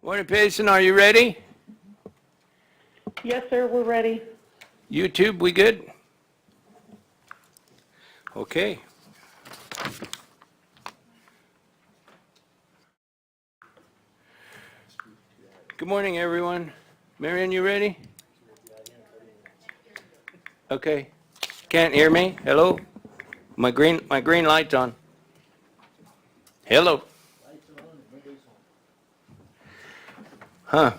Morning, Payson. Are you ready? Yes, sir, we're ready. YouTube, we good? Okay. Good morning, everyone. Marion, you ready? Okay. Can't hear me? Hello? My green light's on. Hello? Huh.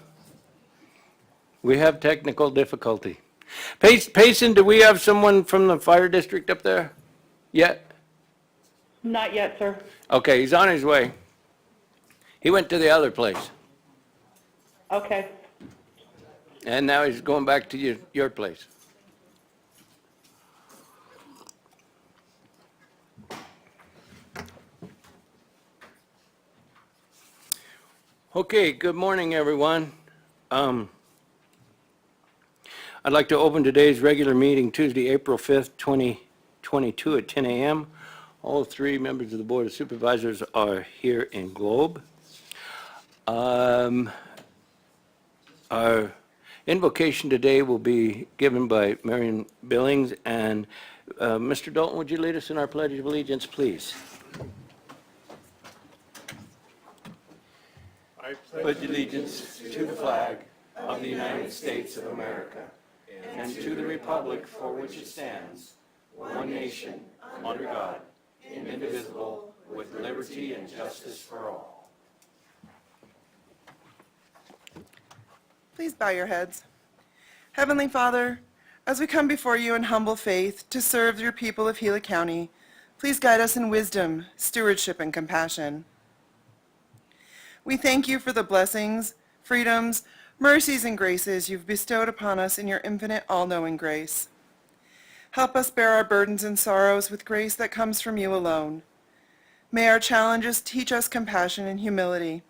We have technical difficulty. Payson, do we have someone from the fire district up there yet? Not yet, sir. Okay, he's on his way. He went to the other place, Okay. and now he's going back to your place. Okay, good morning, everyone. I'd like to open today's regular meeting Tuesday, April 5th, 2022 at 10 a.m. All three members of the Board of Supervisors are here in Globe. Our invocation today will be given by Marion Billings, and Mr. Dalton, would you lead us in our Pledge of Allegiance, please? I pledge allegiance to the flag of the United States of America and to the republic for which it stands, one nation, under God, indivisible, with liberty and justice for all. Please bow your heads. Heavenly Father, as we come before you in humble faith to serve your people of Gila County, please guide us in wisdom, stewardship, and compassion. We thank you for the blessings, freedoms, mercies, and graces you've bestowed upon us in your infinite all-knowing grace. Help us bear our burdens and sorrows with grace that comes from you alone. May our challenges teach us compassion and humility.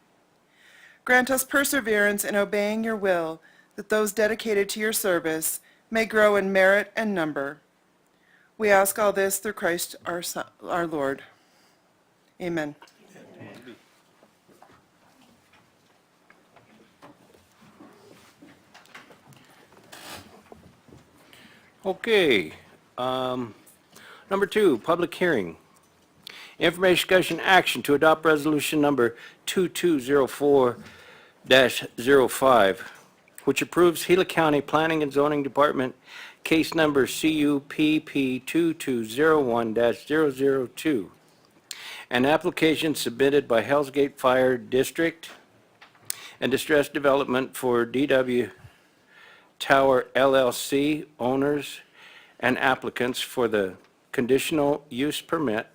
Grant us perseverance in obeying your will, that those dedicated to your service may grow in merit and number. We ask all this through Christ our Lord. Amen. Okay. Number 2, public hearing. Information, discussion, action to adopt resolution number 2204-05, which approves Gila County Planning and Zoning Department case number CUPP 2201-002, an application submitted by Hell's Gate Fire District and Distress Development for DW Tower LLC owners and applicants for the conditional use permit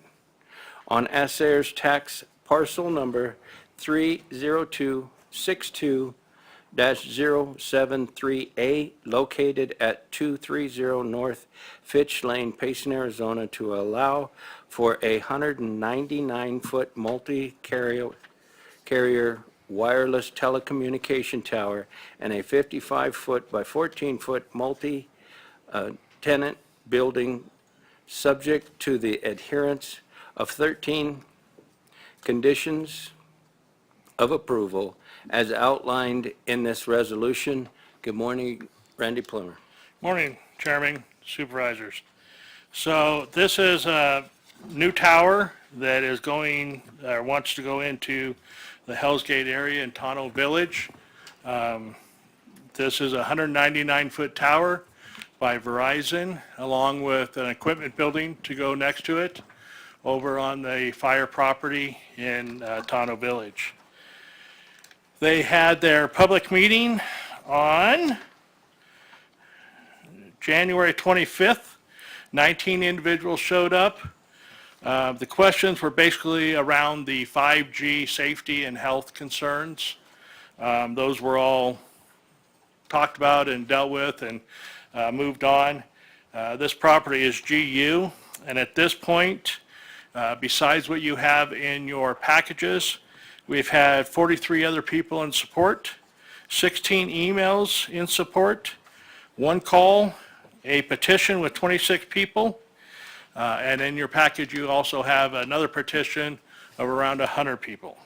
on Assayers Tax Parcel Number 30262-073A, located at 230 North Fitch Lane, Payson, Arizona, to allow for a 199-foot multi-carrier wireless telecommunication tower and a 55-foot by 14-foot multi-tenant building, subject to the adherence of 13 conditions of approval as outlined in this resolution. Good morning, Randy Plummer. Morning, Chairman, Supervisors. So this is a new tower that is going, or wants to go into the Hell's Gate area in Tonto Village. This is a 199-foot tower by Verizon, along with an equipment building to go next to it over on the fire property in Tonto Village. They had their public meeting on January 25th. 19 individuals showed up. The questions were basically around the 5G safety and health concerns. Those were all talked about and dealt with and moved on. This property is GU, and at this point, besides what you have in your packages, we've had 43 other people in support, 16 emails in support, 1 call, a petition with 26 people, and in your package you also have another petition of around 100 people.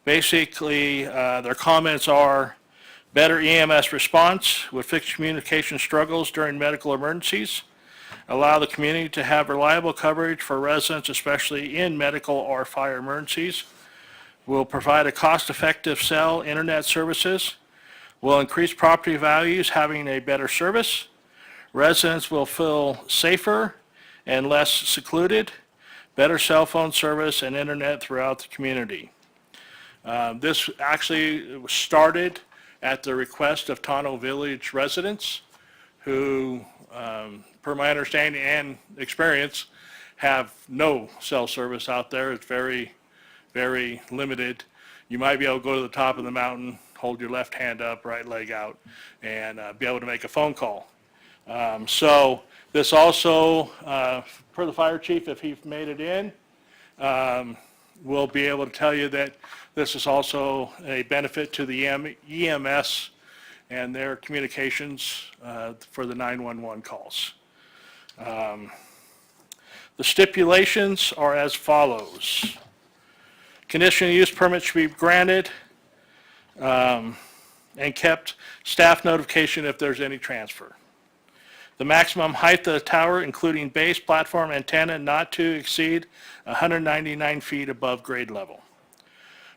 Basically, their comments are better EMS response with fixed communication struggles during medical emergencies, allow the community to have reliable coverage for residents, especially in medical or fire emergencies, will provide a cost-effective cell internet services, will increase property values having a better service, residents will feel safer and less secluded, better cell phone service and internet throughout the community. This actually started at the request of Tonto Village residents who, per my understanding and experience, have no cell service out there. It's very, very limited. You might be able to go to the top of the mountain, hold your left hand up, right leg out, and be able to make a phone call. So this also, per the fire chief, if he made it in, will be able to tell you that this is also a benefit to the EMS and their communications for the 911 calls. The stipulations are as follows. Conditional use permit should be granted and kept staff notification if there's any transfer. The maximum height of the tower, including base, platform, antenna, not to exceed 199 feet above grade level.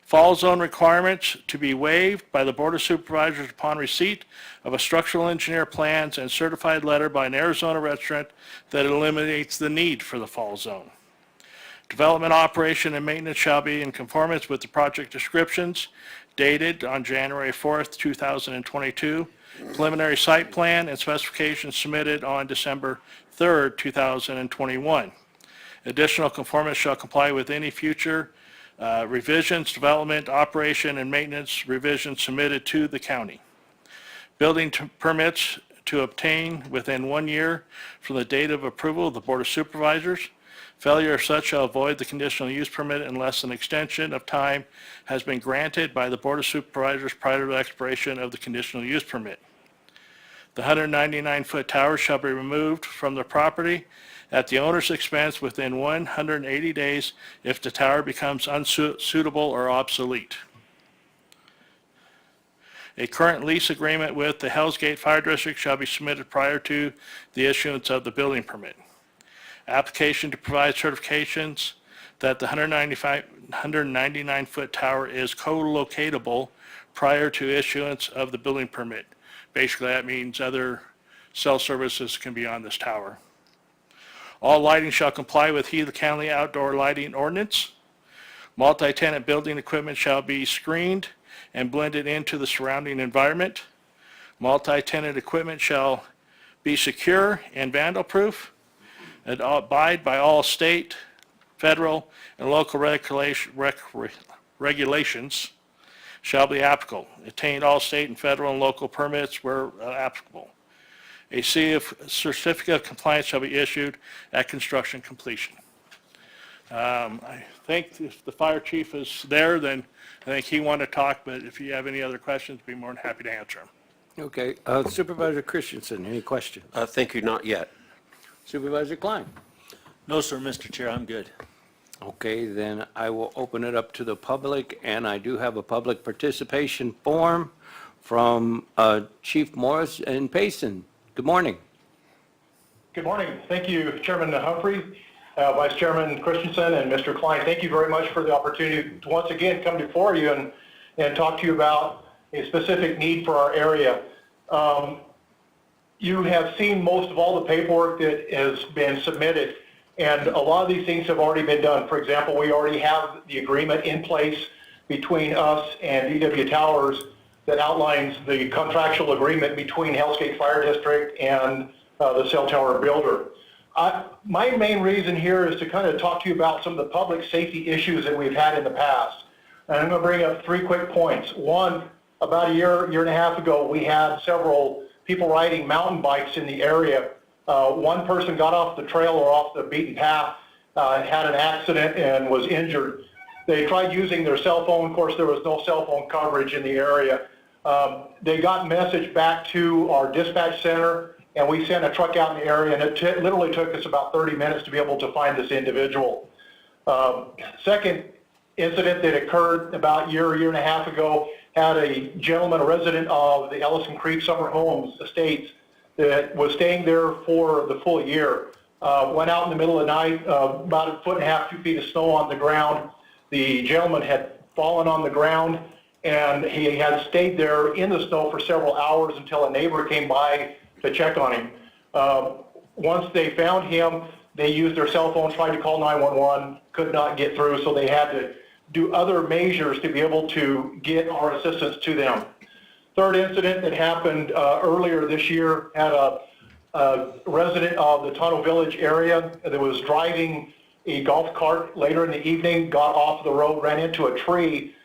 Fall zone requirements to be waived by the Board of Supervisors upon receipt of a structural engineer plans and certified letter by an Arizona registrant that eliminates the need for the fall zone. Development, operation, and maintenance shall be in conformance with the project descriptions dated on January 4th, 2022. Preliminary site plan and specifications submitted on December 3rd, 2021. Additional conformance shall comply with any future revisions, development, operation, and maintenance revisions submitted to the county. Building permits to obtain within 1 year from the date of approval of the Board of Supervisors. Failure of such shall void the conditional use permit unless an extension of time has been granted by the Board of Supervisors prior to the expiration of the conditional use permit. The 199-foot tower shall be removed from the property at the owner's expense within 180 days if the tower becomes unsuitable or obsolete. A current lease agreement with the Hell's Gate Fire District shall be submitted prior to the issuance of the building permit. Application to provide certifications that the 199-foot tower is co-locatable prior to issuance of the building permit. Basically, that means other cell services can be on this tower. All lighting shall comply with Gila County Outdoor Lighting Ordinance. Multi-tenant building equipment shall be screened and blended into the surrounding environment. Multi-tenant equipment shall be secure and vandal-proof, and abide by all state, federal, and local regulations shall be applicable. Attain all state and federal and local permits where applicable. A certificate of compliance shall be issued at construction completion. I think if the fire chief is there, then I think he wanted to talk, but if you have any other questions, I'd be more than happy to answer them. Okay, Supervisor Christensen, any questions? Thank you, not yet. Supervisor Klein? No, sir, Mr. Chair, I'm good. Okay, then I will open it up to the public, and I do have a public participation form from Chief Morris and Payson. Good morning. Good morning. Thank you, Chairman Humphrey, Vice Chairman Christensen, and Mr. Klein. Thank you very much for the opportunity to once again come before you and talk to you about a specific need for our area. You have seen most of all the paperwork that has been submitted, and a lot of these things have already been done. For example, we already have the agreement in place between us and DW Towers that outlines the contractual agreement between Hell's Gate Fire District and the cell tower builder. My main reason here is to kind of talk to you about some of the public safety issues that we've had in the past. And I'm going to bring up 3 quick points. One, about a year and a half ago, we had several people riding mountain bikes in the area. One person got off the trail or off the beaten path, had an accident and was injured. They tried using their cell phone. Of course, there was no cell phone coverage in the area. They got message back to our dispatch center, and we sent a truck out in the area, and it literally took us about 30 minutes to be able to find this individual. Second, incident that occurred about a year and a half ago had a gentleman, a resident of the Ellison Creek Summer Homes Estates, that was staying there for the full year. Went out in the middle of the night, about 1.5 feet, 2 feet of snow on the ground. The gentleman had fallen on the ground, and he had stayed there in the snow for several hours until a neighbor came by to check on him. Once they found him, they used their cell phone, tried to call 911, could not get through, so they had to do other measures to be able to get our assistance to them. Third incident that happened earlier this year had a resident of the Tonto Village area that was driving a golf cart later in the evening, got off the road, ran into a tree,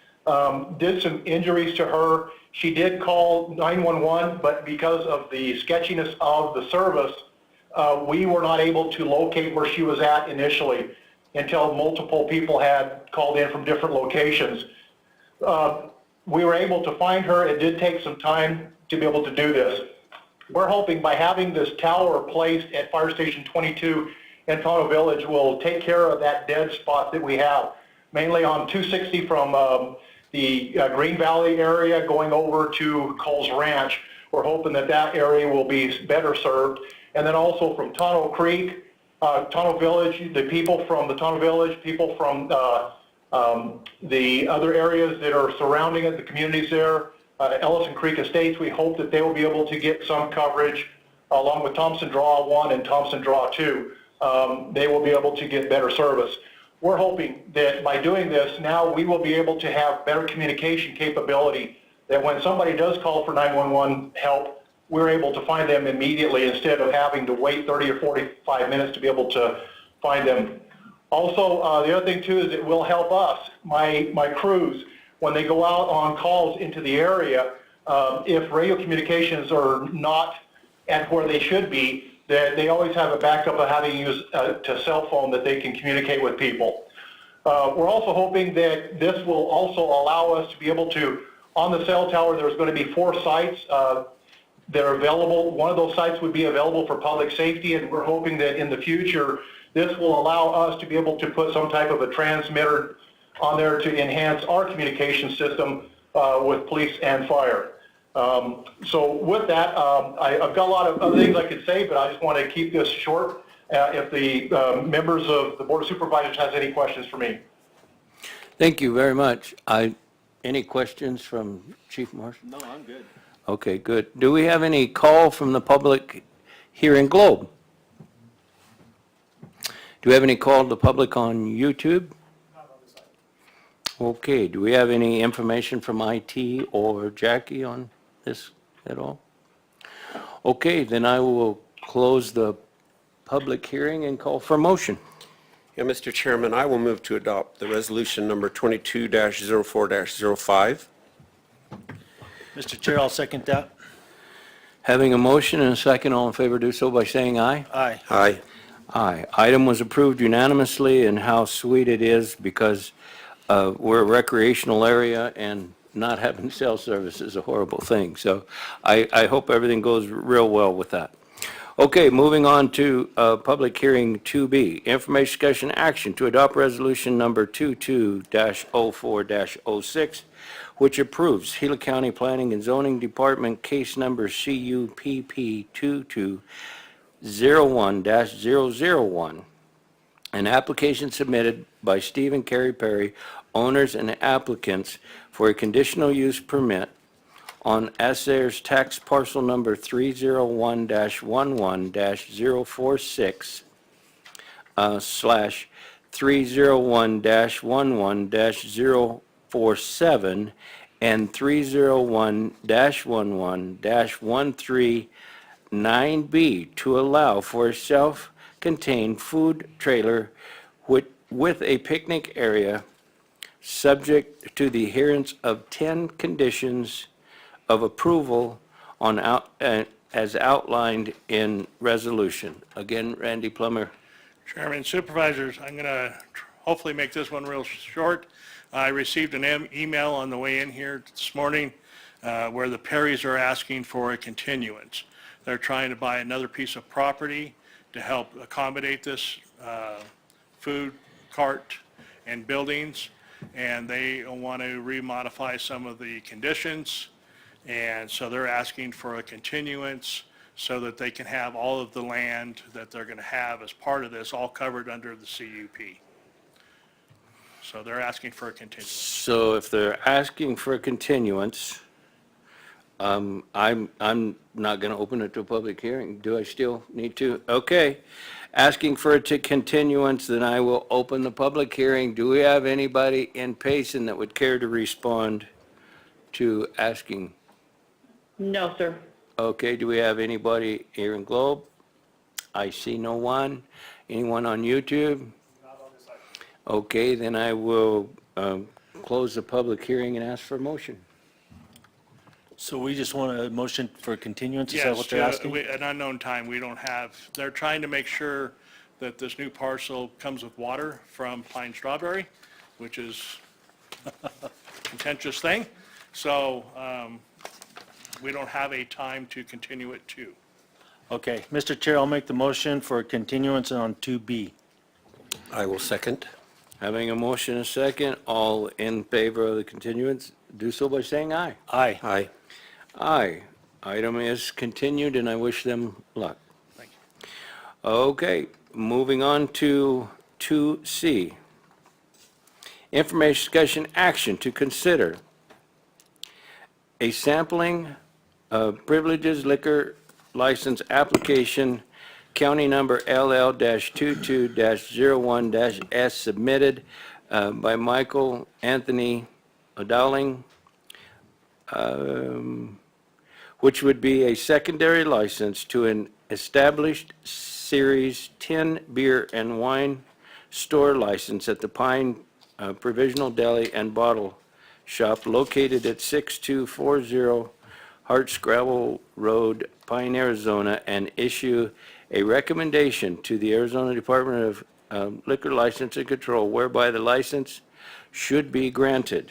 did some injuries to her. She did call 911, but because of the sketchiness of the service, we were not able to locate where she was at initially until multiple people had called in from different locations. We were able to find her. It did take some time to be able to do this. We're hoping by having this tower placed at Fire Station 22 in Tonto Village will take care of that dead spot that we have, mainly on 260 from the Green Valley area going over to Coles Ranch. We're hoping that that area will be better served. And then also from Tonto Creek, Tonto Village, the people from the Tonto Village, people from the other areas that are surrounding it, the communities there, Ellison Creek Estates, we hope that they will be able to get some coverage along with Thompson Draw 1 and Thompson Draw 2. They will be able to get better service. We're hoping that by doing this, now we will be able to have better communication capability, that when somebody does call for 911 help, we're able to find them immediately instead of having to wait 30 or 45 minutes to be able to find them. Also, the other thing too is it will help us, my crews, when they go out on calls into the area, if radio communications are not at where they should be, that they always have a backup of having to use a cell phone that they can communicate with people. We're also hoping that this will also allow us to be able to, on the cell tower, there's going to be 4 sites that are available. One of those sites would be available for public safety, and we're hoping that in the future, this will allow us to be able to put some type of a transmitter on there to enhance our communication system with police and fire. So with that, I've got a lot of other things I could say, but I just want to keep this short. If the members of the Board of Supervisors has any questions for me. Thank you very much. Any questions from Chief Marshal? No, I'm good. Okay, good. Do we have any call from the public here in Globe? Do we have any call to the public on YouTube? Okay, do we have any information from IT or Jackie on this at all? Okay, then I will close the public hearing and call for motion. Yeah, Mr. Chairman, I will move to adopt the resolution number 22-04-05. Mr. Chair, I'll second that. Having a motion and a second, all in favor do so by saying aye. Aye. Aye. Aye. Item was approved unanimously, and how sweet it is because we're a recreational area and not having cell service is a horrible thing. So I hope everything goes real well with that. Okay, moving on to public hearing 2B, information discussion action to adopt resolution number 22-04-06, which approves Gila County Planning and Zoning Department case number CUPP 2201-001, an application submitted by Steve and Carrie Perry, owners and applicants, for a conditional use permit on Assayers tax parcel number 301-11-046 slash 301-11-047 and 301-11-139B to allow for a self-contained food trailer with a picnic area subject to the adherence of 10 conditions of approval on as outlined in resolution. Again, Randy Plummer. Chairman, Supervisors, I'm going to hopefully make this one real short. I received an email on the way in here this morning where the Perrys are asking for a continuance. They're trying to buy another piece of property to help accommodate this food cart and buildings. and they want to remodify some of the conditions. And so they're asking for a continuance so that they can have all of the land that they're going to have as part of this all covered under the CUP. So they're asking for a continuance. So if they're asking for a continuance, I'm not going to open it to a public hearing. Do I still need to? Okay. Asking for a continuance, then I will open the public hearing. Do we have anybody in Payson that would care to respond to asking? No, sir. Okay, do we have anybody here in Globe? I see no one. Anyone on YouTube? Okay, then I will close the public hearing and ask for a motion. So we just want a motion for continuance, is that Yes, what they're asking? an unknown time, we don't have, they're trying to make sure that this new parcel comes with water from Pine Strawberry, which is a contentious thing. So we don't have a time to continue it to. Okay, Mr. Chair, I'll make the motion for a continuance on 2B. I will second. Having a motion and a second, all in favor of the continuance, do so by saying aye. Aye. Aye. Aye. Item is continued, and I wish them luck. Thank you. Okay, moving on to 2C. Information, discussion, action to consider a sampling of privileges liquor license application, county number LL-22-01-S, submitted by Michael Anthony Dowling, which would be a secondary license to an established Series 10 beer and wine store license at the Pine Provisional Deli and Bottle Shop located at 6240 Hartscrabble Road, Pine, Arizona, and issue a recommendation to the Arizona Department of Liquor License and Control whereby the license should be granted.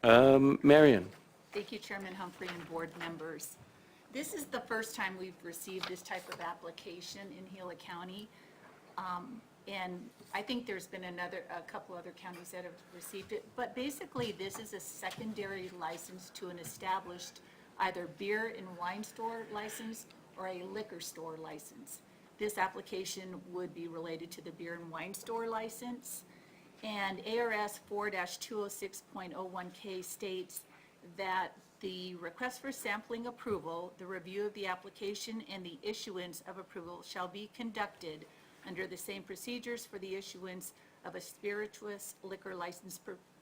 Marion? Thank you, Chairman Humphrey and board members. This is the first time we've received this type of application in Gila County. And I think there's been a couple other counties that have received it. But basically, this is a secondary license to an established either beer and wine store license or a liquor store license. This application would be related to the beer and wine store license. And ARS 4-206.01K states that the request for sampling approval, the review of the application, and the issuance of approval shall be conducted under the same procedures for the issuance of a spirituous liquor license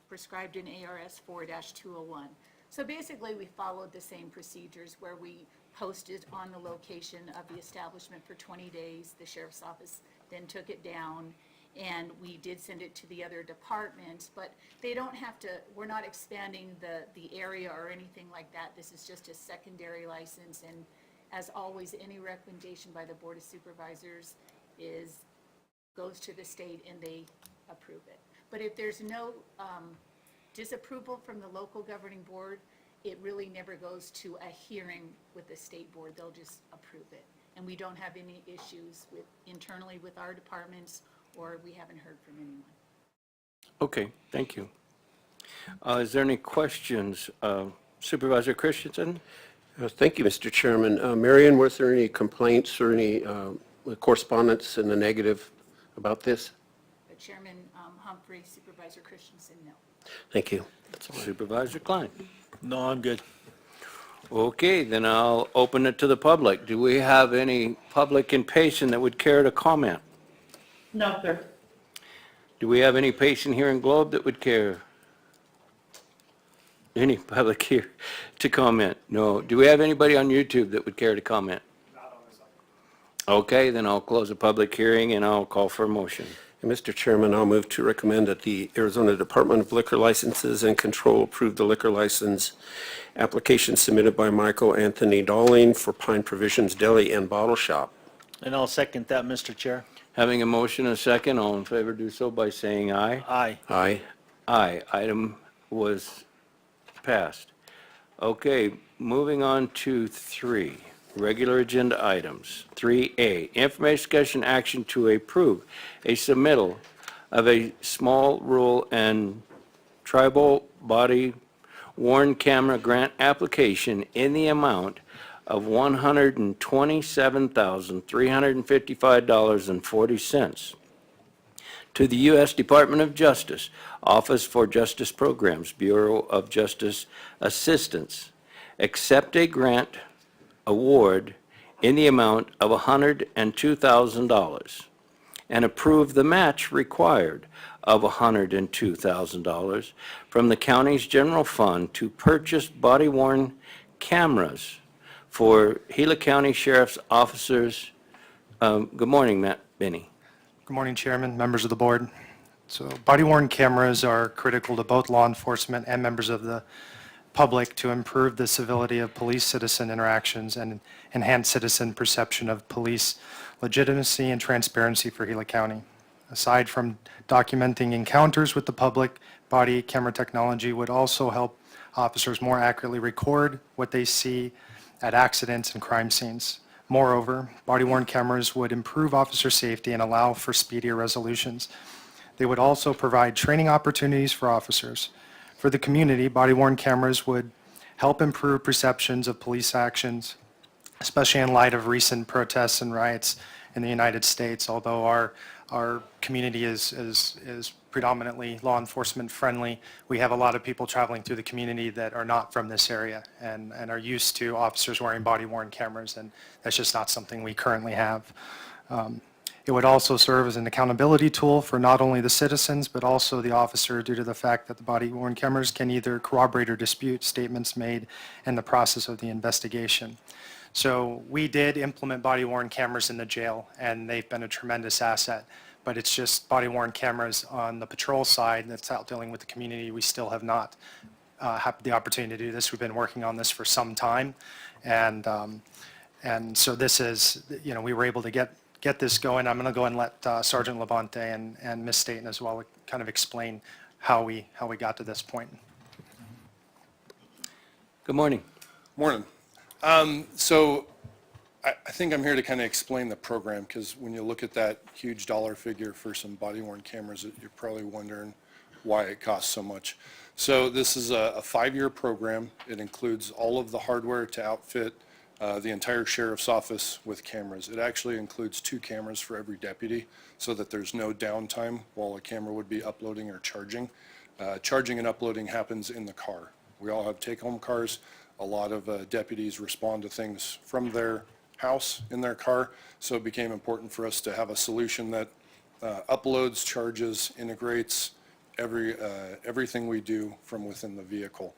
prescribed in ARS 4-201. So basically, we followed the same procedures where we posted on the location of the establishment for 20 days. The sheriff's office then took it down, and we did send it to the other departments, but they don't have to, we're not expanding the area or anything like that. This is just a secondary license, and as always, any recommendation by the Board of Supervisors goes to the state and they approve it. But if there's no disapproval from the local governing board, it really never goes to a hearing with the state board. They'll just approve it. And we don't have any issues internally with our departments, or we haven't heard from anyone. Okay, thank you. Is there any questions? Supervisor Christensen? Thank you, Mr. Chairman. Marion, was there any complaints or any correspondence in the negative about this? But Chairman Humphrey, Supervisor Christensen, no. Thank you. Supervisor Klein? No, I'm good. Okay, then I'll open it to the public. Do we have any public in Payson that would care to comment? No, sir. Do we have any Payson here in Globe that would care? Any public here to comment? No. Do we have anybody on YouTube that would care to comment? Okay, then I'll close the public hearing and I'll call for a motion. Mr. Chairman, I'll move to recommend that the Arizona Department of Liquor Licenses and Control approve the liquor license application submitted by Michael Anthony Dowling for Pine Provisions Deli and Bottle Shop. And I'll second that, Mr. Chair. Having a motion and a second, all in favor do so by saying aye. Aye. Aye. Aye. Item was passed. Okay, moving on to 3, regular agenda items. 3A, information discussion action to approve a submittal of a small rural and tribal body worn camera grant application in the amount of $127,355.40 to the U.S. Department of Justice, Office for Justice Programs, Bureau of Justice Assistance. Accept a grant award in the amount of $102,000 and approve the match required of $102,000 from the county's general fund to purchase body-worn cameras for Gila County Sheriff's officers. Good morning, Matt Benny. Good morning, Chairman, members of the board. So body-worn cameras are critical to both law enforcement and members of the public to improve the civility of police-citizen interactions and enhance citizen perception of police legitimacy and transparency for Gila County. Aside from documenting encounters with the public, body camera technology would also help officers more accurately record what they see at accidents and crime scenes. Moreover, body-worn cameras would improve officer safety and allow for speedier resolutions. They would also provide training opportunities for officers. For the community, body-worn cameras would help improve perceptions of police actions, especially in light of recent protests and riots in the United States. Although our community is predominantly law enforcement friendly, we have a lot of people traveling through the community that are not from this area and are used to officers wearing body-worn cameras, and that's just not something we currently have. It would also serve as an accountability tool for not only the citizens, but also the officer, due to the fact that the body-worn cameras can either corroborate or dispute statements made in the process of the investigation. So we did implement body-worn cameras in the jail, and they've been a tremendous asset. But it's just body-worn cameras on the patrol side that's out dealing with the community. We still have not had the opportunity to do this. We've been working on this for some time. And so this is, we were able to get this going. I'm going to go and let Sergeant Labonte and Ms. Staten as well kind of explain how we got to this point. Good morning. Morning. So I think I'm here to kind of explain the program, because when you look at that huge dollar figure for some body-worn cameras, you're probably wondering why it costs so much. So this is a 5-year program. It includes all of the hardware to outfit the entire sheriff's office with cameras. It actually includes 2 cameras for every deputy, so that there's no downtime while a camera would be uploading or charging. Charging and uploading happens in the car. We all have take-home cars. A lot of deputies respond to things from their house in their car, so it became important for us to have a solution that uploads, charges, integrates everything we do from within the vehicle.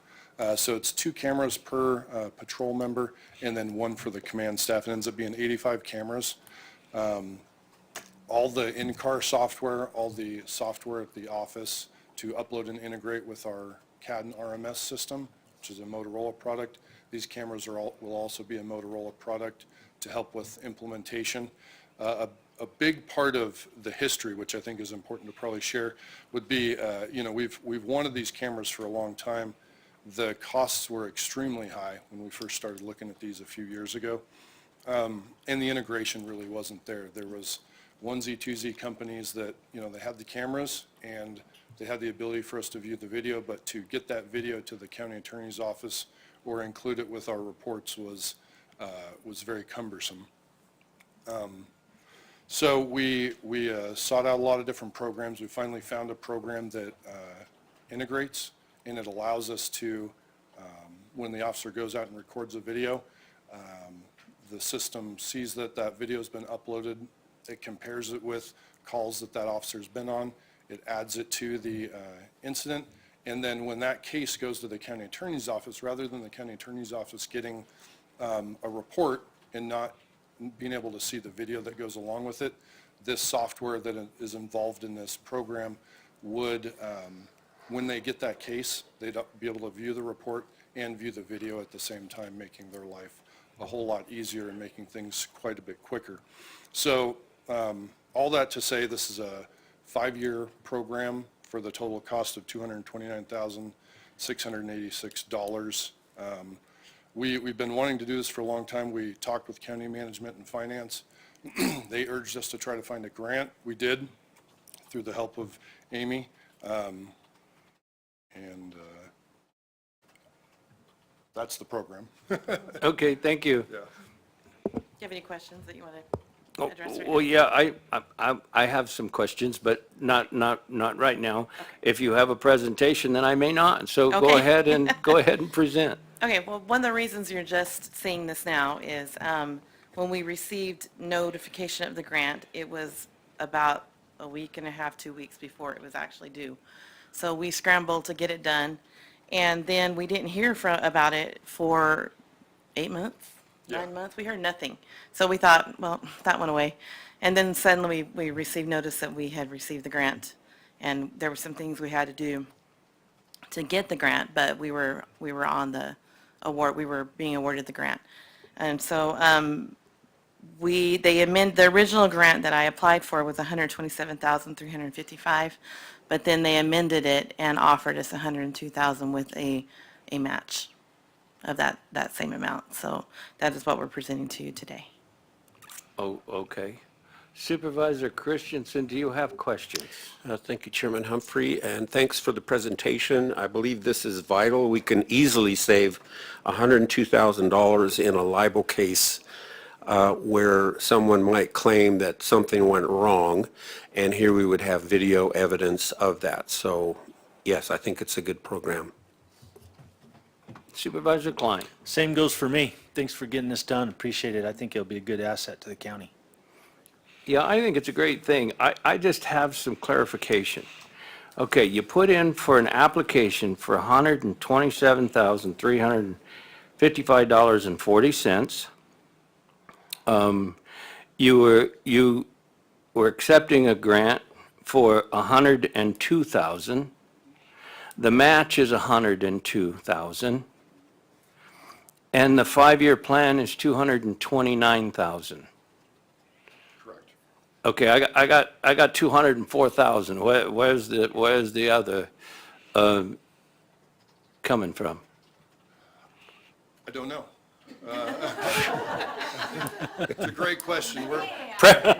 So it's 2 cameras per patrol member, and then 1 for the command staff. It ends up being 85 cameras. All the in-car software, all the software at the office to upload and integrate with our CAD and RMS system, which is a Motorola product. These cameras will also be a Motorola product to help with implementation. A big part of the history, which I think is important to probably share, would be, we've wanted these cameras for a long time. The costs were extremely high when we first started looking at these a few years ago, and the integration really wasn't there. There was onesie, twosie companies that, they had the cameras and they had the ability for us to view the video, but to get that video to the county attorney's office or include it with our reports was very cumbersome. So we sought out a lot of different programs. We finally found a program that integrates, and it allows us to, when the officer goes out and records a video, the system sees that that video has been uploaded. It compares it with calls that officer's been on. It adds it to the incident, and then when that case goes to the county attorney's office, rather than the county attorney's office getting a report and not being able to see the video that goes along with it, this software that is involved in this program would, when they get that case, they'd be able to view the report and view the video at the same time, making their life a whole lot easier and making things quite a bit quicker. So all that to say, this is a 5-year program for the total cost of $229,686. We've been wanting to do this for a long time. We talked with county management and finance. They urged us to try to find a grant. We did through the help of Amy. And that's the program. Okay, thank you. Do you have any questions that you want Oh, to address right well, now? yeah, I have some questions, but not right now. If you have a presentation, then I may not. So go Okay. ahead and present. Okay, well, one of the reasons you're just seeing this now is when we received notification of the grant, it was about a week and a half, 2 weeks before it was actually due. So we scrambled to get it done, and then we didn't hear about it for 8 months, 9 months. We heard nothing. So we thought, well, that went away. And then suddenly we received notice that we had received the grant, and there were some things we had to do to get the grant, but we were on the award, we were being awarded the grant. And so the original grant that I applied for was $127,355, but then they amended it and offered us $102,000 with a match of that same amount. So that is what we're presenting to you today. Oh, okay. Supervisor Christensen, do you have questions? Thank you, Chairman Humphrey, and thanks for the presentation. I believe this is vital. We can easily save $102,000 in a libel case where someone might claim that something went wrong, and here we would have video evidence of that. So, yes, I think it's a good program. Supervisor Klein? Same goes for me. Thanks for getting this done. Appreciate it. I think it'll be a good asset to the county. Yeah, I think it's a great thing. I just have some clarification. Okay, you put in for an application for $127,355.40. You were accepting a grant for $102,000. The match is $102,000. And the 5-year plan is $229,000. Correct. Okay, I got 204,000. Where's the other coming from? I don't know. It's a great question. Presto.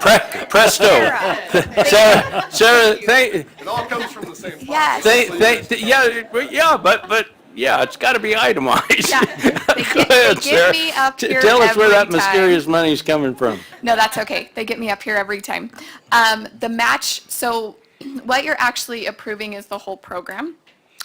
Sarah, It all comes from the same place. Yes. yeah, but yeah, it's got to be itemized. Yeah, they get me up here Tell us where that every time. mysterious money's coming from. No, that's okay. They get me up here every time. The match, so what you're actually approving is the whole program,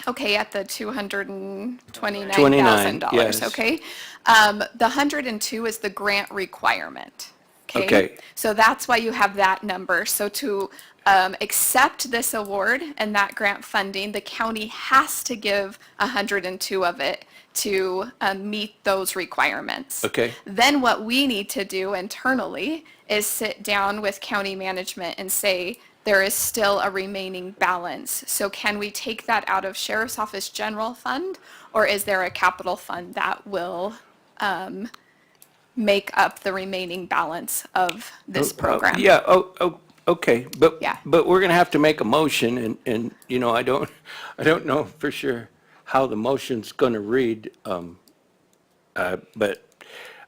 okay, at the $229,000, yes. okay? The 102 is the grant requirement, okay? Okay. So that's why you have that number. So to accept this award and that grant funding, the county has to give 102 of it to meet those requirements. Okay. Then what we need to do internally is sit down with county management and say, there is still a remaining balance. So can we take that out of Sheriff's Office General Fund, or is there a capital fund that will make up the remaining balance of this program? Yeah, okay, but Yeah. we're going to have to make a motion, and you know, I don't know for sure how the motion's going to read, but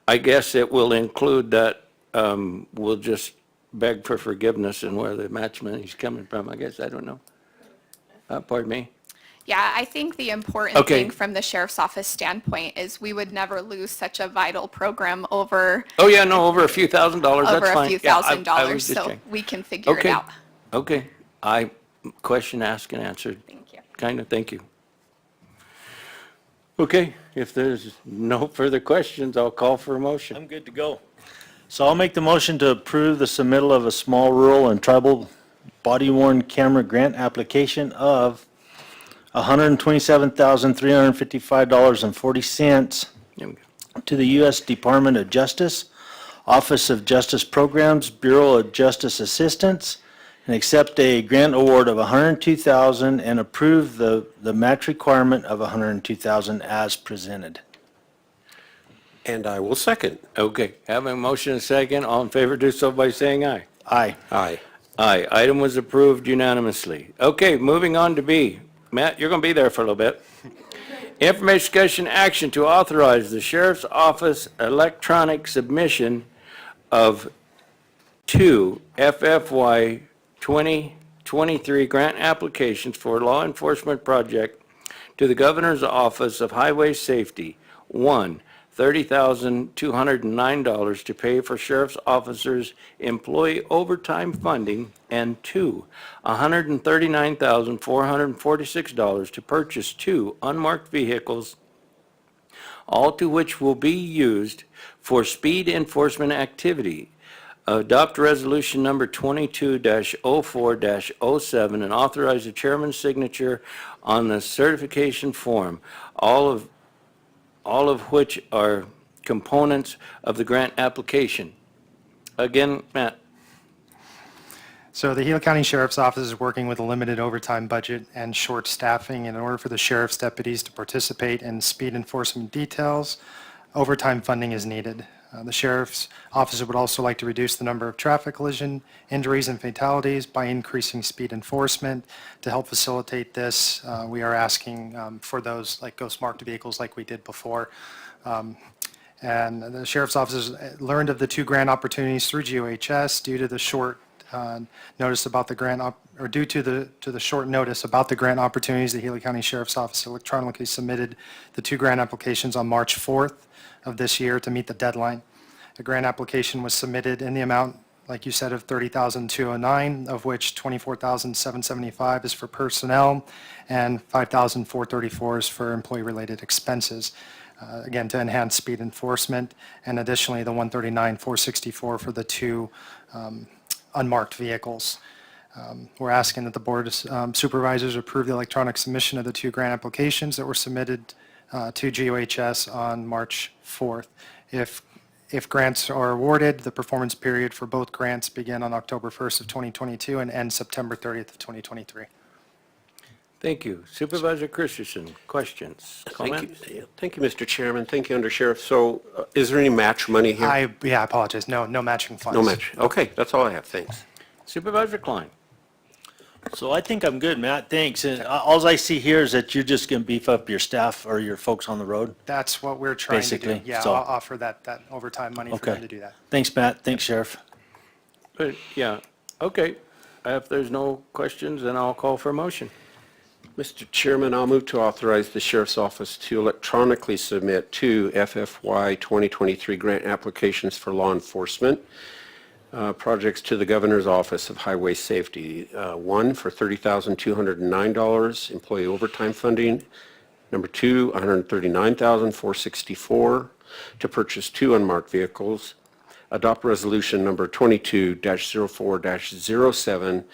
I guess it will include that we'll just beg for forgiveness and where the match money's coming from, I guess, I don't know. Pardon me? Yeah, I think the important Okay. thing from the Sheriff's Office standpoint is we would never lose such a vital program over Oh, yeah, no, over a few $1,000s, that's over fine. a few Yeah, I $1,000s, was just so checking. we can figure it Okay, out. okay, question asked and answered. Thank you. Kind of, thank you. Okay, if there's no further questions, I'll call for a motion. I'm good to go. So I'll make the motion to approve the submittal of a small rural and tribal body-worn camera grant application of $127,355.40 There we go. to the U.S. Department of Justice, Office of Justice Programs, Bureau of Justice Assistance, and accept a grant award of $102,000 and approve the match requirement of $102,000 as presented. And I will second. Okay, having a motion and a second, all in favor do so by saying aye. Aye. Aye. Aye, item was approved unanimously. Okay, moving on to B. Matt, you're going to be there for a little bit. Information, discussion, action to authorize the Sheriff's Office electronic submission of two FFY 2023 grant applications for law enforcement project to the Governor's Office of Highway Safety. 1, $30,209 to pay for sheriff's officers' employee overtime funding, and 2, $139,446 to purchase 2 unmarked vehicles, all to which will be used for speed enforcement activity. Adopt resolution number 22-04-07 and authorize the chairman's signature on the certification form, all of which are components of the grant application. Again, Matt. So the Gila County Sheriff's Office is working with a limited overtime budget and short staffing. In order for the sheriff's deputies to participate in speed enforcement details, overtime funding is needed. The sheriff's office would also like to reduce the number of traffic collision injuries and fatalities by increasing speed enforcement. To help facilitate this, we are asking for those ghost marked vehicles like we did before. And the sheriff's office has learned of the 2 grant opportunities through GOHS due to the short notice about the grant, or due to the short notice about the grant opportunities. The Gila County Sheriff's Office electronically submitted the 2 grant applications on March 4th of this year to meet the deadline. The grant application was submitted in the amount, like you said, of $30,209, of which $24,775 is for personnel and $5,434 is for employee-related expenses. Again, to enhance speed enforcement, and additionally the $139,464 for the 2 unmarked vehicles. We're asking that the Board of Supervisors approve the electronic submission of the 2 grant applications that were submitted to GOHS on March 4th. If grants are awarded, the performance period for both grants begin on October 1st of 2022 and end September 30th of 2023. Thank you. Supervisor Christensen, questions, comments? Thank you, Mr. Chairman. Thank you, Undersheriff. So is there any match money here? I apologize. No matching funds. No match. Okay, that's all I have. Thanks. Supervisor Klein. So I think I'm good, Matt, thanks. And all I see here is that you're just going to beef up your staff or your folks on the road? That's what we're trying to do. Basically, Yeah, so- I'll offer that overtime money for them Okay. to do that. Thanks, Matt, thanks, Sheriff. Yeah, okay. If there's no questions, then I'll call for a motion. Mr. Chairman, I'll move to authorize the Sheriff's Office to electronically submit 2 FFY 2023 grant applications for law enforcement projects to the Governor's Office of Highway Safety. 1 for $30,209, employee overtime funding. Number 2, $139,464 to purchase 2 unmarked vehicles. Adopt resolution number 22-04-07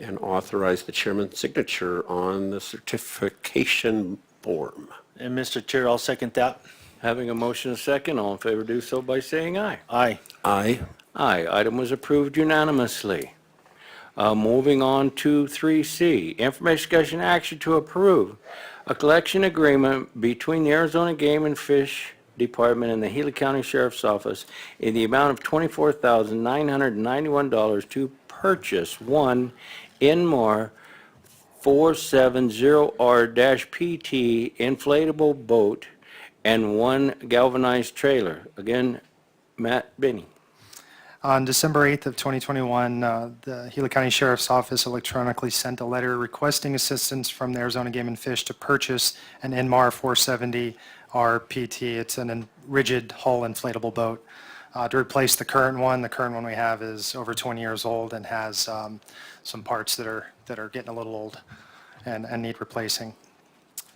and authorize the chairman's signature on the certification form. And Mr. Chair, I'll second that. Having a motion and a second, all in favor do so by saying aye. Aye. Aye. Aye, item was approved unanimously. Moving on to 3C, information, discussion, action to approve a collection agreement between the Arizona Game and Fish Department and the Gila County Sheriff's Office in the amount of $24,991 to purchase 1 Inmar 470R-PT inflatable boat and 1 galvanized trailer. Again, Matt Binney. On December 8th of 2021, the Gila County Sheriff's Office electronically sent a letter requesting assistance from the Arizona Game and Fish to purchase an Inmar 470 RPT. It's a rigid hull inflatable boat. To replace the current one we have is over 20 years old and has some parts that are getting a little old and need replacing.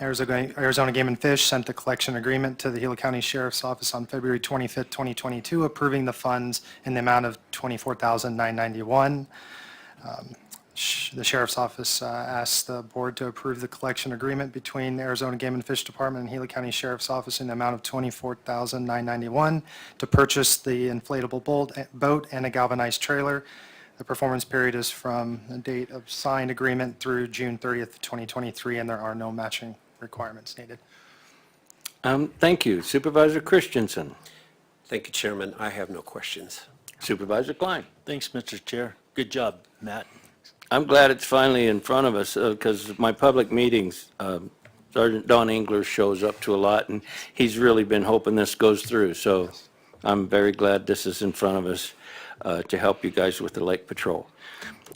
Arizona Game and Fish sent the collection agreement to the Gila County Sheriff's Office on February 25th, 2022, approving the funds in the amount of $24,991. The Sheriff's Office asked the Board to approve the collection agreement between the Arizona Game and Fish Department and Gila County Sheriff's Office in the amount of $24,991 to purchase the inflatable boat and a galvanized trailer. The performance period is from the date of signed agreement through June 30th, 2023, and there are no matching requirements needed. Thank you. Supervisor Christensen. Thank you, Chairman. I have no questions. Supervisor Klein. Thanks, Mr. Chair. Good job, Matt. I'm glad it's finally in front of us because my public meetings, Sergeant Don Engler shows up to a lot, and he's really been hoping this goes through. So I'm very glad this is in front of us to help you guys with the lake patrol.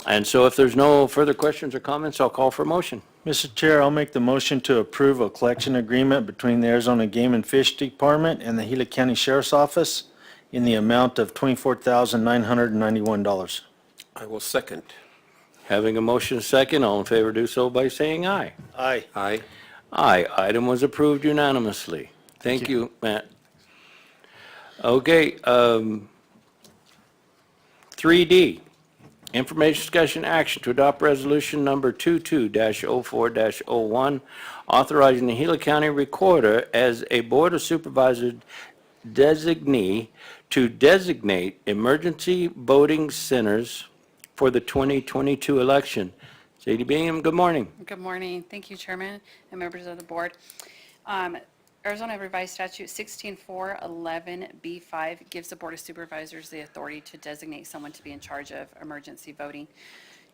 And so if there's no further questions or comments, I'll call for a motion. Mr. Chair, I'll make the motion to approve a collection agreement between the Arizona Game and Fish Department and the Gila County Sheriff's Office in the amount of $24,991. I will second. Having a motion second, all in favor do so by saying aye. Aye. Aye. Aye, item was approved unanimously. Thank you, Matt. Okay, 3D, information discussion action to adopt resolution number 22-04-01, authorizing the Gila County Recorder as a Board of Supervisors designee to designate emergency voting centers for the 2022 election. Sadie Bingham, good morning. Good morning. Thank you, Chairman and members of the board. Arizona Revised Statute 16411B5 gives the Board of Supervisors the authority to designate someone to be in charge of emergency voting.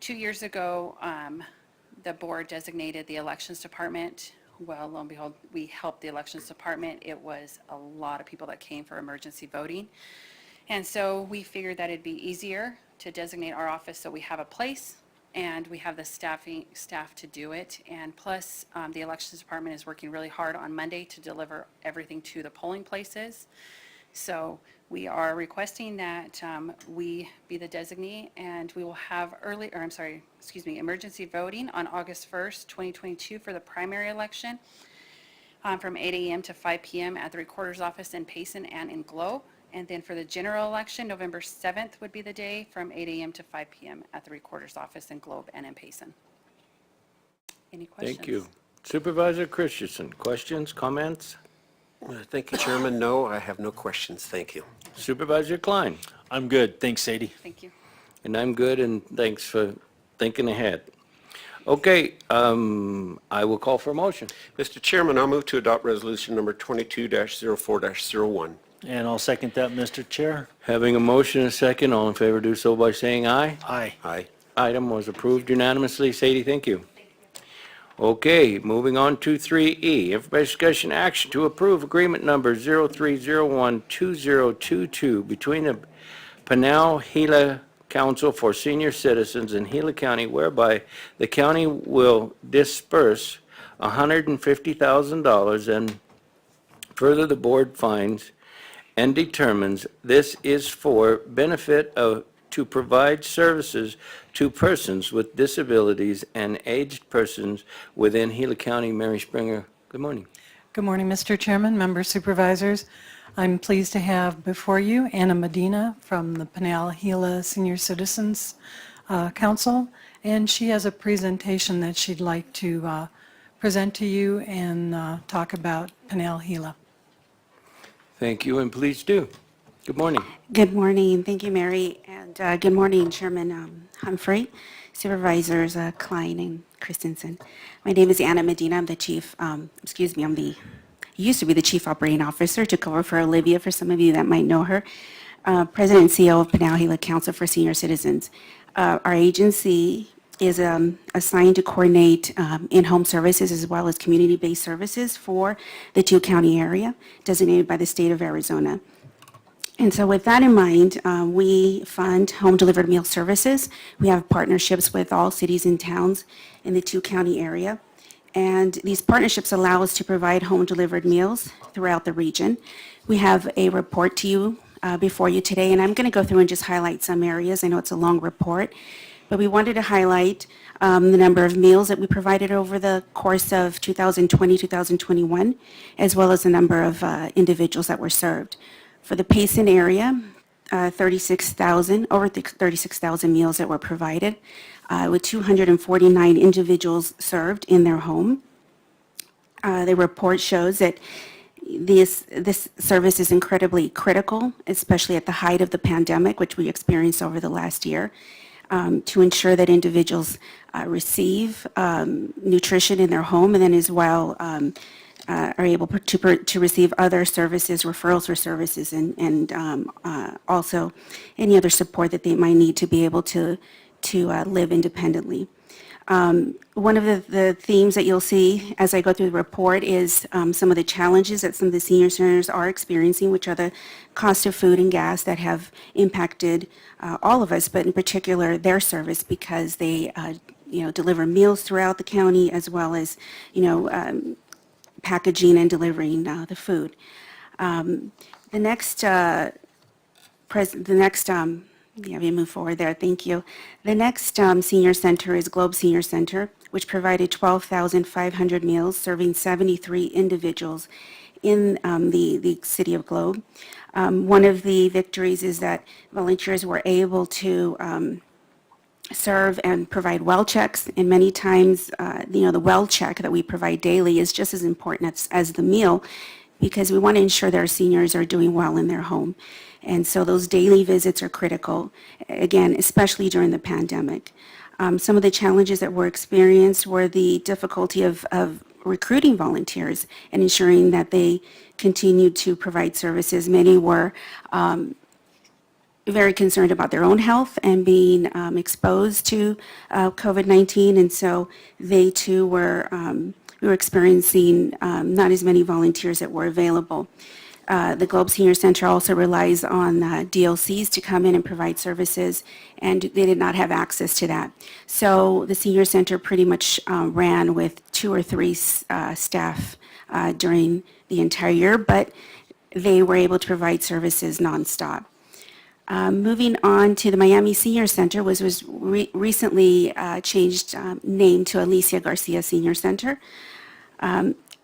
2 years ago, the board designated the Elections Department. Well, lo and behold, we helped the Elections Department. It was a lot of people that came for emergency voting. And so we figured that it'd be easier to designate our office so we have a place and we have the staff to do it. And plus, the Elections Department is working really hard on Monday to deliver everything to the polling places. So we are requesting that we be the designee, and we will have emergency voting on August 1st, 2022 for the primary election from 8 a.m. to 5 p.m. at the Recorder's Office in Payson and in Globe. And then for the general election, November 7th would be the day from 8 a.m. to 5 p.m. at the Recorder's Office in Globe and in Payson. Any questions? Thank you. Supervisor Christensen, questions, comments? Thank you, Chairman. No, I have no questions. Thank you. Supervisor Klein? I'm good. Thanks, Sadie. Thank you. And I'm good, and thanks for thinking ahead. Okay, I will call for a motion. Mr. Chairman, I'll move to adopt resolution number 22-04-01. And I'll second that, Mr. Chair. Having a motion and a second, all in favor do so by saying aye. Aye. Aye. Item was approved unanimously. Sadie, thank you. Okay, moving on to 3E, information discussion action to approve agreement number 03012022 between the Pinal Gila Council for Senior Citizens in Gila County, whereby the county will disperse $150,000, and further the board finds and determines this is for benefit to provide services to persons with disabilities and aged persons within Gila County. Mary Springer, good morning. Good morning, Mr. Chairman, members, supervisors. I'm pleased to have before you Anna Medina from the Pinal Gila Senior Citizens Council, and she has a presentation that she'd like to present to you and talk about Pinal Gila. Thank you, and please do. Good morning. Good morning. Thank you, Mary. And good morning, Chairman Humphrey, Supervisors Klein and Christensen. My name is Anna Medina. I'm the chief, used to be the chief operating officer, took over for Olivia, for some of you that might know her, President and CEO of Pinal Gila Council for Senior Citizens. Our agency is assigned to coordinate in-home services as well as community-based services for the two-county area designated by the state of Arizona. And so with that in mind, we fund home-delivered meal services. We have partnerships with all cities and towns in the two-county area. And these partnerships allow us to provide home-delivered meals throughout the region. We have a report to you before you today, and I'm going to go through and just highlight some areas. I know it's a long report, but we wanted to highlight the number of meals that we provided over the course of 2020-2021, as well as the number of individuals that were served. For the Payson area, over 36,000 meals that were provided, with 249 individuals served in their home. The report shows that this service is incredibly critical, especially at the height of the pandemic, which we experienced over the last year, to ensure that individuals receive nutrition in their home, and then as well are able to receive other services, referrals for services, and also any other support that they might need to be able to live independently. One of the themes that you'll see as I go through the report is some of the challenges that some of the senior centers are experiencing, which are the cost of food and gas that have impacted all of us, but in particular their service, because they deliver meals throughout the county, as well as packaging and delivering the food. The next, we move forward there, thank you. The next senior center is Globe Senior Center, which provided 12,500 meals, serving 73 individuals in the city of Globe. One of the victories is that volunteers were able to serve and provide well checks, and many times, the well check that we provide daily is just as important as the meal, because we want to ensure that our seniors are doing well in their home. And so those daily visits are critical, again, especially during the pandemic. Some of the challenges that were experienced were the difficulty of recruiting volunteers and ensuring that they continued to provide services. Many were very concerned about their own health and being exposed to COVID-19, and so they too were experiencing not as many volunteers that were available. The Globe Senior Center also relies on DLCs to come in and provide services, and they did not have access to that. So the Senior Center pretty much ran with 2 or 3 staff during the entire year, but they were able to provide services nonstop. Moving on to the Miami Senior Center, was recently changed name to Alicia Garcia Senior Center.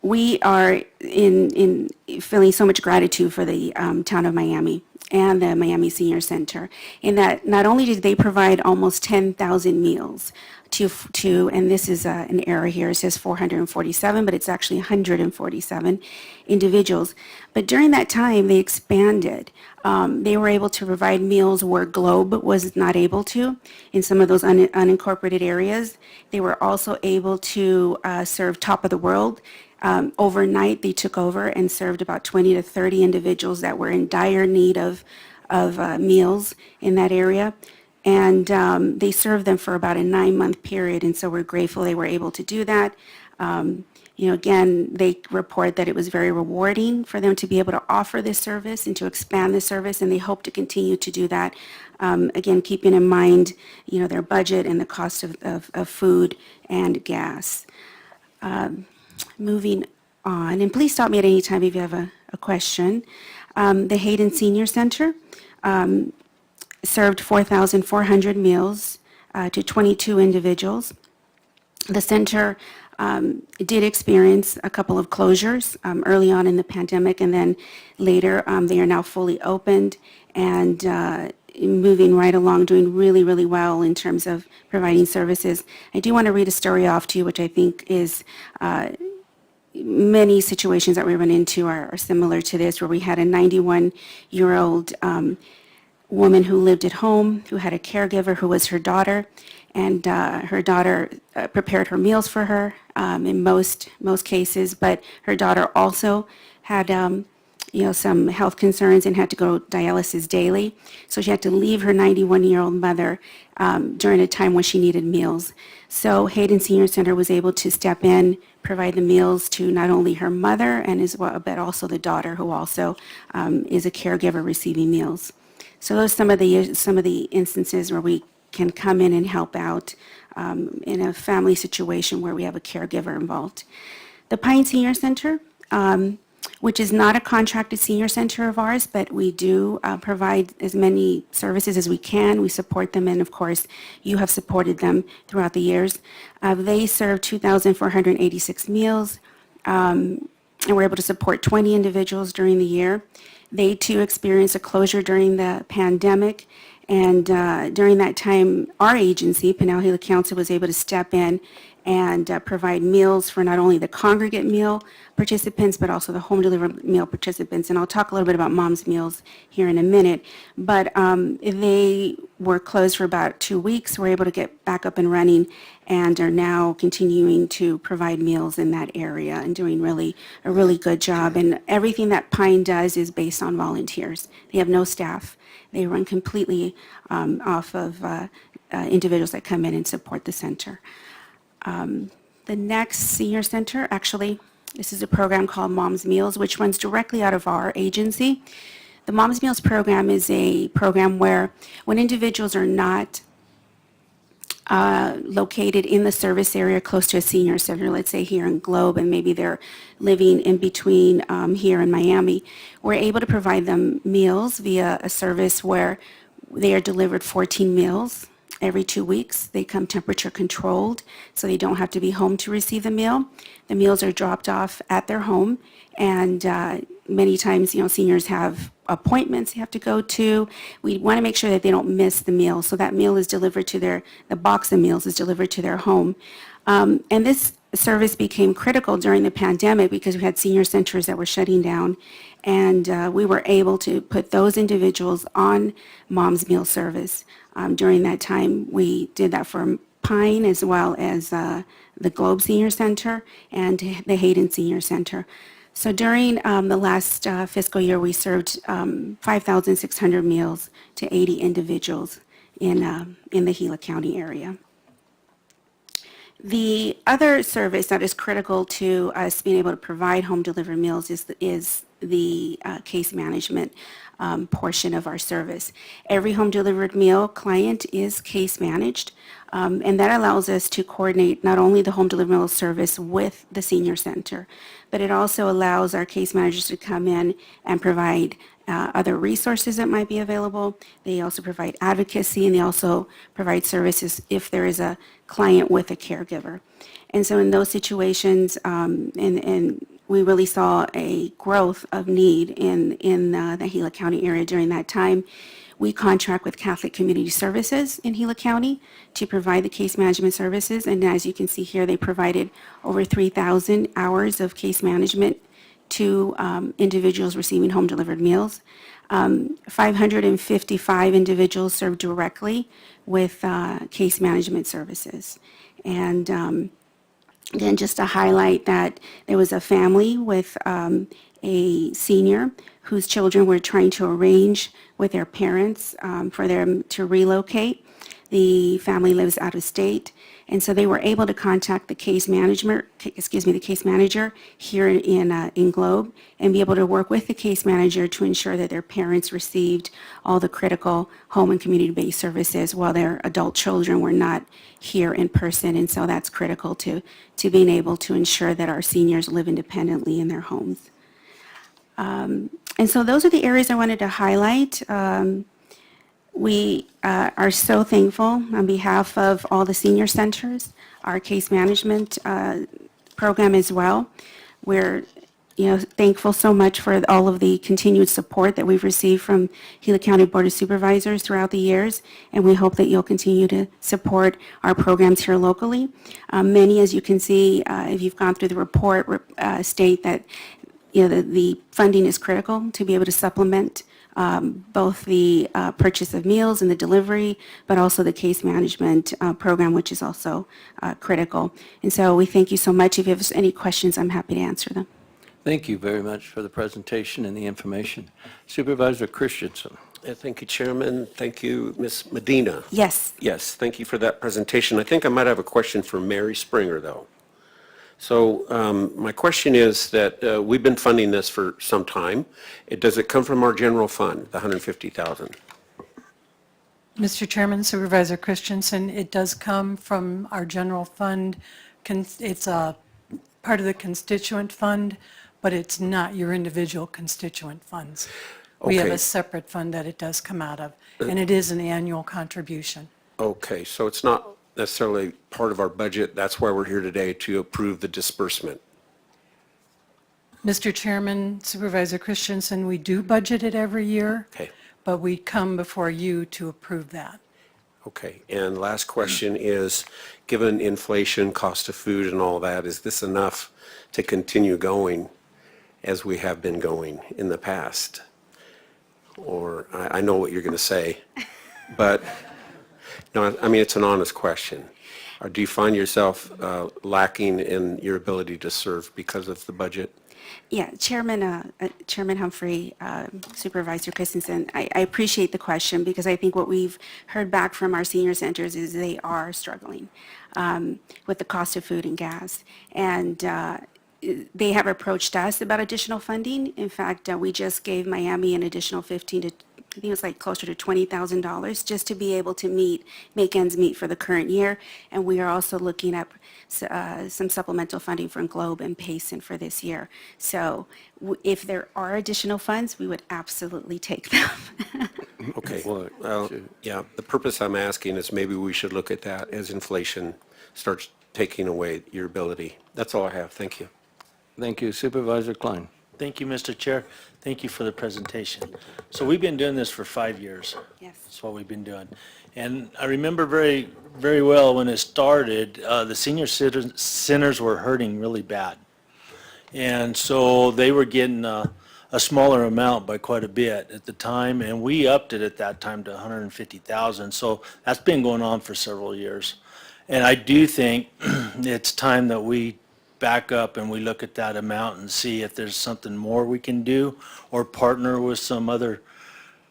We are in feeling so much gratitude for the town of Miami and the Miami Senior Center, in that not only did they provide almost 10,000 meals to, and this is an error here, it says 447, but it's actually 147 individuals. But during that time, they expanded. They were able to provide meals where Globe was not able to in some of those unincorporated areas. They were also able to serve top of the world. Overnight, they took over and served about 20 to 30 individuals that were in dire need of meals in that area. And they served them for about a 9-month period, and so we're grateful they were able to do that. Again, they report that it was very rewarding for them to be able to offer this service and to expand the service, and they hope to continue to do that. Again, keeping in mind, their budget and the cost of food and gas. Moving on, and please stop me at any time if you have a question. The Hayden Senior Center served 4,400 meals to 22 individuals. The center did experience a couple of closures early on in the pandemic, and then later they are now fully opened and moving right along, doing really, really well in terms of providing services. I do want to read a story off to you, which I think is many situations that we run into are similar to this, where we had a 91-year-old woman who lived at home, who had a caregiver who was her daughter, and her daughter prepared her meals for her in most cases, but her daughter also had some health concerns and had to go dialysis daily. So she had to leave her 91-year-old mother during a time when she needed meals. So Hayden Senior Center was able to step in, provide the meals to not only her mother and as well, but also the daughter, who also is a caregiver receiving meals. So those are some of the instances where we can come in and help out in a family situation where we have a caregiver involved. The Pine Senior Center, which is not a contracted senior center of ours, but we do provide as many services as we can. We support them, and of course, you have supported them throughout the years. They serve 2,486 meals, and were able to support 20 individuals during the year. They too experienced a closure during the pandemic, and during that time, our agency, Pinal Gila Council, was able to step in and provide meals for not only the congregate meal participants, but also the home delivered meal participants. And I'll talk a little bit about Mom's Meals here in a minute. But they were closed for about 2 weeks, were able to get back up and running, and are now continuing to provide meals in that area and doing a really good job. And everything that Pine does is based on volunteers. They have no staff. They run completely off of individuals that come in and support the center. The next senior center, actually, this is a program called Mom's Meals, which runs directly out of our agency. The Mom's Meals program is a program where when individuals are not located in the service area close to a senior center, let's say here in Globe, and maybe they're living in between here in Miami, we're able to provide them meals via a service where they are delivered 14 meals every 2 weeks. They come temperature controlled, so they don't have to be home to receive the meal. The meals are dropped off at their home, and many times, seniors have appointments they have to go to. We want to make sure that they don't miss the meal, so that meal is delivered to the box of meals is delivered to their home. And this service became critical during the pandemic because we had senior centers that were shutting down, and we were able to put those individuals on Mom's Meal service. During that time, we did that for Pine as well as the Globe Senior Center and the Hayden Senior Center. So during the last fiscal year, we served 5,600 meals to 80 individuals in the Gila County area. The other service that is critical to us being able to provide home delivered meals is the case management portion of our service. Every home delivered meal client is case managed, and that allows us to coordinate not only the home delivered meal service with the senior center, but it also allows our case managers to come in and provide other resources that might be available. They also provide advocacy, and they also provide services if there is a client with a caregiver. And so in those situations, and we really saw a growth of need in the Gila County area during that time. We contract with Catholic Community Services in Gila County to provide the case management services, and as you can see here, they provided over 3,000 hours of case management to individuals receiving home delivered meals. 555 individuals served directly with case management services. And again, just to highlight that there was a family with a senior whose children were trying to arrange with their parents for them to relocate. The family lives out of state, and so they were able to contact the case manager here in Globe and be able to work with the case manager to ensure that their parents received all the critical home and community-based services while their adult children were not here in person. And so that's critical to being able to ensure that our seniors live independently in their homes. And so those are the areas I wanted to highlight. We are so thankful on behalf of all the senior centers, our case management program as well. We're thankful so much for all of the continued support that we've received from Gila County Board of Supervisors throughout the years, and we hope that you'll continue to support our programs here locally. Many, as you can see, if you've gone through the report, state that the funding is critical to be able to supplement both the purchase of meals and the delivery, but also the case management program, which is also critical. And so we thank you so much. If you have any questions, I'm happy to answer them. Thank you very much for the presentation and the information. Supervisor Christensen. Thank you, Chairman. Thank you, Ms. Medina. Yes. Yes, thank you for that presentation. I think I might have a question for Mary Springer, though. So my question is that we've been funding this for some time. Does it come from our general fund, the $150,000? Mr. Chairman, Supervisor Christensen, it does come from our general fund. It's a part of the constituent fund, but it's not your individual constituent funds. We have Okay. a separate fund that it does come out of, and it is an annual contribution. Okay, so it's not necessarily part of our budget. That's why we're here today, to approve the disbursement. Mr. Chairman, Supervisor Christensen, we do budget it every year, Okay. but we come before you to approve that. Okay, and last question is, given inflation, cost of food and all that, is this enough to continue going as we have been going in the past? Or, I know what you're going to say, but, no, I mean, it's an honest question. Or do you find yourself lacking in your ability to serve because of the budget? Yeah, Chairman Humphrey, Supervisor Christensen, I appreciate the question because I think what we've heard back from our senior centers is they are struggling with the cost of food and gas. And they have approached us about additional funding. In fact, we just gave Miami an additional 15 to, I think it was like closer to $20,000 just to be able to make ends meet for the current year. And we are also looking at some supplemental funding from Globe and Payson for this year. So if there are additional funds, we would absolutely take them. Okay, well, yeah, the purpose I'm asking is maybe we should look at that as inflation starts taking away your ability. That's all I have. Thank you. Thank you. Supervisor Klein. Thank you, Mr. Chair. Thank you for the presentation. So we've been doing this for 5 years. Yes. That's what we've been doing. And I remember very, very well when it started, the senior centers were hurting really bad. And so they were getting a smaller amount by quite a bit at the time, and we upped it at that time to $150,000. So that's been going on for several years. And I do think it's time that we back up and we look at that amount and see if there's something more we can do or partner with some other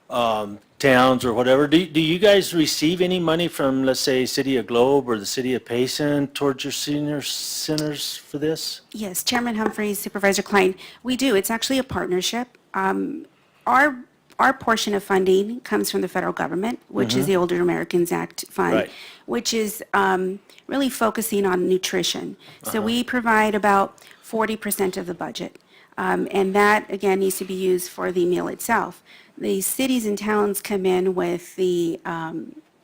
towns or whatever. Do you guys receive any money from, let's say, City of Globe or the City of Payson towards your senior centers for this? Yes, Chairman Humphrey, Supervisor Klein, we do. It's actually a partnership. Our portion of funding comes from the federal government, which is the Older Americans Act fund, Right. which is really focusing on nutrition. So we provide about 40% of the budget. And that, again, needs to be used for the meal itself. The cities and towns come in with the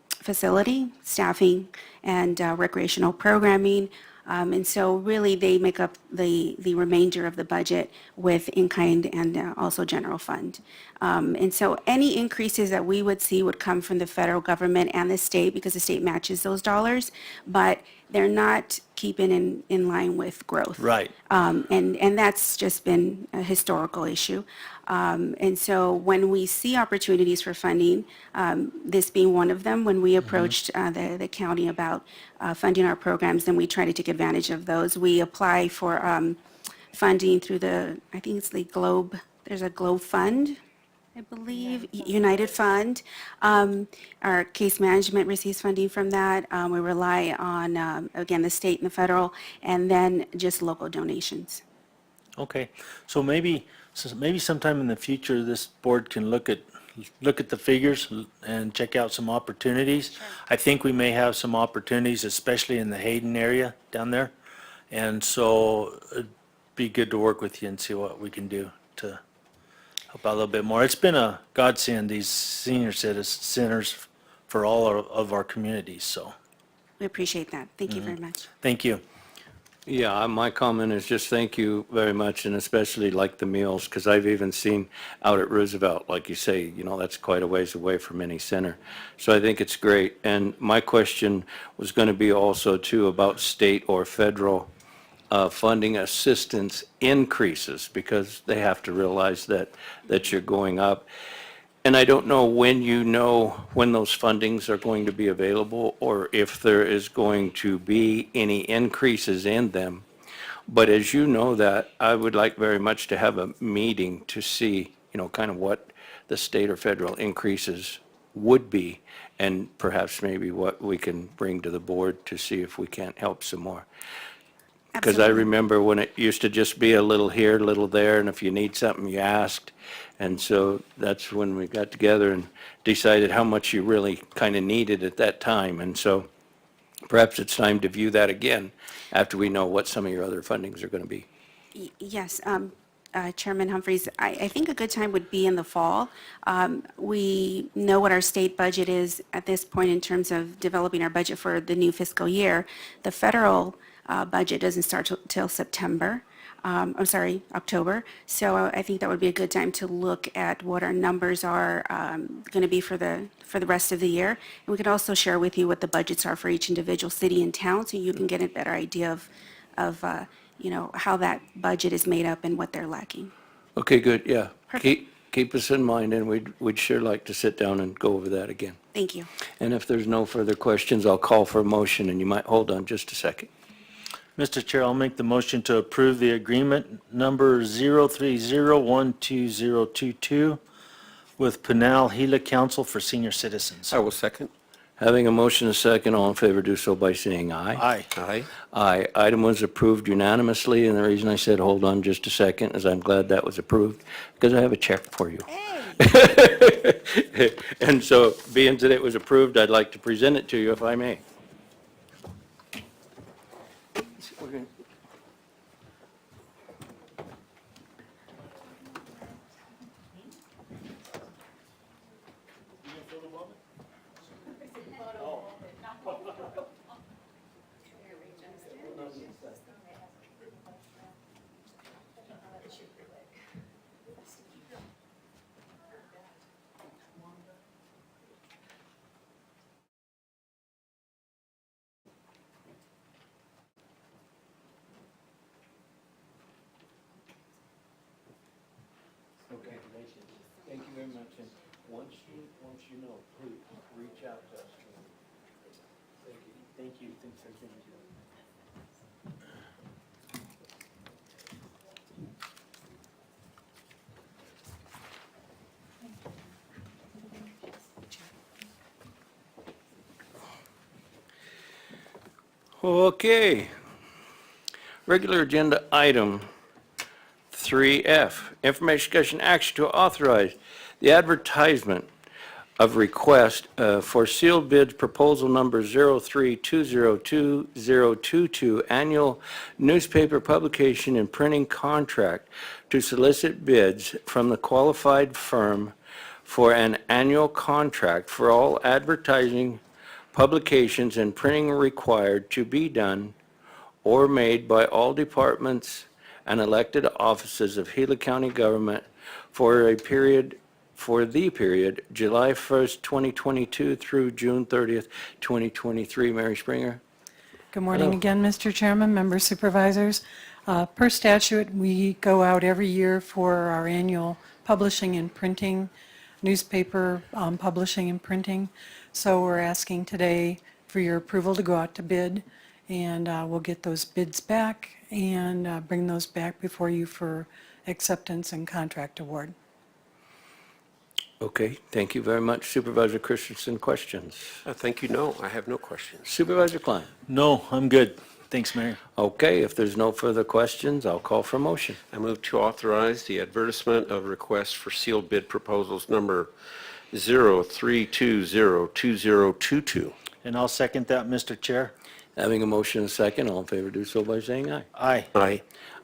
facility, staffing, and recreational programming. And so really they make up the remainder of the budget with in-kind and also general fund. And so any increases that we would see would come from the federal government and the state because the state matches those dollars, but they're not keeping in line with growth. Right. And that's just been a historical issue. And so when we see opportunities for funding, this being one of them, when we approached the county about funding our programs, then we try to take advantage of those. We apply for funding through I think it's the Globe, there's a Globe Fund, I believe, United Fund. Our case management receives funding from that. We rely on, again, the state and the federal, and then just local donations. Okay. So maybe sometime in the future, this board can look at the figures and check out some opportunities. Sure. I think we may have some opportunities, especially in the Hayden area down there. And so it'd be good to work with you and see what we can do to help out a little bit more. It's been a godsend, these senior centers for all of our communities, so. We appreciate that. Thank you very much. Thank you. Yeah, my comment is just thank you very much, and especially like the meals, because I've even seen out at Roosevelt, like you say, that's quite a ways away from any center. So I think it's great. And my question was going to be also too about state or federal funding assistance increases, because they have to realize that you're going up. And I don't know when when those fundings are going to be available or if there is going to be any increases in them. But as you know that, I would like very much to have a meeting to see, kind of what the state or federal increases would be, and perhaps maybe what we can bring to the board to see if we can't help some more. Because I remember when it used to just be a little here, a little there, and if you need something, you asked. And so that's when we got together and decided how much you really kind of needed at that time. And so perhaps it's time to view that again after we know what some of your other fundings are going to be. Yes, Chairman Humphreys, I think a good time would be in the fall. We know what our state budget is at this point in terms of developing our budget for the new fiscal year. The federal budget doesn't start till September. October. So I think that would be a good time to look at what our numbers are going to be for the rest of the year. And we could also share with you what the budgets are for each individual city and town, so you can get a better idea of how that budget is made up and what they're lacking. Okay, good, yeah. Perfect. Keep us in mind, and we'd sure like to sit down and go over that again. Thank you. And if there's no further questions, I'll call for a motion, and you might hold on just a second. Mr. Chair, I'll make the motion to approve the agreement number 030120022 with Pinal Gila Council for Senior Citizens. I will second. Having a motion and a second, all in favor do so by saying aye. Aye. Aye. Aye. Item was approved unanimously, and the reason I said hold on just a second is I'm glad that was approved, because I have a check for you. And so, being that it was approved, I'd like to present it to you if I may. We're gonna- Okay, thank you very much, and once you know, please, reach out to us. Thank you. Thanks for everything you do. Okay. Regular agenda item 3F, information discussion action to authorize the advertisement of request for sealed bids proposal number 0320222 annual newspaper publication and printing contract to solicit bids from the qualified firm for an annual contract for all advertising, publications, and printing required to be done or made by all departments and elected offices of Gila County government for the period July 1st, 2022 through June 30th, 2023. Mary Springer? Good morning Hello. again, Mr. Chairman, members, supervisors. Per statute, we go out every year for our annual publishing and printing, newspaper publishing and printing. So we're asking today for your approval to go out to bid, and we'll get those bids back and bring those back before you for acceptance and contract award. Okay, thank you very much. Supervisor Christensen, questions? Thank you. No, I have no questions. Supervisor Klein? No, I'm good. Thanks, Mayor. Okay, if there's no further questions, I'll call for a motion. I move to authorize the advertisement of requests for sealed bid proposals number 032002022. And I'll second that, Mr. Chair. Having a motion and a second, all in favor do so by saying aye. Aye. Aye.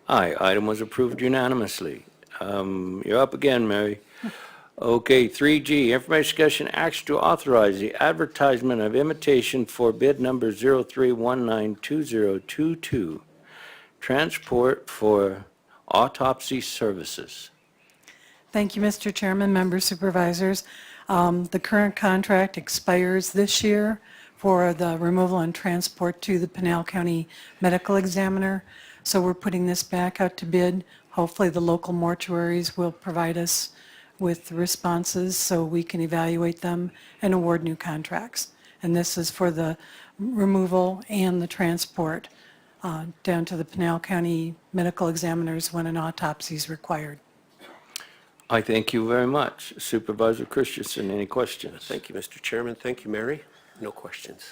Aye, item was approved unanimously. You're up again, Mary. Okay, 3G, information discussion action to authorize the advertisement of invitation for bid number 03192022, transport for autopsy services. Thank you, Mr. Chairman, members, supervisors. The current contract expires this year for the removal and transport to the Pinal County Medical Examiner. So we're putting this back out to bid. Hopefully the local mortuaries will provide us with responses so we can evaluate them and award new contracts. And this is for the removal and the transport down to the Pinal County Medical Examiners when an autopsy is required. I thank you very much. Supervisor Christensen, any questions? Thank you, Mr. Chairman. Thank you, Mary. No questions.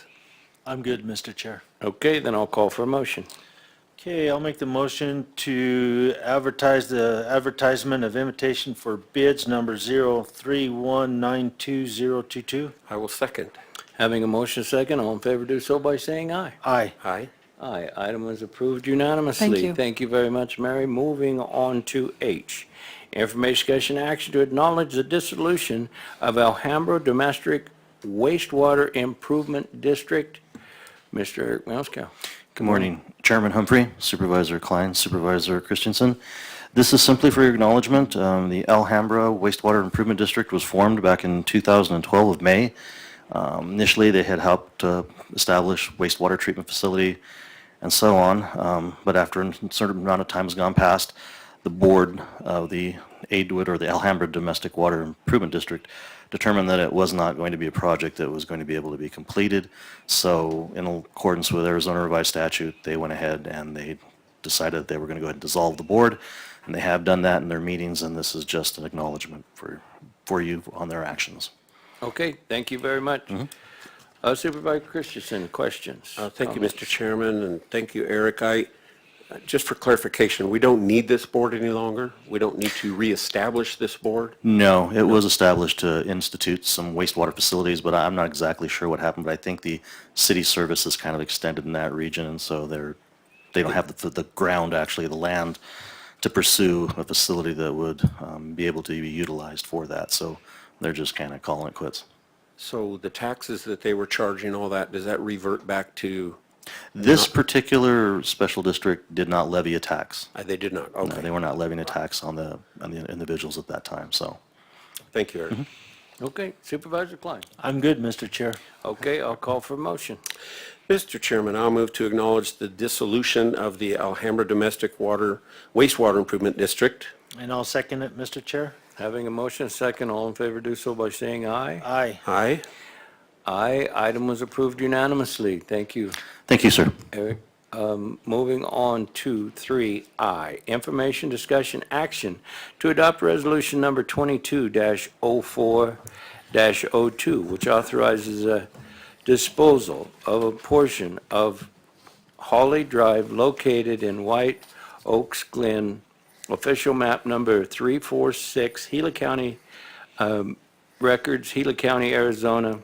I'm good, Mr. Chair. Okay, then I'll call for a motion. Okay, I'll make the motion to advertise the advertisement of invitation for bids number 031922022. I will second. Having a motion second, all in favor do so by saying aye. Aye. Aye. Aye, item was approved unanimously. Thank you. Thank you very much, Mary. Moving on to H. Information discussion action to acknowledge the dissolution of Alhambra Domestic Wastewater Improvement District. Mr. Eric Mouskow. Good morning, Chairman Humphrey, Supervisor Klein, Supervisor Christensen. This is simply for your acknowledgement. The Alhambra Wastewater Improvement District was formed back in 2012 of May. Initially, they had helped establish wastewater treatment facility and so on, but after a certain amount of time has gone past, the board of the ADWID, or the Alhambra Domestic Water Improvement District, determined that it was not going to be a project that was going to be able to be completed. So in accordance with Arizona revised statute, they went ahead and they decided that they were going to go ahead and dissolve the board, and they have done that in their meetings, and this is just an acknowledgement for you on their actions. Okay, thank you very much. Supervisor Christensen, questions? Thank you, Mr. Chairman, and thank you, Eric. Just for clarification, we don't need this board any longer? We don't need to reestablish this board? No, it was established to institute some wastewater facilities, but I'm not exactly sure what happened. But I think the city service is kind of extended in that region, and so they don't have the ground, actually, the land, to pursue a facility that would be able to be utilized for that. So they're just kind of calling it quits. So the taxes that they were charging, all that, does that revert back to? This particular special district did not levy a tax. They did not, No, okay. they were not levying a tax on the individuals at that time, so. Thank you, Eric. Okay, Supervisor Klein. I'm good, Mr. Chair. Okay, I'll call for a motion. Mr. Chairman, I'll move to acknowledge the dissolution of the Alhambra Domestic Wastewater Improvement District. And I'll second it, Mr. Chair. Having a motion, second, all in favor do so by saying aye. Aye. Aye. Aye, item was approved unanimously. Thank you, Thank you, sir. Eric. Moving on to 3I, information, discussion, action to adopt resolution number 22-04-02, which authorizes a disposal of a portion of Holly Drive located in White Oaks Glen, official map number 346, Gila County Records, Gila County, Arizona,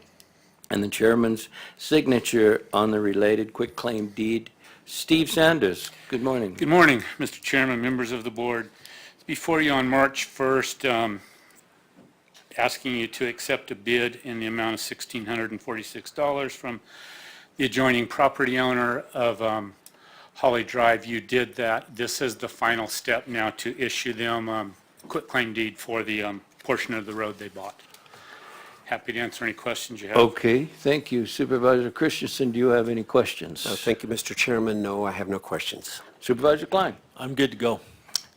and the chairman's signature on the related quitclaim deed. Steve Sanders, good morning. Good morning, Mr. Chairman, members of the board. Before you on March 1st, asking you to accept a bid in the amount of $1,646 from the adjoining property owner of Holly Drive. You did that. This is the final step now to issue them quitclaim deed for the portion of the road they bought. Happy to answer any questions you have. Okay, thank you. Supervisor Christensen, do you have any questions? Thank you, Mr. Chairman. No, I have no questions. Supervisor Klein? I'm good to go.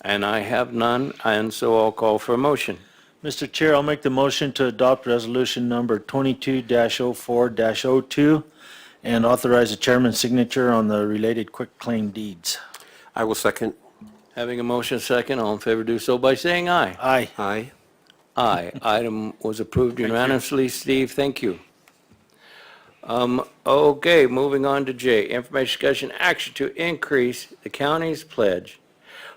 And I have none, and so I'll call for a motion. Mr. Chair, I'll make the motion to adopt resolution number 22-04-02 and authorize the chairman's signature on the related quitclaim deeds. I will second. Having a motion second, all in favor do so by saying aye. Aye. Aye. Aye. Item was approved unanimously. Steve, thank you. Okay, moving on to J, information, discussion, action to increase the county's pledge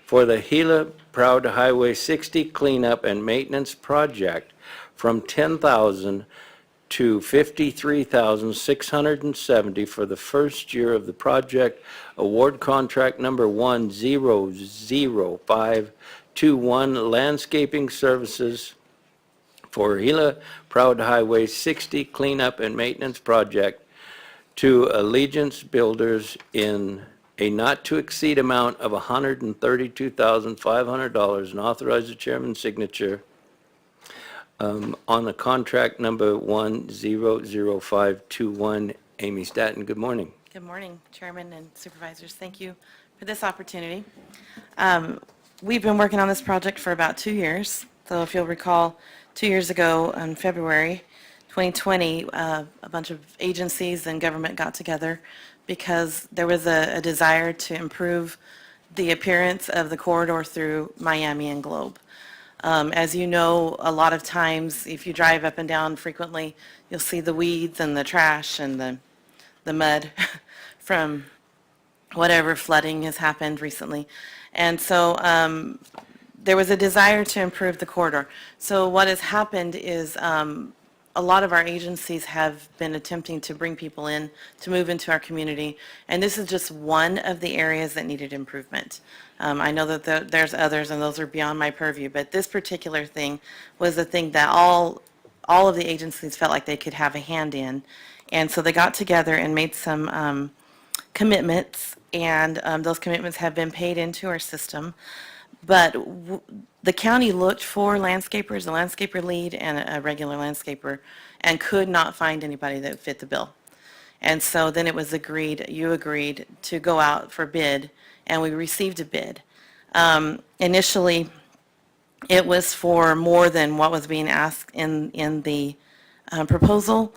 for the Gila Proud Highway 60 cleanup and maintenance project from $10,000 to $53,670 for the first year of the project. Award contract number 100521, landscaping services for Gila Proud Highway 60 cleanup and maintenance project to Allegiance Builders in a not-to-exceed amount of $132,500 and authorize the chairman's signature on the contract number 100521. Amy Staton, good morning. Good morning, Chairman and Supervisors. Thank you for this opportunity. We've been working on this project for about 2 years. So if you'll recall, 2 years ago in February 2020, a bunch of agencies and government got together because there was a desire to improve the appearance of the corridor through Miami and Globe. As you know, a lot of times, if you drive up and down frequently, you'll see the weeds and the trash and the mud from whatever flooding has happened recently. And so there was a desire to improve the corridor. So what has happened is a lot of our agencies have been attempting to bring people in to move into our community, and this is just one of the areas that needed improvement. I know that there's others, and those are beyond my purview, but this particular thing was the thing that all of the agencies felt like they could have a hand in, and so they got together and made some commitments, and those commitments have been paid into our system. But the county looked for landscapers, a landscaper lead and a regular landscaper, and could not find anybody that fit the bill. And so then it was agreed, you agreed to go out for bid, and we received a bid. Initially, It was for more than what was being asked in the proposal,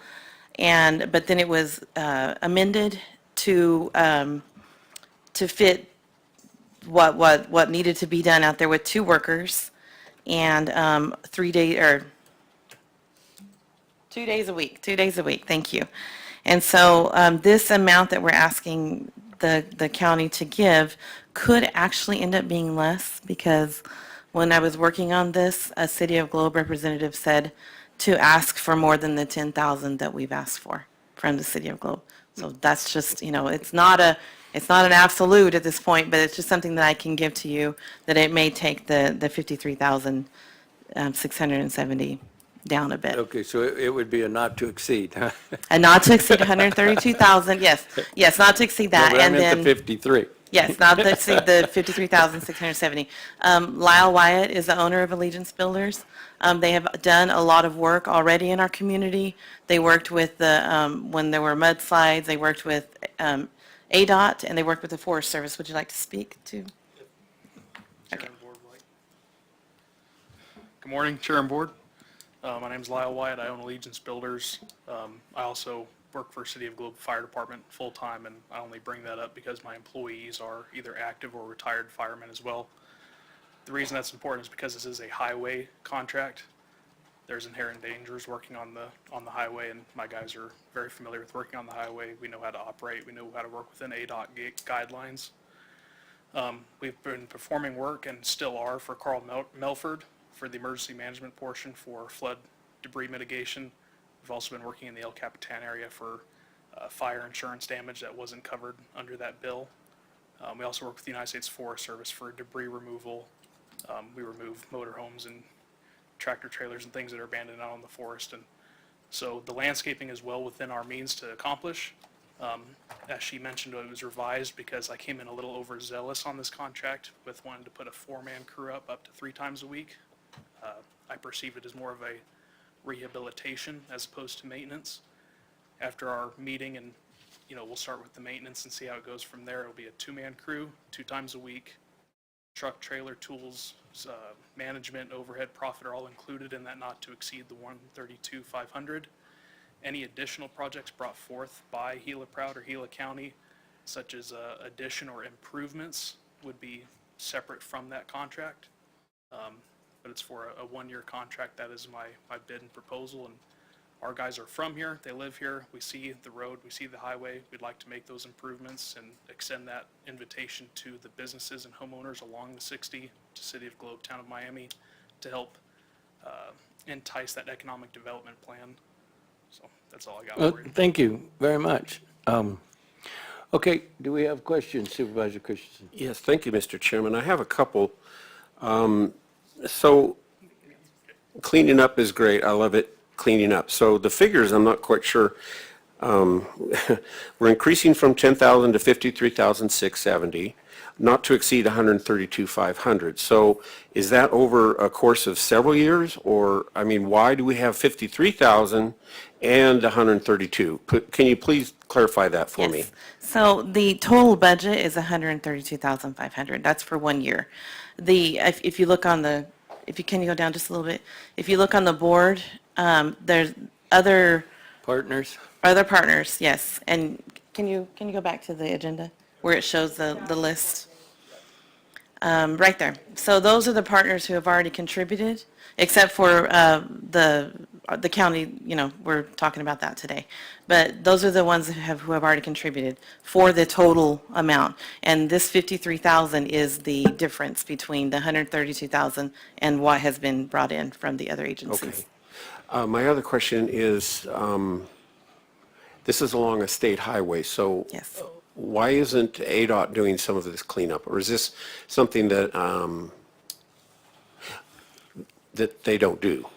but then it was amended to fit what needed to be done out there with 2 workers and 2 days a week, 2 days a week, thank you. And so this amount that we're asking the county to give could actually end up being less, because when I was working on this, a City of Globe representative said to ask for more than the 10,000 that we've asked for from the City of Globe. So that's just, it's not an absolute at this point, but it's just something that I can give to you, that it may take the 53,670 down a bit. Okay, so it would be a not to exceed, huh? And not to exceed 132,000, yes, not to exceed that. No, but I And meant the then 53. Yes, not to exceed the 53,670. Lyle Wyatt is the owner of Allegiance Builders. They have done a lot of work already in our community. They worked with when there were mudslides, they worked with ADOT, and they worked with the Forest Service. Would you like to speak to? Okay. Good morning, Chair and Board. My name is Lyle Wyatt. I own Allegiance Builders. I also work for City of Globe Fire Department full-time, and I only bring that up because my employees are either active or retired firemen as well. The reason that's important is because this is a highway contract. There's inherent dangers working on the highway, and my guys are very familiar with working on the highway. We know how to operate. We know how to work within ADOT guidelines. We've been performing work and still are for Carl Melford for the emergency management portion for flood debris mitigation. We've also been working in the El Capitan area for fire insurance damage that wasn't covered under that bill. We also work with the United States Forest Service for debris removal. We remove motorhomes and tractor trailers and things that are abandoned out in the forest. And so the landscaping is well within our means to accomplish. As she mentioned, it was revised because I came in a little overzealous on this contract with wanting to put a 4-man crew up to 3 times a week. I perceived it as more of a rehabilitation as opposed to maintenance. After our meeting, and we'll start with the maintenance and see how it goes from there. It'll be a 2-man crew, 2 times a week. Truck, trailer, tools, management, overhead, profit are all included in that not to exceed the $132,500. Any additional projects brought forth by Gila Proud or Gila County, such as addition or improvements, would be separate from that contract. But it's for a 1-year contract. That is my bid and proposal. And our guys are from here. They live here. We see the road. We see the highway. We'd like to make those improvements and extend that invitation to the businesses and homeowners along the 60 to City of Globe, Town of Miami, to help entice that economic development plan. So that's all I got for you. Thank you very much. Okay, do we have questions, Supervisor Christensen? Yes, thank you, Mr. Chairman. I have a couple. So cleaning up is great. I love it, cleaning up. So the figures, I'm not quite sure. We're increasing from 10,000 to 53,670, not to exceed 132,500. So is that over a course of several years? Or, why do we have 53,000 and 132? Can you please clarify that for me? Yes. So the total budget is 132,500. That's for 1 year. If you look on can you go down just a little bit? If you look on the board, there's other Partners? partners, yes. And can you go back to the agenda where it shows the list? Right there. So those are the partners who have already contributed, except for the county, we're talking about that today. But those are the ones who have already contributed for the total amount. And this 53,000 is the difference between the 132,000 and what has been brought in from the other agencies. Okay. My other question is, this is along a state highway, so Yes. why isn't ADOT doing some of this cleanup? Or is this something that they don't do?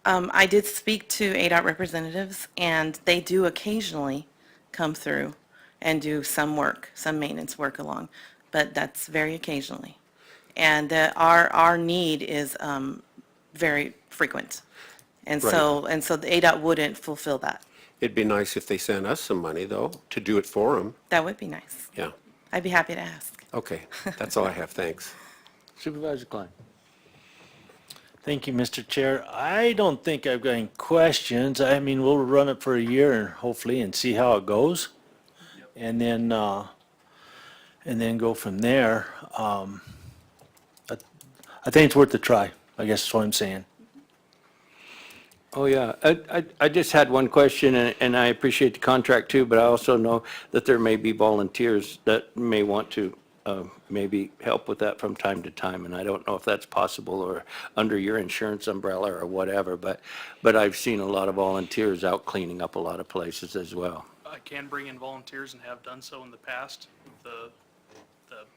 I did speak to ADOT representatives, and they do occasionally come through and do some work, some maintenance work along, but that's very occasionally. And our need is very frequent. And so the ADOT wouldn't fulfill that. It'd be nice if they sent us some money, though, to do it for them. That would be nice. Yeah. I'd be happy to ask. Okay. That's all I have. Thanks. Supervisor Klein? Thank you, Mr. Chair. I don't think I've got any questions. I mean, we'll run it for a year hopefully and see how it goes. And then go from there. I think it's worth a try. I guess that's what I'm saying. Oh, yeah. I just had one question, and I appreciate the contract too, but I also know that there may be volunteers that may want to maybe help with that from time to time, and I don't know if that's possible or under your insurance umbrella or whatever, but I've seen a lot of volunteers out cleaning up a lot of places as well. I can bring in volunteers and have done so in the past. The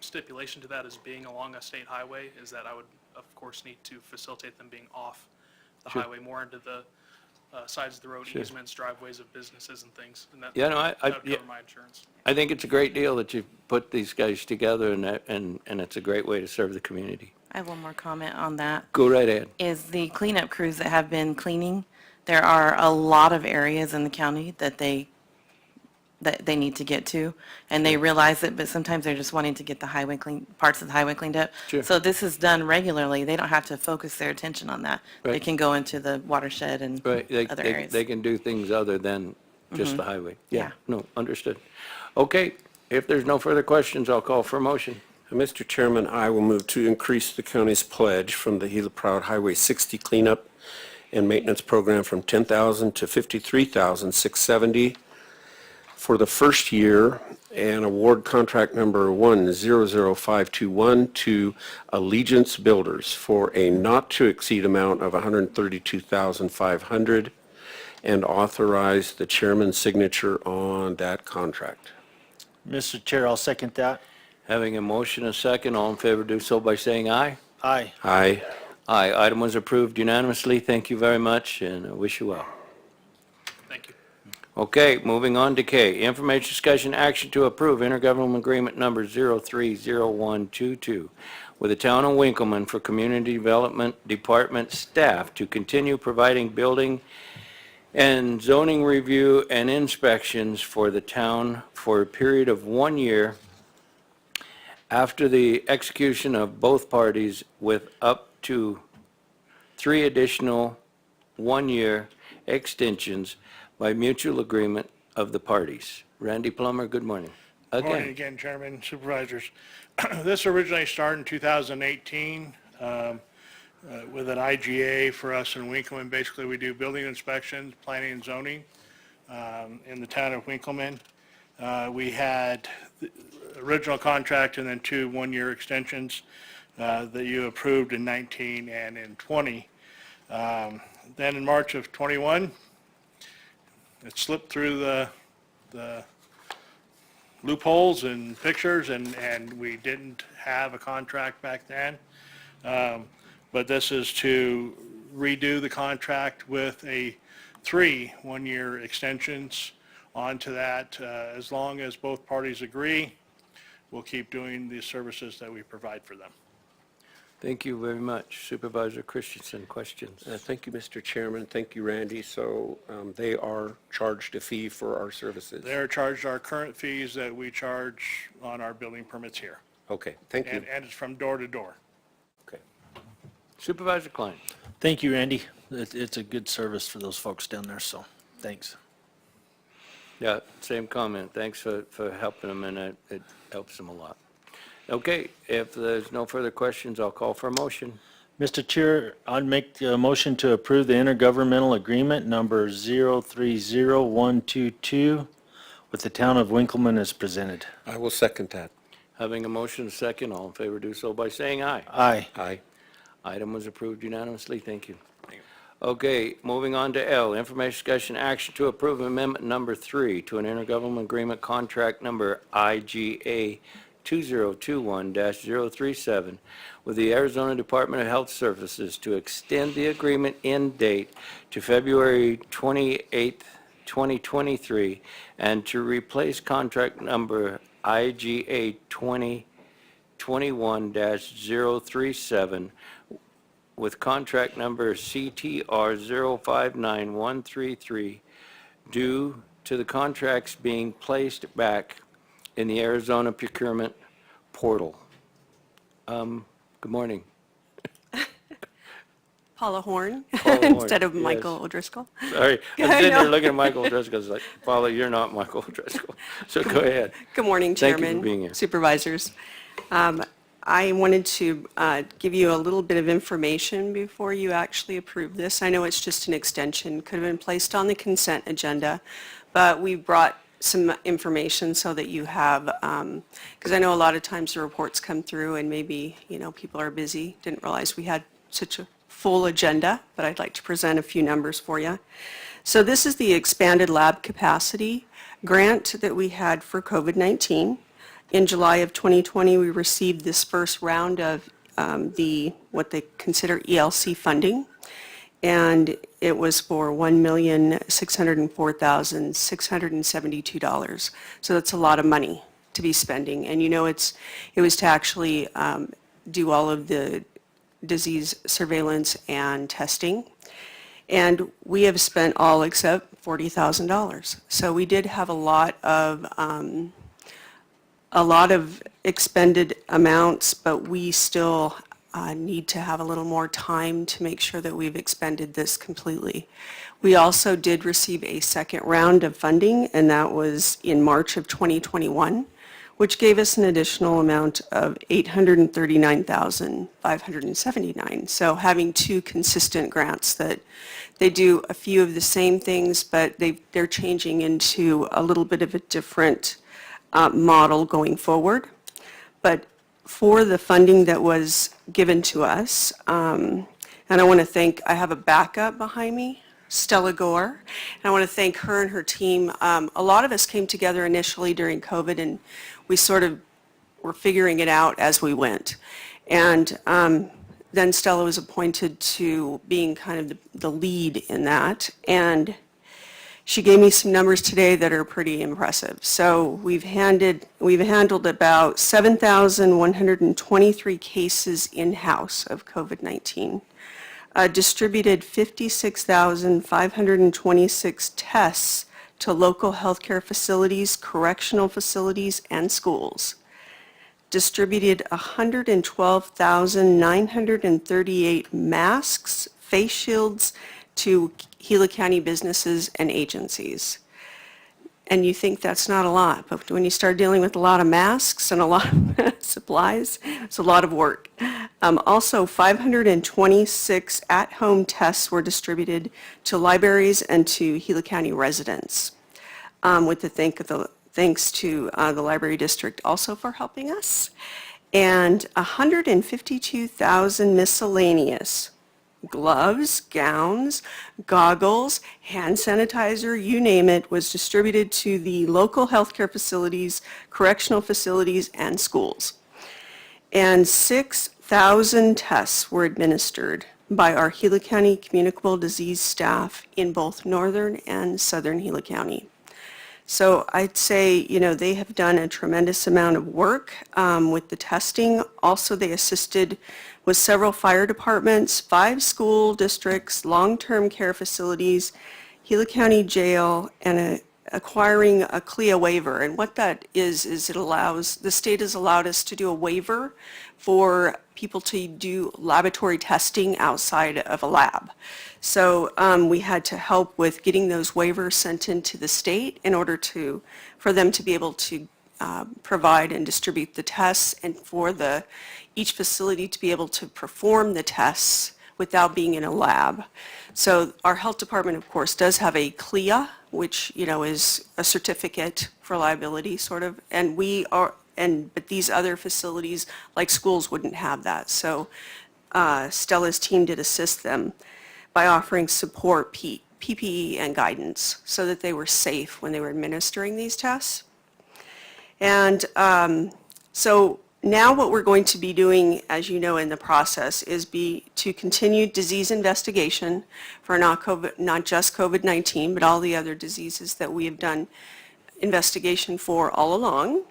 stipulation to that is being along a state highway is that I would, of course, need to facilitate them being off the Sure. highway, more into the sides of the road, Sure. easements, driveways of businesses and things. And that Yeah, no, that would yeah. cover my insurance. I think it's a great deal that you put these guys together, and it's a great way to serve the community. I have one more comment on that. Go right ahead. Is the cleanup crews that have been cleaning, there are a lot of areas in the county that they need to get to, and they realize it, but sometimes they're just wanting to get the highway parts of the highway cleaned up. Sure. So this is done regularly. They don't have to focus their attention on that. They Right. can go into the watershed and Right, other areas. they can do things other than just the highway. Yeah. No, understood. Okay, if there's no further questions, I'll call for a motion. Mr. Chairman, I will move to increase the county's pledge from the Gila Proud Highway 60 cleanup and maintenance program from $10,000 to $53,670 for the first year, and award contract number 100521 to Allegiance Builders for a not-to-exceed amount of $132,500, and authorize the chairman's signature on that contract. Mr. Chair, I'll second that. Having a motion, a second, all in favor do so by saying aye. Aye. Aye. Aye, item was approved unanimously. Thank you very much, and I wish you well. Thank you. Okay, moving on to K, information, discussion, action to approve intergovernmental agreement number 030122 with the town of Winkleman for Community Development Department staff to continue providing building and zoning review and inspections for the town for a period of 1 year after the execution of both parties, with up to 3 additional 1-year extensions by mutual agreement of the parties. Randy Plummer, good morning. Morning Again, again, Chairman, Supervisors. This originally started in 2018 with an IGA for us in Winkleman. Basically, we do building inspections, planning and zoning in the town of Winkleman. We had the original contract and then 2 one-year extensions that you approved in 19 and in 20. Then in March of 21, it slipped through the loopholes and pictures, and we didn't have a contract back then. But this is to redo the contract with 3 one-year extensions onto that. As long as both parties agree, we'll keep doing the services that we provide for them. thank you very much. Supervisor Christensen, questions? Thank you, Mr. Chairman. Thank you, Randy. So they are charged a fee for our services? They're charged our current fees that we charge on our building permits here. Okay, thank you. And it's from door to door. Okay. Supervisor Klein? Thank you, Randy. It's a good service for those folks down there, so thanks. Yeah, same comment. Thanks for helping them, and it helps them a lot. Okay, if there's no further questions, I'll call for a motion. Mr. Chair, I'd make a motion to approve the intergovernmental agreement number 030122 with the town of Winkleman as presented. I will second that. Having a motion, a second, all in favor do so by saying aye. Aye. Aye. Item was approved unanimously. Thank you. Okay, moving on to L, information, discussion, action to approve amendment number 3 to an intergovernmental agreement contract number IGA 2021-037 with the Arizona Department of Health Services to extend the agreement end date to February 28th, 2023, and to replace contract number IGA 2021-037 with contract number CTR 059133 due to the contracts being placed back in the Arizona procurement portal. Good morning. Paula Horn Paula Horn, instead of yes. Michael O'Driscoll. Sorry, I'm I sitting there know. looking at Michael O'Driscoll, it's like, Paula, you're not Michael O'Driscoll. So go ahead. Good morning, Thank you Chairman. for being here. Supervisors. I wanted to give you a little bit of information before you actually approve this. I know it's just an extension, could have been placed on the consent agenda, but we brought some information so that you have, because I know a lot of times the reports come through and maybe, people are busy, didn't realize we had such a full agenda, but I'd like to present a few numbers for you. So this is the expanded lab capacity grant that we had for COVID-19. In July of 2020, we received this first round of what they consider ELC funding, and it was for $1,604,672. So that's a lot of money to be spending, and it was to actually do all of the disease surveillance and testing. And we have spent all except $40,000. So we did have a lot of expended amounts, but we still need to have a little more time to make sure that we've expended this completely. We also did receive a second round of funding, and that was in March of 2021, which gave us an additional amount of $839,579. So having two consistent grants that they do a few of the same things, but they're changing into a little bit of a different model going forward. But for the funding that was given to us, and I want to thank, I have a backup behind me, Stella Gore, and I want to thank her and her team. A lot of us came together initially during COVID, and we sort of were figuring it out as we went. And then Stella was appointed to being kind of the lead in that, and she gave me some numbers today that are pretty impressive. So we've handled about 7,123 cases in-house of COVID-19, distributed 56,526 tests to local healthcare facilities, correctional facilities, and schools, distributed 112,938 masks, face shields to Gila County businesses and agencies. And you think that's not a lot, but when you start dealing with a lot of masks and a lot of supplies, it's a lot of work. Also, 526 at-home tests were distributed to libraries and to Gila County residents, with the thanks to the library district also for helping us. And 152,000 miscellaneous gloves, gowns, goggles, hand sanitizer, you name it, was distributed to the local healthcare facilities, correctional facilities, and schools. And 6,000 tests were administered by our Gila County communicable disease staff in both northern and southern Gila County. So I'd say, they have done a tremendous amount of work with the testing. Also, they assisted with several fire departments, 5 school districts, long-term care facilities, Gila County Jail, and acquiring a CLIA waiver. And what that is the state has allowed us to do a waiver for people to do laboratory testing outside of a lab. So we had to help with getting those waivers sent into the state in order for them to be able to provide and distribute the tests, and for each facility to be able to perform the tests without being in a lab. So our health department, of course, does have a CLIA, which is a certificate for liability, sort of, but these other facilities, like schools, wouldn't have that. So Stella's team did assist them by offering support, PPE, and guidance so that they were safe when they were administering these tests. And so now what we're going to be doing, as you know, in the process is to continue disease investigation for not just COVID-19, but all the other diseases that we have done investigation for all along,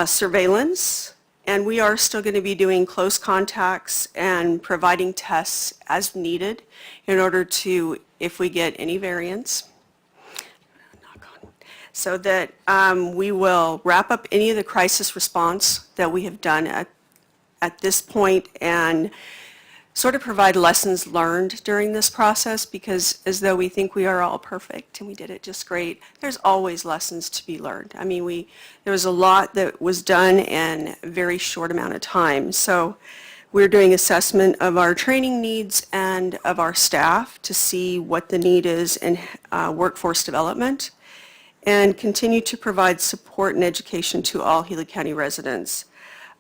surveillance, and we are still going to be doing close contacts and providing tests as needed in order to, if we get any variants, so that we will wrap up any of the crisis response that we have done at this point and sort of provide lessons learned during this process, because as though we think we are all perfect and we did it just great, there's always lessons to be learned. I mean, there was a lot that was done in a very short amount of time. So we're doing assessment of our training needs and of our staff to see what the need is in workforce development, and continue to provide support and education to all Gila County residents.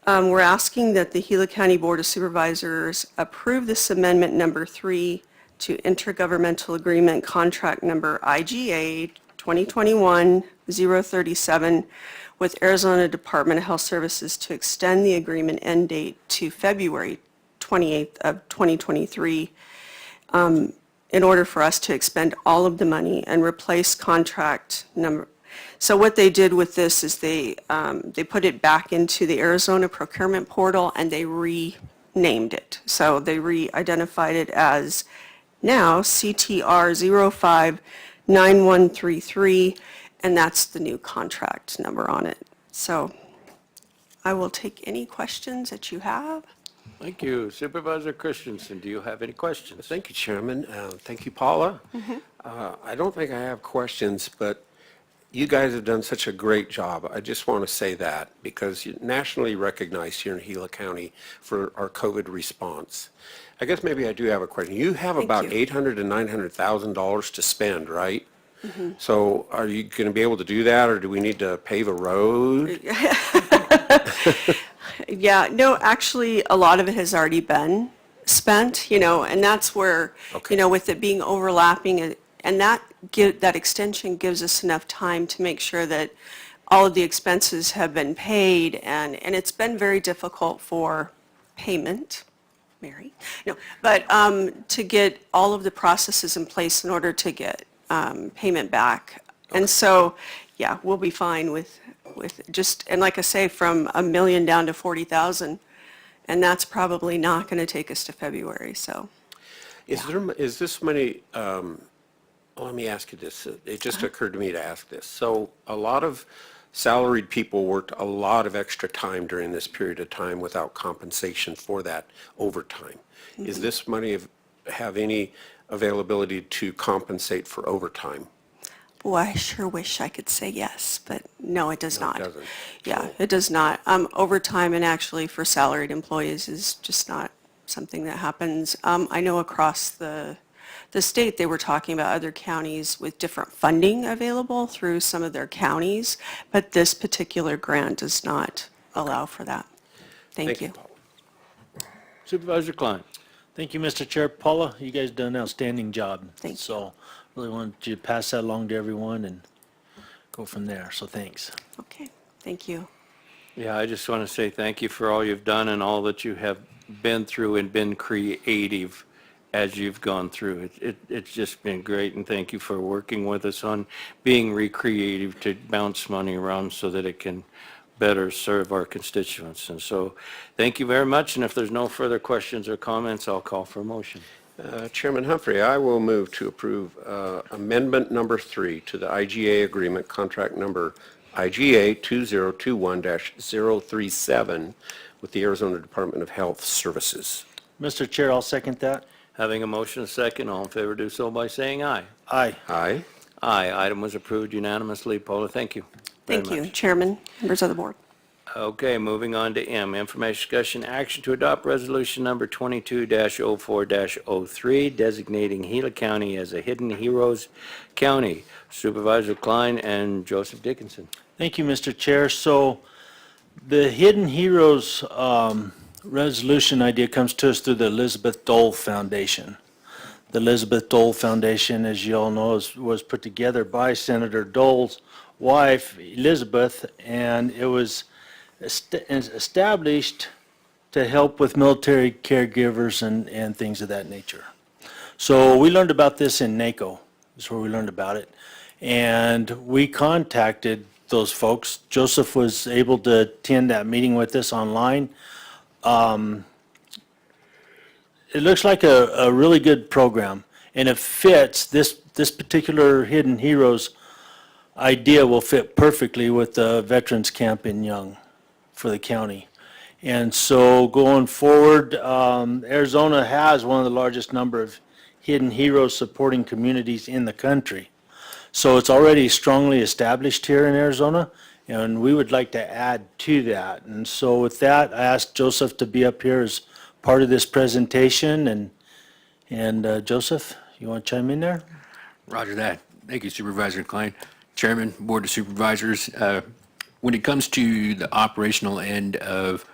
We're asking that the Gila County Board of Supervisors approve this amendment number 3 to intergovernmental agreement contract number IGA 2021-037 with Arizona Department of Health Services to extend the agreement end date to February 28th of 2023 in order for us to expend all of the money and replace contract number. So what they did with this is they put it back into the Arizona procurement portal and they renamed it. So they re-identified it as now CTR 059133, and that's the new contract number on it. So I will take any questions that you have. Thank you. Supervisor Christensen, do you have any questions? Thank you, Chairman. Thank you, Paula. I don't think I have questions, but you guys have done such a great job. I just want to say that because you're nationally recognized here in Gila County for our COVID response. I guess maybe I do have a question. You have about $800,000 to $900,000 to spend, right? So are you going to be able to do that, or do we need to pave a road? Yeah, no, actually, a lot of it has already been spent, and that's where, with it being overlapping, and that extension gives us enough time to make sure that all of the expenses have been paid, and it's been very difficult for payment, Mary, but to get all of the processes in place in order to get payment back. And so, yeah, we'll be fine with just, and like I say, from $1 million down to 40,000, and that's probably not going to take us to February, so. Is this money, let me ask you this. It just occurred to me to ask this. So a lot of salaried people worked a lot of extra time during this period of time without compensation for that overtime. Is this money have any availability to compensate for overtime? Boy, I sure wish I could say yes, but no, it does not. It doesn't. Yeah, it does not. Overtime, and actually for salaried employees, is just not something that happens. I know across the state, they were talking about other counties with different funding available through some of their counties, but this particular grant does not allow for that. Thank you. Supervisor Klein. Thank you, Mr. Chair. Paula, you guys done an outstanding job. Thank you. So really wanted you to pass that along to everyone and go from there. So thanks. Okay, thank you. Yeah, I just want to say thank you for all you've done and all that you have been through and been creative as you've gone through. It's just been great, and thank you for working with us on being recreative to bounce money around so that it can better serve our constituents. And so thank you very much, and if there's no further questions or comments, I'll call for a motion. Chairman Humphrey, I will move to approve amendment number 3 to the IGA agreement, contract number IGA 2021-037 with the Arizona Department of Health Services. Mr. Chair, I'll second that. Having a motion and a second, all in favor do so by saying aye. Aye. Aye. Aye. Item was approved unanimously. Paula, thank you very Thank you, much. Chairman, members of the board. Okay, moving on to M, information discussion action to adopt resolution number 22-04-03 designating Gila County as a Hidden Heroes County. Supervisor Klein and Joseph Dickinson. Thank you, Mr. Chair. So the Hidden Heroes resolution idea comes to us through the Elizabeth Dole Foundation. The Elizabeth Dole Foundation, as you all know, was put together by Senator Dole's wife, Elizabeth, and it was established to help with military caregivers and things of that nature. So we learned about this in NACO, is where we learned about it. And we contacted those folks. Joseph was able to attend that meeting with us online. It looks like a really good program, and it fits, this particular Hidden Heroes idea will fit perfectly with the Veterans Camp in Young for the county. And so going forward, Arizona has one of the largest number of hidden heroes supporting communities in the country. So it's already strongly established here in Arizona, and we would like to add to that. And so with that, I asked Joseph to be up here as part of this presentation. And Joseph, you want to chime in there? Roger that. Thank you, Supervisor Klein. Chairman, Board of Supervisors, when it comes to the operational end of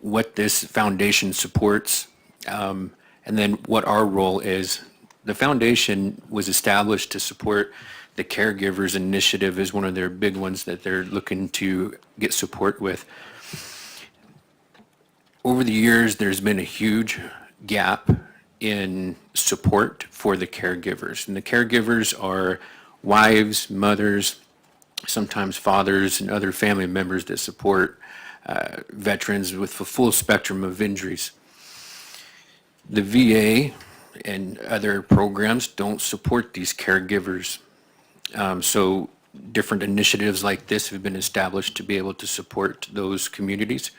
what this foundation supports, and then what our role is, the foundation was established to support the Caregivers Initiative is one of their big ones that they're looking to get support with. Over the years, there's been a huge gap in support for the caregivers. And the caregivers are wives, mothers, sometimes fathers, and other family members that support veterans with a full spectrum of injuries. The VA and other programs don't support these caregivers. So different initiatives like this have been established to be able to support those communities.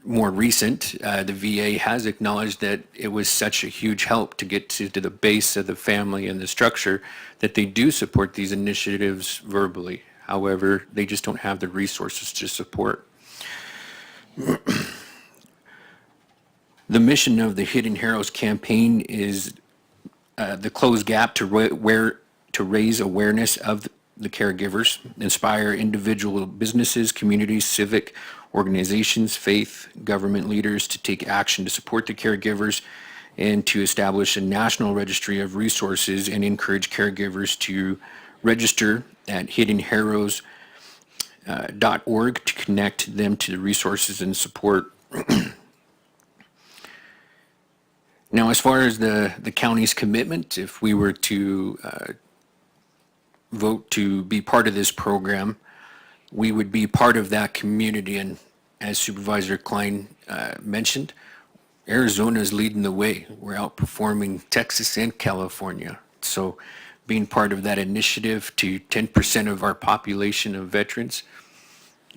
More recent, the VA has acknowledged that it was such a huge help to get to the base of the family and the structure that they do support these initiatives verbally. However, they just don't have the resources to support. The mission of the Hidden Heroes campaign is the close gap to raise awareness of the caregivers, inspire individual businesses, communities, civic organizations, faith, government leaders to take action to support the caregivers, and to establish a national registry of resources and encourage caregivers to register at hiddenheroes.org to connect them to the resources and support. Now, as far as the county's commitment, if we were to vote to be part of this program, we would be part of that community. And as Supervisor Klein mentioned, Arizona is leading the way. We're outperforming Texas and California. So being part of that initiative to 10% of our population of veterans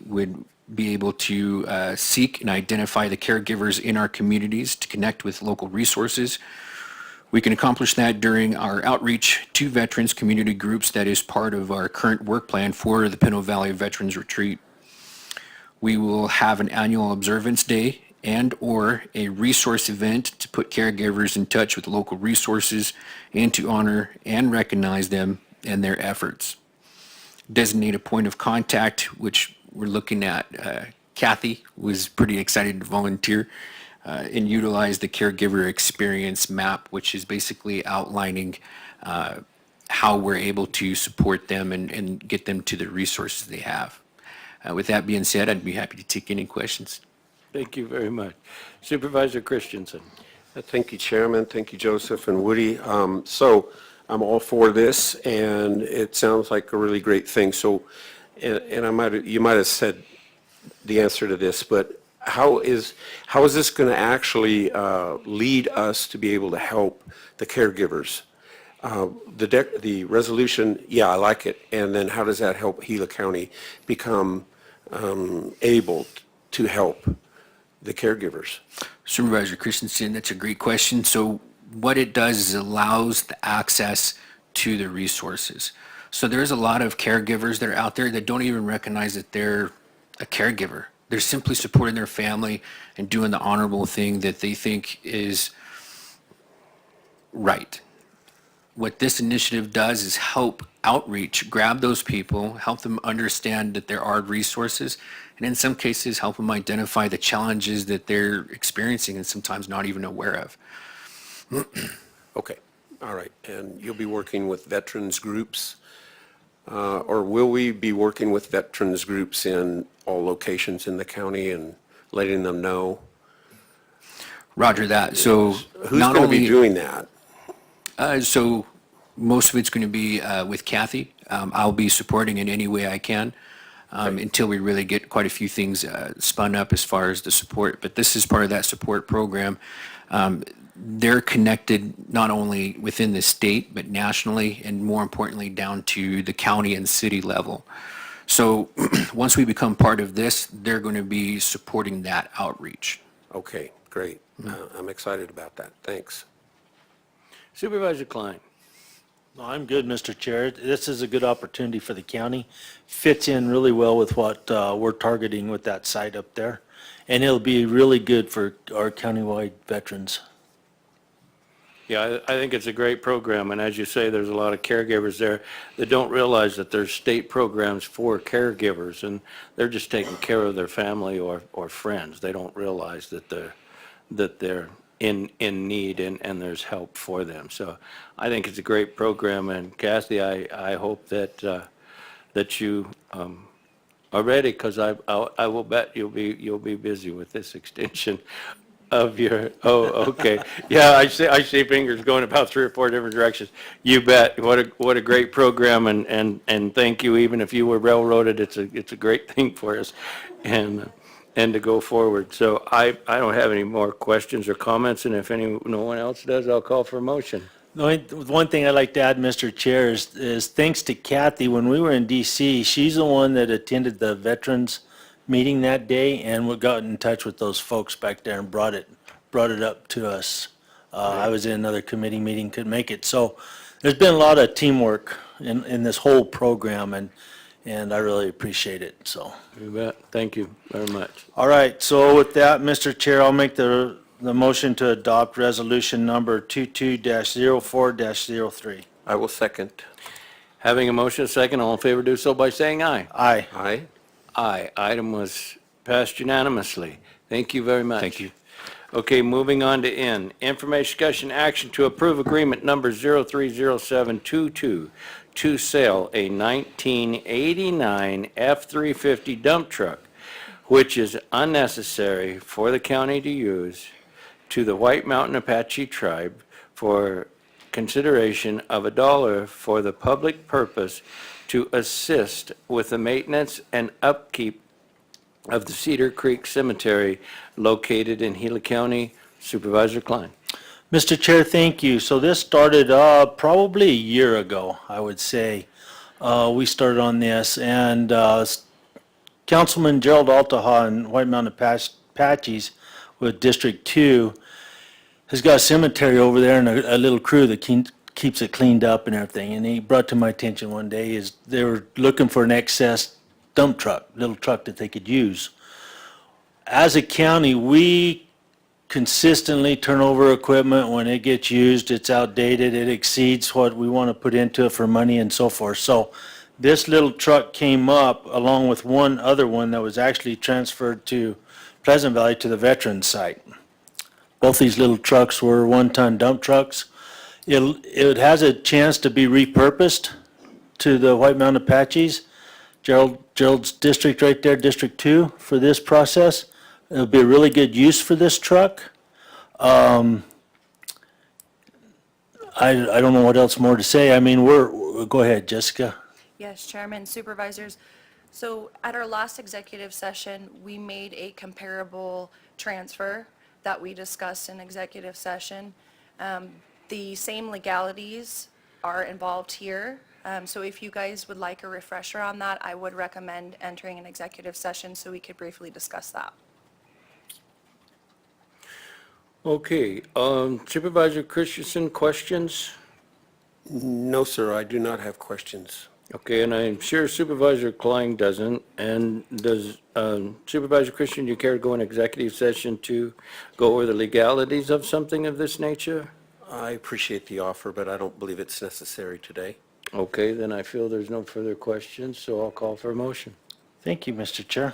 would be able to seek and identify the caregivers in our communities to connect with local resources. We can accomplish that during our outreach to veterans community groups that is part of our current work plan for the Pinto Valley Veterans Retreat. We will have an annual observance day and or a resource event to put caregivers in touch with local resources and to honor and recognize them and their efforts. Designate a point of contact, which we're looking at. Kathy was pretty excited to volunteer and utilize the caregiver experience map, which is basically outlining how we're able to support them and get them to the resources they have. With that being said, I'd be happy to take any questions. Thank you very much. Supervisor Christensen. Thank you, Chairman. Thank you, Joseph and Woody. So I'm all for this, and it sounds like a really great thing. So, and you might have said the answer to this, but how is this going to actually lead us to be able to help the caregivers? The resolution, yeah, I like it. And then how does that help Gila County become able to help the caregivers? Supervisor Christensen, that's a great question. So what it does is allows the access to the resources. So there's a lot of caregivers that are out there that don't even recognize that they're a caregiver. They're simply supporting their family and doing the honorable thing that they think is right. What this initiative does is help outreach, grab those people, help them understand that there are resources, and in some cases help them identify the challenges that they're experiencing and sometimes not even aware of. Okay, all right. And you'll be working with veterans groups, or will we be working with veterans groups in all locations in the county and letting them know? Roger that. So who's going to be doing that? So most of it's going to be with Kathy. I'll be supporting in any way I can until we really get quite a few things spun up as far as the support. But this is part of that support program. They're connected not only within the state, but nationally, and more importantly, down to the county and city level. So once we become part of this, they're going to be supporting that outreach. Okay, great. I'm excited about that. Thanks. Supervisor Klein. No, I'm good, Mr. Chair. This is a good opportunity for the county. Fits in really well with what we're targeting with that site up there. And it'll be really good for our countywide veterans. Yeah, I think it's a great program, and as you say, there's a lot of caregivers there that don't realize that there's state programs for caregivers, and they're just taking care of their family or friends. They don't realize that they're in need and there's help for them. So I think it's a great program, and Kathy, I hope that you are ready, because I will bet you'll be busy with this extension of your, okay. Yeah, I see fingers going about 3 or 4 different directions. You bet. What a great program, and thank you. Even if you were railroaded, it's a great thing for us, and to go forward. So I don't have any more questions or comments, and if no one else does, I'll call for a motion. The one thing I'd like to add, Mr. Chair, is thanks to Kathy, when we were in DC, she's the one that attended the veterans meeting that day, and we got in touch with those folks back there and brought it up to us. I was in another committee meeting, couldn't make it. So there's been a lot of teamwork in this whole program, and I really appreciate it, so. You bet. Thank you very much. All right, so with that, Mr. Chair, I'll make the motion to adopt resolution number 22-04-03. I will second. Having a motion, a second, all in favor, do so by saying aye. Aye. Aye. Aye. Item was passed unanimously. Thank you very much. Thank you. Okay, moving on to N. Information, discussion, action to approve agreement number 030722 to sell a 1989 F-350 dump truck, which is unnecessary for the county to use, to the White Mountain Apache tribe for consideration of $1 for the public purpose to assist with the maintenance and upkeep of the Cedar Creek Cemetery located in Gila County. Supervisor Klein. Mr. Chair, thank you. So this started probably a year ago, I would say. We started on this, and Councilman Gerald Altaha and White Mountain Apaches with District 2 has got a cemetery over there and a little crew that keeps it cleaned up and everything. And he brought to my attention one day is they were looking for an excess dump truck, little truck that they could use. As a county, we consistently turn over equipment. When it gets used, it's outdated, it exceeds what we want to put into it for money and so forth. So this little truck came up along with one other one that was actually transferred to Pleasant Valley to the veterans site. Both these little trucks were 1-ton dump trucks. It has a chance to be repurposed to the White Mountain Apaches. Gerald's district right there, District 2, for this process. It'll be a really good use for this truck. I don't know what else more to say. I mean, go ahead, Jessica. Yes, Chairman, Supervisors. So at our last executive session, we made a comparable transfer that we discussed in executive session. The same legalities are involved here. So if you guys would like a refresher on that, I would recommend entering an executive session so we could briefly discuss that. Okay, Supervisor Christensen, questions? No, sir, I do not have questions. Okay, and I'm sure Supervisor Klein doesn't. And does Supervisor Christian, you care to go in executive session to go over the legalities of something of this nature? I appreciate the offer, but I don't believe it's necessary today. Okay, then I feel there's no further questions, so I'll call for a motion. Thank you, Mr. Chair.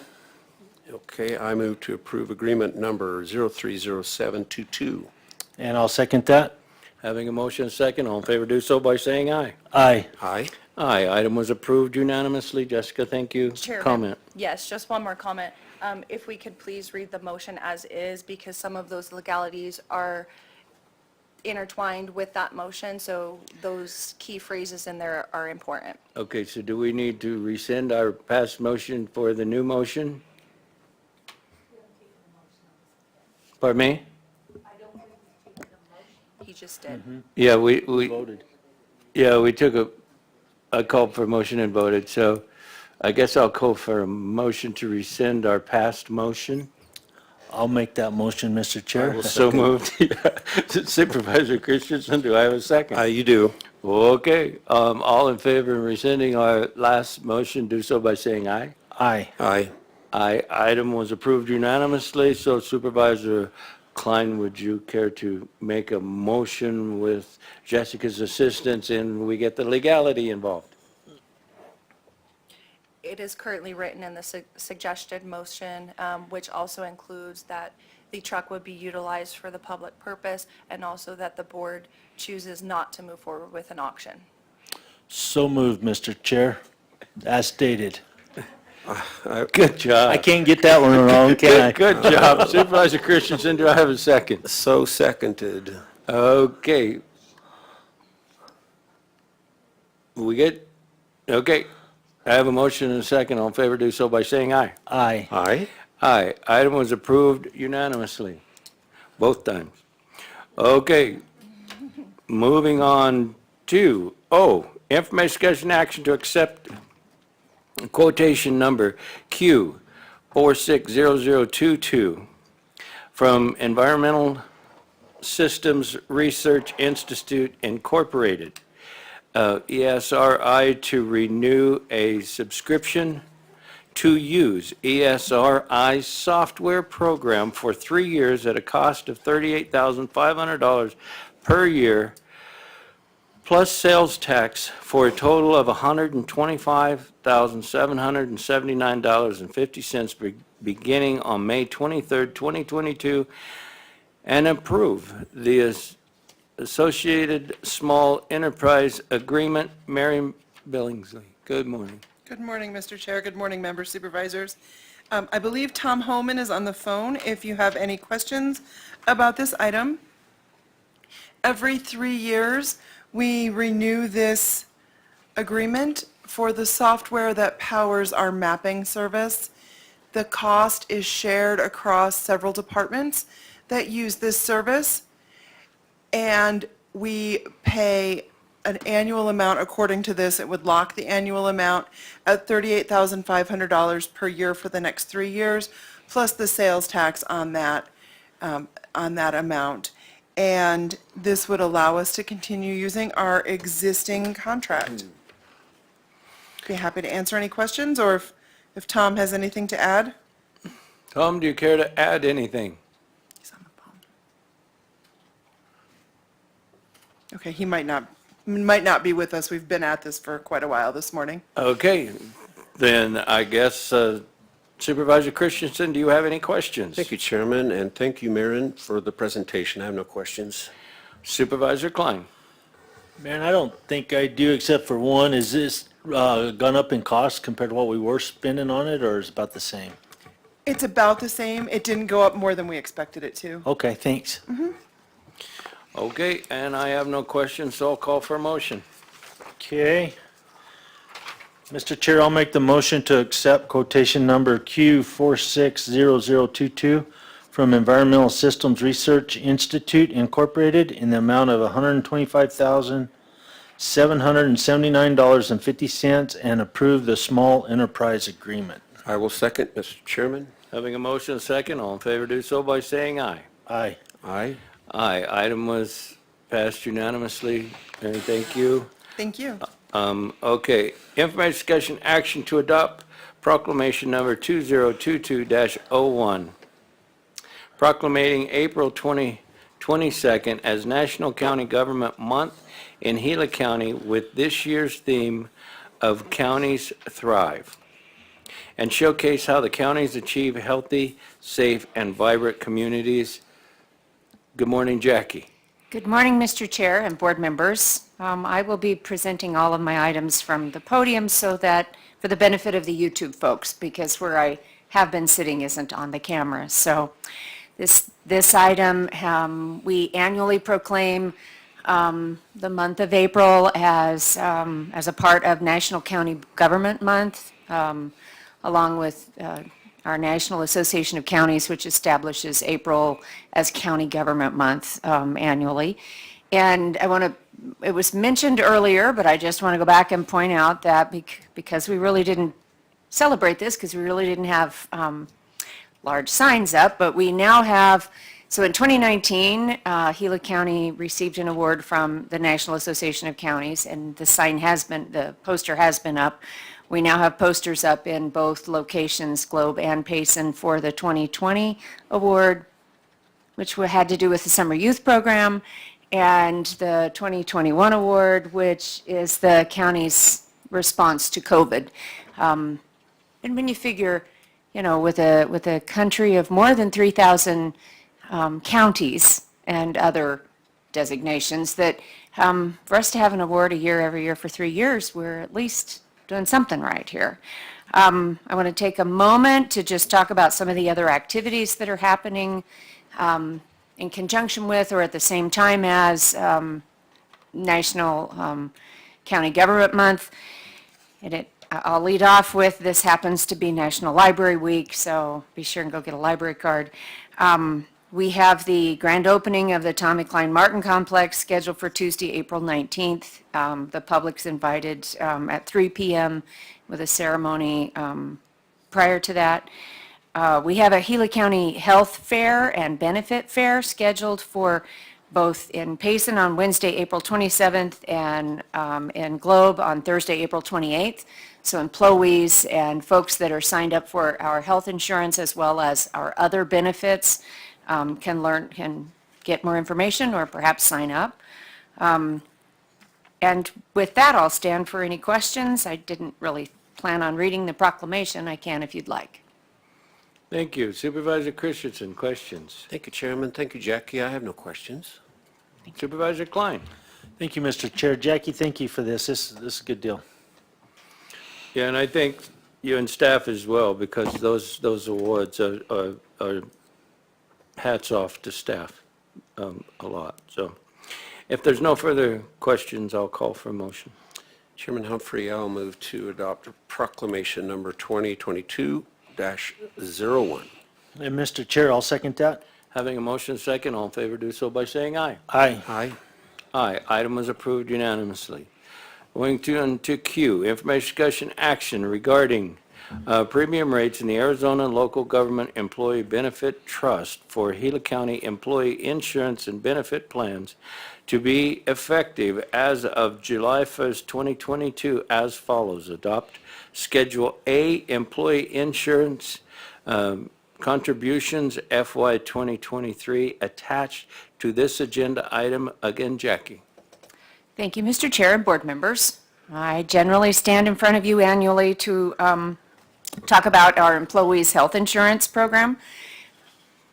Okay, I move to approve agreement number 030722. And I'll second that. Having a motion and a second, all in favor do so by saying aye. Aye. Aye. Aye, item was approved unanimously. Jessica, thank you. Chairman. Comment. Yes, just one more comment. If we could please read the motion as is, because some of those legalities are intertwined with that motion, so those key phrases in there are important. Okay, so do we need to rescind our past motion for the new motion? Pardon me? He just did. Yeah, we Voted. Yeah, we took I called for a motion and voted, so I guess I'll call for a motion to rescind our past motion. I'll make that motion, Mr. Chair. So moved. Supervisor Christensen, do I have a second? You do. Okay, all in favor of rescinding our last motion, do so by saying aye. Aye. Aye. Aye. Item was approved unanimously, so Supervisor Klein, would you care to make a motion with Jessica's assistance and we get the legality involved? It is currently written in the suggested motion, which also includes that the truck would be utilized for the public purpose, and also that the board chooses not to move forward with an auction. So moved, Mr. Chair, as stated. Good job. I can't get that one wrong, can I? Good job. Supervisor Christensen, do I have a second? So seconded. Okay. We get, okay. I have a motion and a second. All in favor, do so by saying aye. Aye. Aye. Aye. Item was approved unanimously, both times. Okay. Moving on to information, discussion, action to accept quotation number Q 460022 from Environmental Systems Research Institute Incorporated, ESRI, to renew a subscription to use ESRI software program for 3 years at a cost of $38,500 per year, plus sales tax, for a total of $125,779.50 beginning on May 23rd, 2022, and approve the Associated Small Enterprise Agreement. Mary Billingsley, good morning. Good morning, Mr. Chair. Good morning, members, supervisors. I believe Tom Holman is on the phone if you have any questions about this item. Every 3 years, we renew this agreement for the software that powers our mapping service. The cost is shared across several departments that use this service, and we pay an annual amount. According to this, it would lock the annual amount at $38,500 per year for the next 3 years, plus the sales tax on that amount. And this would allow us to continue using our existing contract. Be happy to answer any questions, or if Tom has anything to add. Tom, do you care to add anything? He's on the phone. Okay, he might not be with us. We've been at this for quite a while this morning. Okay, then I guess Supervisor Christensen, do you have any questions? Thank you, Chairman, and thank you, Marin, for the presentation. I have no questions. Supervisor Klein. Man, I don't think I do, except for one. Is this gone up in cost compared to what we were spending on it, or is it about the same? It's about the same. It didn't go up more than we expected it to. Okay, thanks. Okay, and I have no questions, so I'll call for a motion. Okay. Mr. Chair, I'll make the motion to accept quotation number Q460022 from Environmental Systems Research Institute Incorporated in the amount of $125,779.50 and approve the small enterprise agreement. I will second, Mr. Chairman. Having a motion and a second, all in favor do so by saying aye. Aye. Aye. Aye. Item was passed unanimously. Mary, thank you. Thank you. Okay, information, discussion, action to adopt proclamation number 2022-01, proclamating April 22nd as National County Government Month in Gila County with this year's theme of Counties Thrive, and showcase how the counties achieve healthy, safe, and vibrant communities. Good morning, Jackie. Good morning, Mr. Chair and board members. I will be presenting all of my items from the podium so that, for the benefit of the YouTube folks, because where I have been sitting isn't on the camera. So this item, we annually proclaim the month of April as a part of National County Government Month, along with our National Association of Counties, which establishes April as County Government Month annually. And it was mentioned earlier, but I just want to go back and point out that because we really didn't celebrate this because we really didn't have large signs up, but we now have, so in 2019, Gila County received an award from the National Association of Counties, and the poster has been up. We now have posters up in both locations, Globe and Payson, for the 2020 award, which had to do with the summer youth program, and the 2021 award, which is the county's response to COVID. And when you figure, with a country of more than 3,000 counties and other designations, that for us to have an award every year for 3 years, we're at least doing something right here. I want to take a moment to just talk about some of the other activities that are happening in conjunction with or at the same time as National County Government Month. And I'll lead off with, this happens to be National Library Week, so be sure and go get a library card. We have the grand opening of the Tommy Klein Martin Complex scheduled for Tuesday, April 19th. The public's invited at 3 p.m. with a ceremony prior to that. We have a Gila County Health Fair and Benefit Fair scheduled for both in Payson on Wednesday, April 27th, and in Globe on Thursday, April 28th. So employees and folks that are signed up for our health insurance as well as our other benefits can get more information or perhaps sign up. And with that, I'll stand for any questions. I didn't really plan on reading the proclamation. I can if you'd like. Thank you. Supervisor Christensen, questions? Thank you, Chairman. Thank you, Jackie. I have no questions. Supervisor Klein? Thank you, Mr. Chair. Jackie, thank you for this. This is a good deal. Yeah, and I thank you and staff as well, because those awards are hats off to staff a lot. So if there's no further questions, I'll call for a motion. Chairman Humphrey, I'll move to adopt proclamation number 2022-01. And Mr. Chair, I'll second that. Having a motion second, all in favor do so by saying aye. Aye. Aye. Aye. Item was approved unanimously. Going to Q, information discussion action regarding premium rates in the Arizona Local Government Employee Benefit Trust for Gila County employee insurance and benefit plans to be effective as of July 1st, 2022 as follows. Adopt Schedule A Employee Insurance Contributions FY 2023 attached to this agenda item. Again, Jackie. Thank you, Mr. Chair and board members. I generally stand in front of you annually to talk about our employees' health insurance program.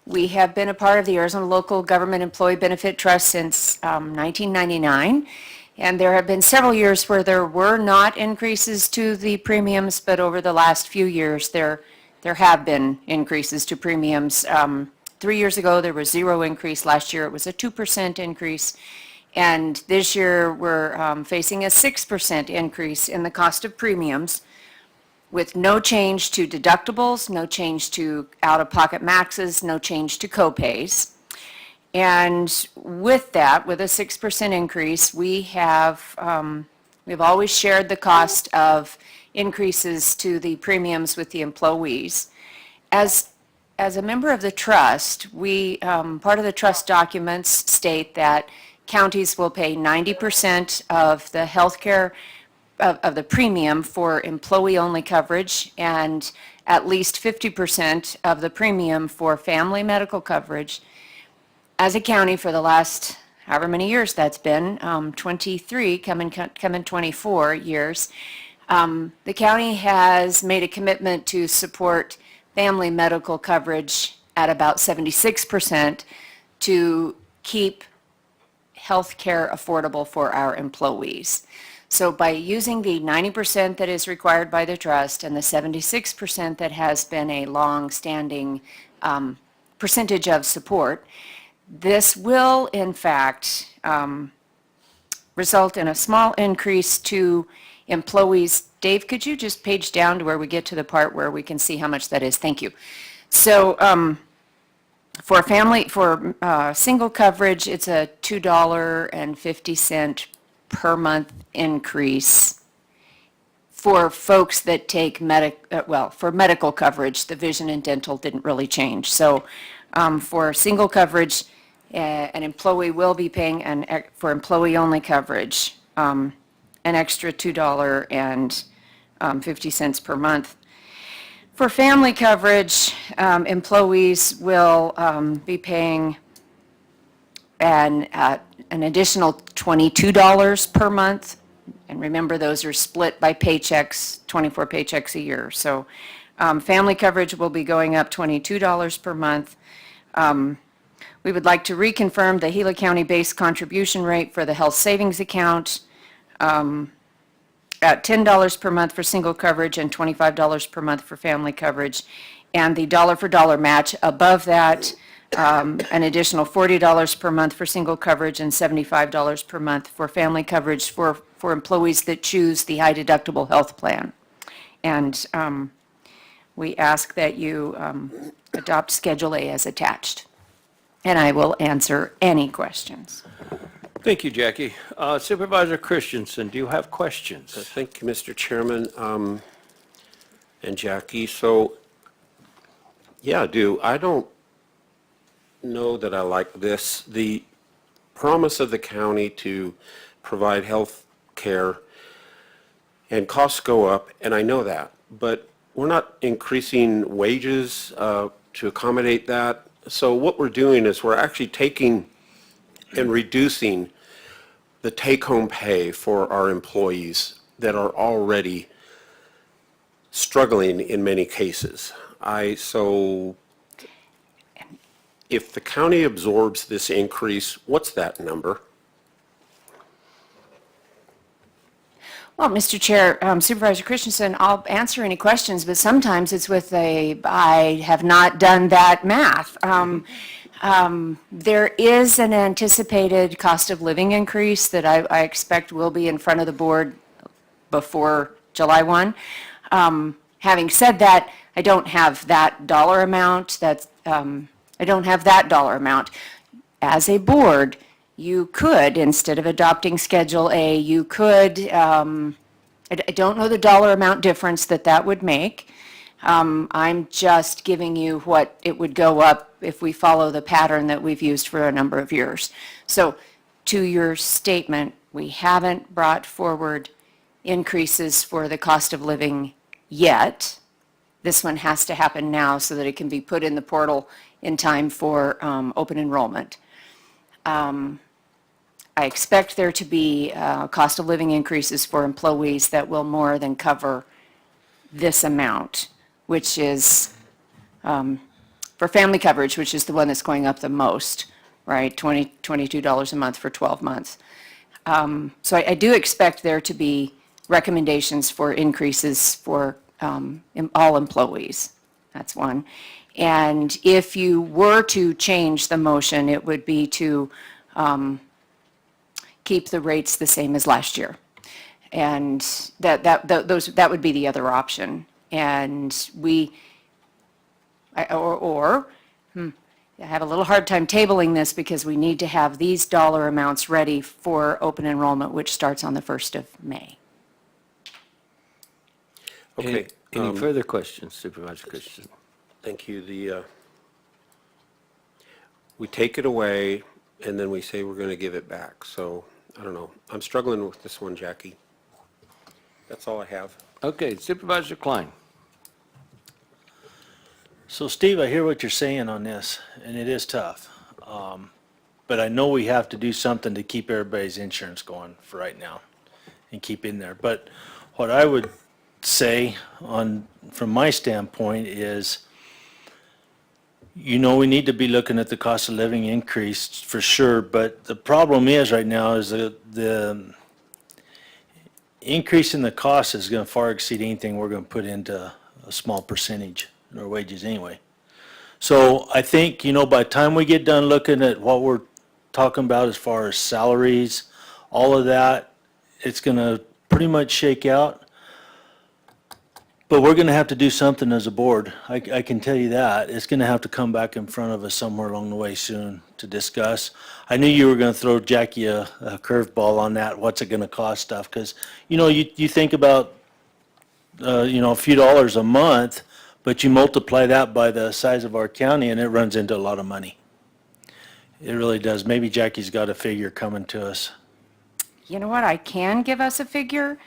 We have been a part of the Arizona Local Government Employee Benefit Trust since 1999, and there have been several years where there were not increases to the premiums, but over the last few years there have been increases to premiums. 3 years ago there was 0 increase. Last year it was a 2% increase. And this year, we're facing a 6% increase in the cost of premiums with no change to deductibles, no change to out-of-pocket maxes, no change to co-pays. And with that, with a 6% increase, we've always shared the cost of increases to the premiums with the employees. As a member of the trust, part of the trust documents state that counties will pay 90% of the health care of the premium for employee-only coverage and at least 50% of the premium for family medical coverage. As a county for the last however many years that's been, 23, coming 24 years, the county has made a commitment to support family medical coverage at about 76% to keep health care affordable for our employees. So by using the 90% that is required by the trust and the 76% that has been a long-standing percentage of support, this will in fact result in a small increase to employees. Dave, could you just page down to where we get to the part where we can see how much that is? Thank you. So for single coverage, it's a $2.50 per month increase. for folks that take for medical coverage, the vision and dental didn't really change. So for single coverage, an employee will be paying, for employee-only coverage, an extra $2.50 per month. For family coverage, employees will be paying an additional $22 per month. And remember, those are split by paychecks, 24 paychecks a year. So family coverage will be going up $22 per month. We would like to reconfirm the Gila County base contribution rate for the health savings account at $10 per month for single coverage and $25 per month for family coverage. And the dollar-for-dollar match above that, an additional $40 per month for single coverage and $75 per month for family coverage for employees that choose the high deductible health plan. And we ask that you adopt Schedule A as attached. And I will answer any questions. Thank you, Jackie. Supervisor Christensen, do you have questions? Thank you, Mr. Chairman, and Jackie. So, yeah, I do. I don't know that I like this. The promise of the county to provide health care and costs go up, and I know that, but we're not increasing wages to accommodate that. So what we're doing is we're actually taking and reducing the take-home pay for our employees that are already struggling in many cases. So if the county absorbs this increase, what's that number? Well, Mr. Chair, Supervisor Christensen, I'll answer any questions, but sometimes it's with I have not done that math. There is an anticipated cost of living increase that I expect will be in front of the board before July 1. Having said that, I don't have that dollar amount. I don't have that dollar amount. As a board, you could, instead of adopting Schedule A, you could, I don't know the dollar amount difference that would make. I'm just giving you what it would go up if we follow the pattern that we've used for a number of years. So to your statement, we haven't brought forward increases for the cost of living yet. This one has to happen now so that it can be put in the portal in time for open enrollment. I expect there to be cost of living increases for employees that will more than cover this amount, which is for family coverage, which is the one that's going up the most, right? $22 a month for 12 months. So I do expect there to be recommendations for increases for all employees. That's one. And if you were to change the motion, it would be to keep the rates the same as last year. And that would be the other option. And I have a little hard time tabling this because we need to have these dollar amounts ready for open enrollment, which starts on the 1st of May. Okay. Any further questions, Supervisor Christensen? Thank you. We take it away, and then we say we're going to give it back. So, I don't know. I'm struggling with this one, Jackie. That's all I have. Okay, Supervisor Klein. So Steve, I hear what you're saying on this, and it is tough. But I know we have to do something to keep everybody's insurance going for right now and keep in there. But what I would say from my standpoint is, we need to be looking at the cost of living increase for sure, but the problem is right now is the increase in the cost is going to far exceed anything we're going to put into a small percentage in our wages anyway. So I think, by the time we get done looking at what we're talking about as far as salaries, all of that, it's going to pretty much shake out. But we're going to have to do something as a board. I can tell you that. It's going to have to come back in front of us somewhere along the way soon to discuss. I knew you were going to throw Jackie a curveball on that, what's it going to cost stuff, because, you think about a few dollars a month, but you multiply that by the size of our county and it runs into a lot of money. It really does. Maybe Jackie's got a figure coming to us. You know what, I can give us a figure.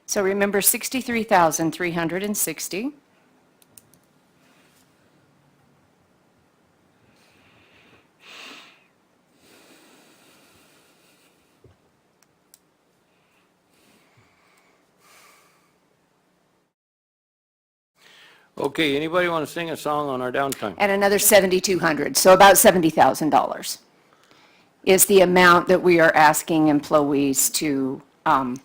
So remember 63,360. Okay, anybody want to sing a song on our downtime? And another 7,200, so about $70,000 is the amount that we are asking employees to, For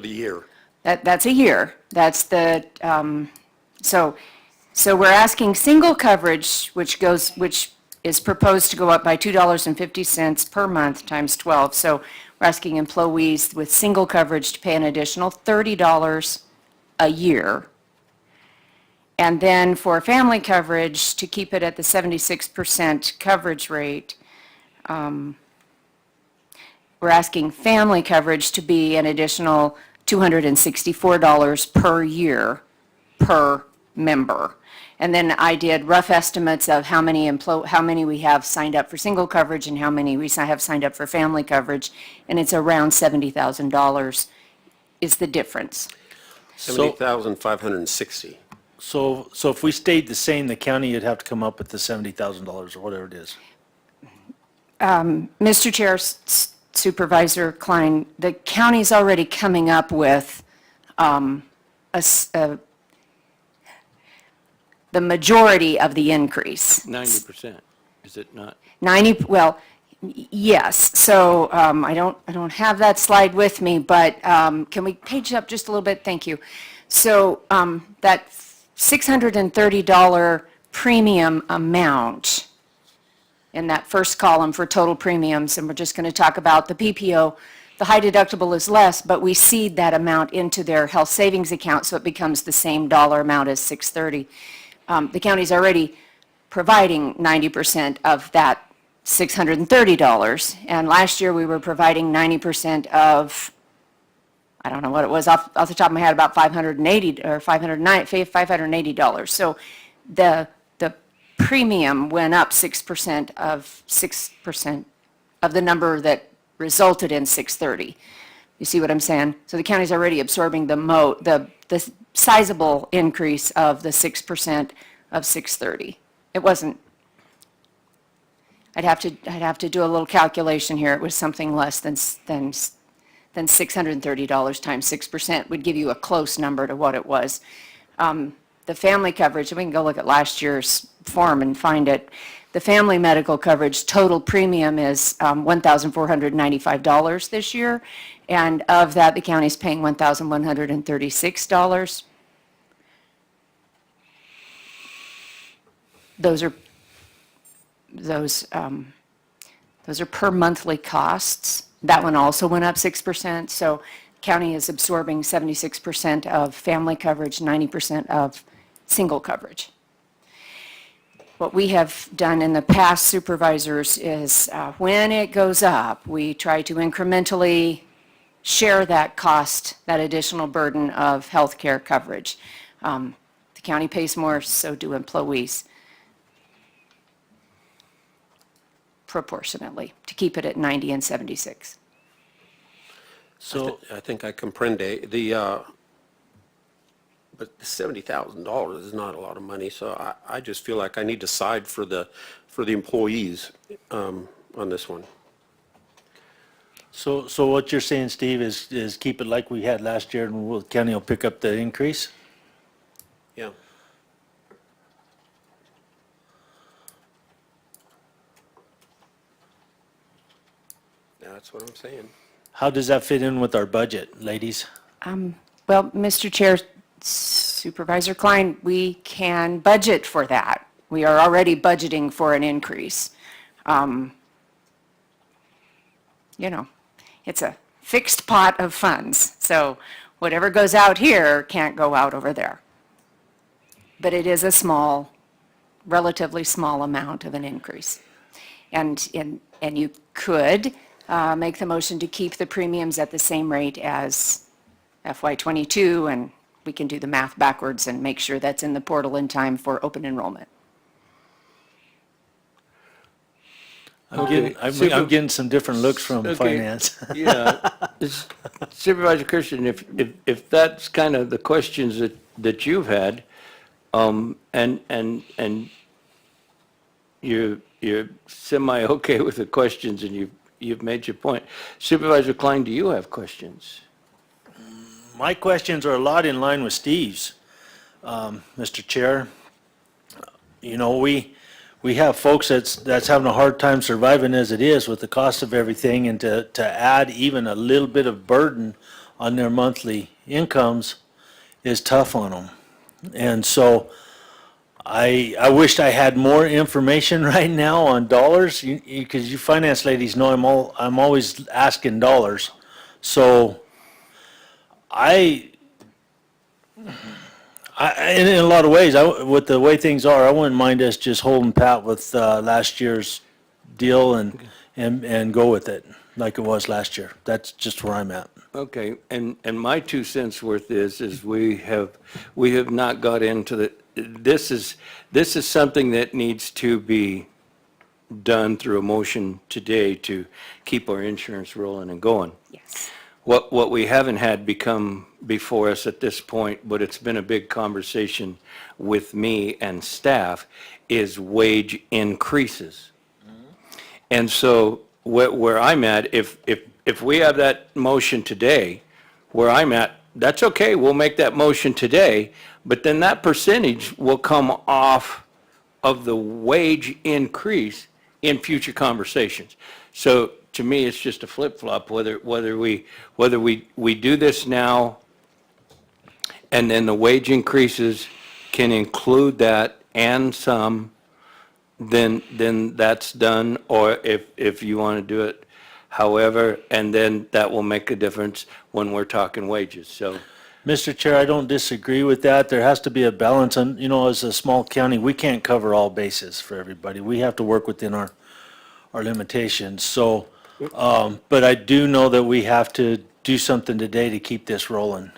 the year. that's a year. That's the, so we're asking single coverage, which is proposed to go up by $2.50 per month times 12. So we're asking employees with single coverage to pay an additional $30 a year. And then for family coverage, to keep it at the 76% coverage rate, we're asking family coverage to be an additional $264 per year per member. And then I did rough estimates of how many we have signed up for single coverage and how many we have signed up for family coverage, and it's around $70,000 is the difference. 70,560. So if we stayed the same, the county would have to come up with the $70,000 or whatever it is. Mr. Chair, Supervisor Klein, the county's already coming up with the majority of the increase. 90%, is it not? 90, well, yes. So I don't have that slide with me, but can we page up just a little bit? Thank you. So that $630 premium amount in that first column for total premiums, and we're just going to talk about the PPO. The high deductible is less, but we seed that amount into their health savings account, so it becomes the same dollar amount as $630. The county's already providing 90% of that $630, and last year we were providing 90% of, I don't know what it was off the top of my head, about $580 or $580. So the premium went up 6% of the number that resulted in $630. You see what I'm saying? So the county's already absorbing the sizable increase of the 6% of $630. It wasn't. I'd have to do a little calculation here. It was something less than $630 times 6% would give you a close number to what it was. The family coverage, and we can go look at last year's form and find it. The family medical coverage total premium is $1,495 this year, and of that, the county's paying $1,136. Those are per monthly costs. That one also went up 6%. So county is absorbing 76% of family coverage, 90% of single coverage. What we have done in the past, supervisors, is when it goes up, we try to incrementally share that cost, that additional burden of health care coverage. The county pays more, so do employees, proportionately, to keep it at 90 and 76. So I think I comprende. But $70,000 is not a lot of money, so I just feel like I need to side for the employees on this one. So what you're saying, Steve, is keep it like we had last year, and the county will pick up the increase? Yeah. That's what I'm saying. How does that fit in with our budget, ladies? Well, Mr. Chair, Supervisor Klein, we can budget for that. We are already budgeting for an increase. It's a fixed pot of funds, so whatever goes out here can't go out over there. But it is a relatively small amount of an increase. And you could make the motion to keep the premiums at the same rate as FY22, and we can do the math backwards and make sure that's in the portal in time for open enrollment. I'm getting some different looks from finance. Yeah. Supervisor Christian, if that's kind of the questions that you've had, and you're semi-okay with the questions and you've made your point. Supervisor Klein, do you have questions? My questions are a lot in line with Steve's, Mr. Chair. You know, we have folks that's having a hard time surviving as it is with the cost of everything, and to add even a little bit of burden on their monthly incomes is tough on them. And so I wished I had more information right now on dollars, because you finance ladies know I'm always asking dollars. So in a lot of ways, with the way things are, I wouldn't mind us just holding pat with last year's deal and go with it like it was last year. That's just where I'm at. Okay, and my 2 cents worth is we have not got into this is something that needs to be done through a motion today to keep our insurance rolling and going. Yes. What we haven't had become before us at this point, but it's been a big conversation with me and staff, is wage increases. And so where I'm at, if we have that motion today, where I'm at, that's okay, we'll make that motion today, but then that percentage will come off of the wage increase in future conversations. So to me, it's just a flip-flop, whether we do this now, and then the wage increases can include that and some, then that's done, or if you want to do it however, and then that will make a difference when we're talking wages, so. Mr. Chair, I don't disagree with that. There has to be a balance, and, you know, as a small county, we can't cover all bases for everybody. We have to work within our limitations, so, but I do know that we have to do something today to keep this rolling.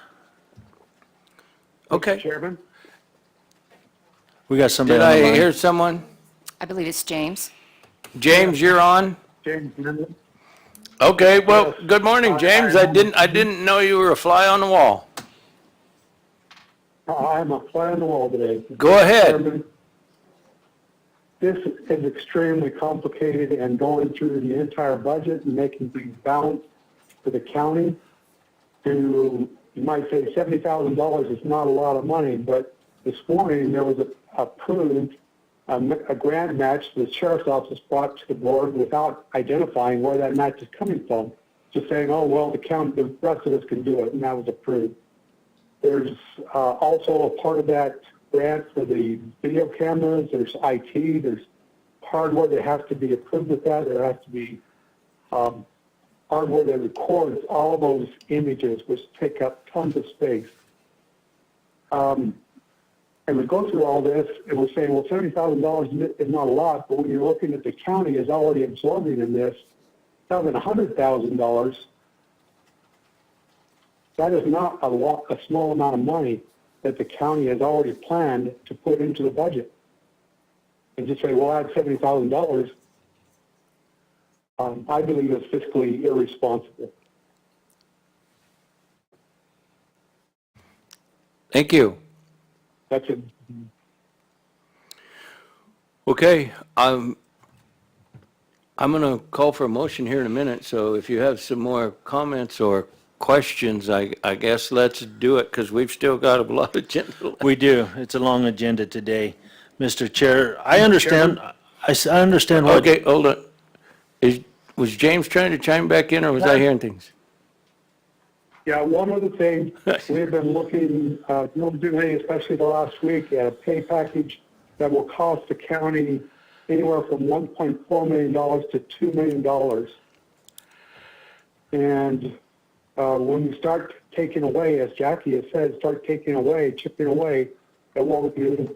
Okay. Chairman? We got somebody Did on the I line. hear someone? I believe it's James. James, you're on? James Mendel. Okay, well, good morning, James. I didn't know you were a fly on the wall. I'm a fly on the wall today. Go ahead. Chairman, this is extremely complicated, and going through the entire budget and making things balance for the county to, you might say $70,000 is not a lot of money, but this morning there was approved a grant match the sheriff's office brought to the board without identifying where that match is coming from. Just saying, oh, well, the rest of us can do it, and that was approved. There's also a part of that grant for the video cameras. There's IT. There's hardware that has to be approved with that. There has to be hardware that records all those images, which take up tons of space. And we go through all this, and we're saying, well, $70,000 is not a lot, but when you're looking at the county is already absorbing in this $100,000, that is not a small amount of money that the county has already planned to put into the budget. And just say, well, add $70,000, I believe is fiscally irresponsible. Thank you. That's it. Okay, I'm going to call for a motion here in a minute, so if you have some more comments or questions, I guess let's do it, because we've still got a lot of agenda. We do. It's a long agenda today. Mr. Chair, I understand, I understand what... Okay, hold on. Was James trying to chime back in, or was I hearing things? Yeah, one other thing, we've been looking diligently, especially the last week, at a pay package that will cost the county anywhere from $1.4 million to $2 million. And when you start taking away, as Jackie has said, chipping away at what we're doing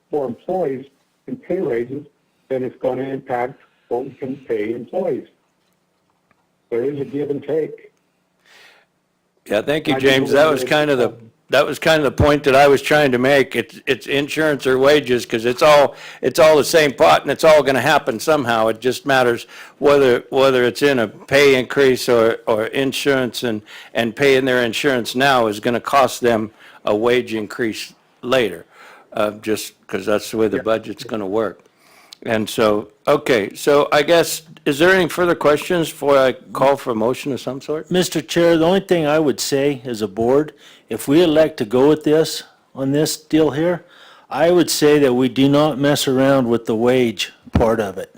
for employees and pay raises, then it's going to impact can pay employees. There is a give and take. Yeah, thank you, I do James. believe That was kind of the point that I was trying to make. It's insurance or wages, because it's all the same pot, and it's all going to happen somehow. It just matters whether it's in a pay increase or insurance, and paying their insurance now is going to cost them a wage increase later, just because that's the way the budget's going to work. And so, okay, so I guess, is there any further questions before I call for a motion of some sort? Mr. Chair, the only thing I would say as a board, if we elect to go with this, on this deal here, I would say that we do not mess around with the wage part of it.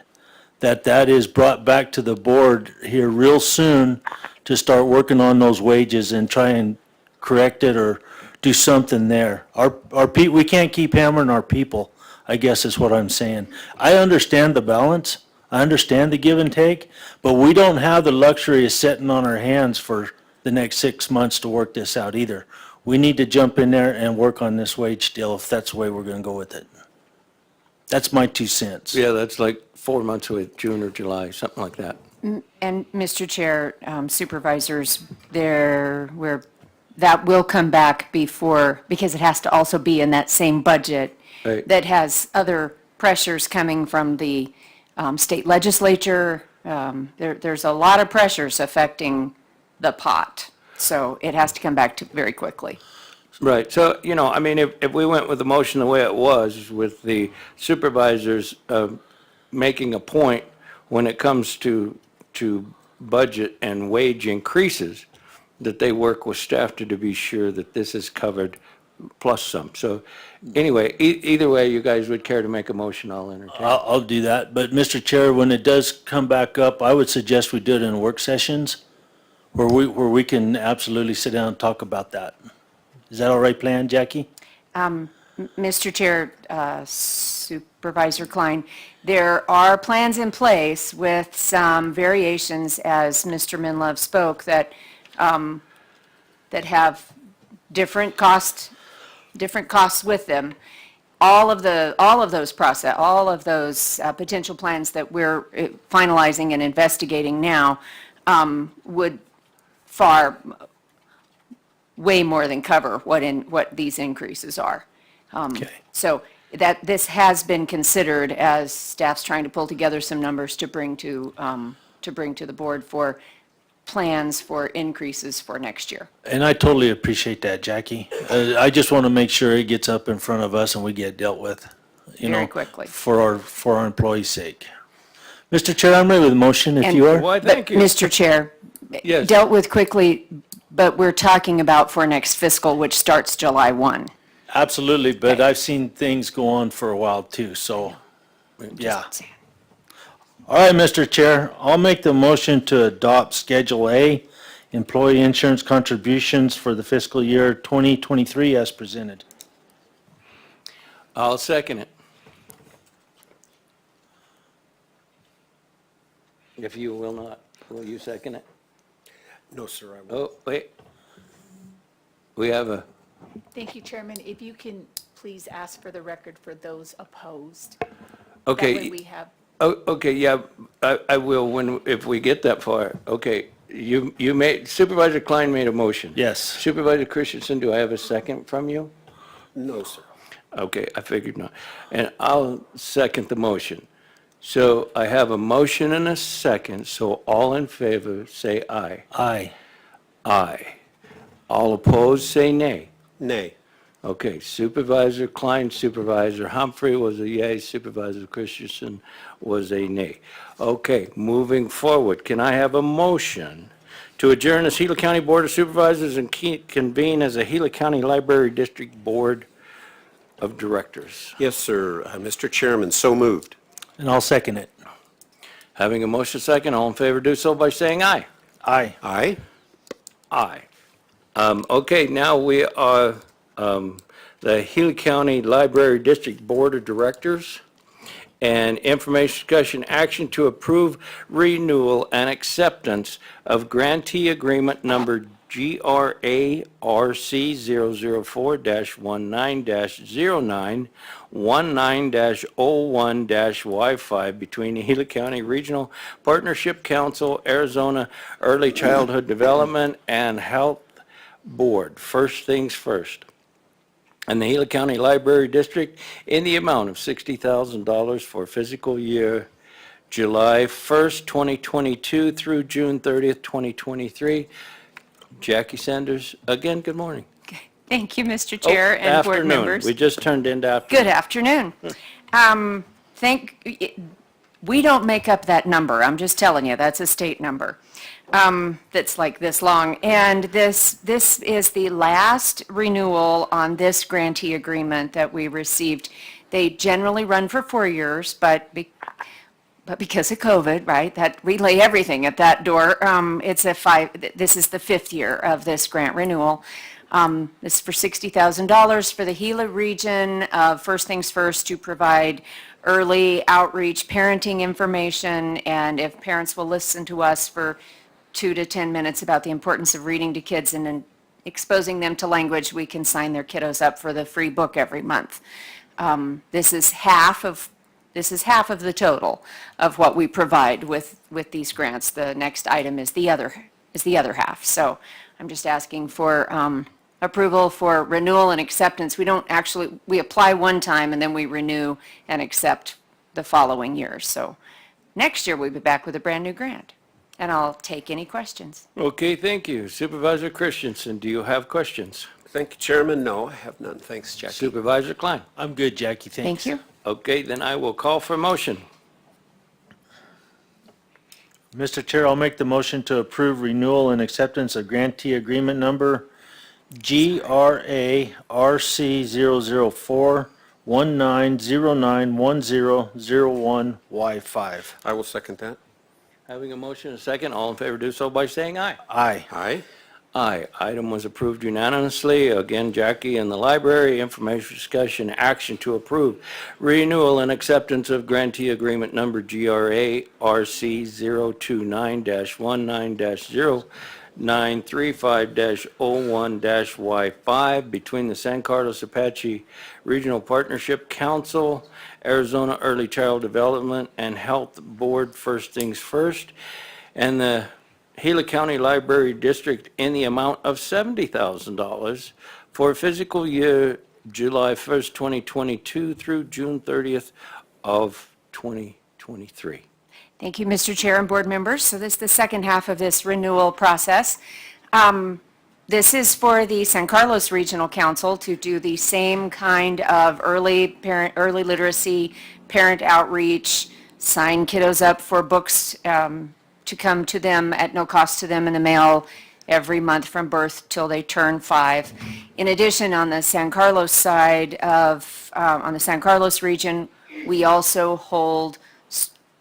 That is brought back to the board here real soon to start working on those wages and try and correct it or do something there. We can't keep hammering our people, I guess is what I'm saying. I understand the balance, I understand the give and take, but we don't have the luxury of sitting on our hands for the next 6 months to work this out either. We need to jump in there and work on this wage deal if that's the way we're gonna go with it. That's my 2 cents. Yeah, that's like 4 months away, June or July, something like that. And Mr. Chair, supervisors, that will come back before, because it has to also be in that same budget Right. that has other pressures coming from the state legislature. There's a lot of pressures affecting the pot, so it has to come back to very quickly. Right, so, I mean, if we went with the motion the way it was, with the supervisors making a point when it comes to budget and wage increases, that they work with staff to be sure that this is covered plus some. So anyway, either way, you guys would care to make a motion, I'll entertain. I'll do that, but Mr. Chair, when it does come back up, I would suggest we do it in work sessions where we can absolutely sit down and talk about that. Is that all right plan, Jackie? Mr. Chair, Supervisor Klein, there are plans in place with some variations, as Mr. Minlove spoke, that have different costs with them. All of those potential plans that we're finalizing and investigating now would way more than cover what these increases are. Okay. So that this has been considered as staff's trying to pull together some numbers to bring to the board for plans for increases for next year. And I totally appreciate that, Jackie. I just want to make sure it gets up in front of us and we get dealt with, Very quickly. for our employees' sake. Mr. Chair, I'm ready with the motion if you are. Why, thank you. Mr. Chair, Yes. dealt with quickly, but we're talking about for next fiscal, which starts July 1. Absolutely, but I've seen things go on for a while too, so, yeah. All right, Mr. Chair, I'll make the motion to adopt Schedule A, employee insurance contributions for the fiscal year 2023 as presented. I'll second it. If you will not, will you second it? No, sir, I won't. Oh, wait. We have a, Thank you, Chairman. If you can please ask for the record for those opposed. okay. That way we have, Oh, okay, yeah, I will if we get that far. Okay, you made, Supervisor Klein made a motion. Yes. Supervisor Christensen, do I have a second from you? No, sir. Okay, I figured not. And I'll second the motion. So I have a motion and a second, so all in favor, say aye. Aye. Aye. All opposed, say nay. Nay. Okay, Supervisor Klein, Supervisor Humphrey was a yea, Supervisor Christensen was a nay. Okay, moving forward, can I have a motion to adjourn as Gila County Board of Supervisors and convene as a Gila County Library District Board of Directors? Yes, sir. Mr. Chairman, so moved. And I'll second it. Having a motion second, all in favor do so by saying aye. Aye. Aye. Aye. Okay, now we are the Gila County Library District Board of Directors, and information discussion action to approve renewal and acceptance of grantee agreement number GRARC004-19-09, 19-01-Y5 between the Gila County Regional Partnership Council, Arizona Early Childhood Development and Health Board, first things first, and the Gila County Library District in the amount of $60,000 for fiscal year July 1st, 2022 through June 30th, 2023. Jackie Sanders, again, good morning. Thank you, Mr. Chair Oh, and board afternoon. members. We just turned into afternoon. Good afternoon. We don't make up that number. I'm just telling you, that's a state number. That's like this long. And this is the last renewal on this grantee agreement that we received. They generally run for 4 years, but because of COVID, right, that we lay everything at that door. This is the 5th year of this grant renewal. This is for $60,000 for the Gila region. First things first, to provide early outreach parenting information, and if parents will listen to us for 2 to 10 minutes about the importance of reading to kids and then exposing them to language, we can sign their kiddos up for the free book every month. This is half of the total of what we provide with these grants. The next item is the other half. So I'm just asking for approval for renewal and acceptance. We apply one time and then we renew and accept the following year. So next year we'll be back with a brand new grant, and I'll take any questions. Okay, thank you. Supervisor Christensen, do you have questions? Thank you, Chairman. No, I have none. Thanks, Jackie. Supervisor Klein? I'm good, Jackie, thanks. Thank you. Okay, then I will call for a motion. Mr. Chair, I'll make the motion to approve renewal and acceptance of grantee agreement number GRARC004-19091001Y5. I will second that. Having a motion and a second, all in favor do so by saying aye. Aye. Aye. Aye. Item was approved unanimously. Again, Jackie in the library, information discussion, action to approve renewal and acceptance of grantee agreement number GRARC029-19-0935-01-Y5 between the San Carlos Apache Regional Partnership Council, Arizona Early Child Development and Health Board, first things first, and the Gila County Library District in the amount of $70,000 for fiscal year July 1st, 2022 through June 30th of 2023. Thank you, Mr. Chair and board members. So this is the second half of this renewal process. This is for the San Carlos Regional Council to do the same kind of early literacy, parent outreach, sign kiddos up for books to come to them at no cost to them in the mail every month from birth till they turn 5. In addition, on the San Carlos side on the San Carlos region, we also hold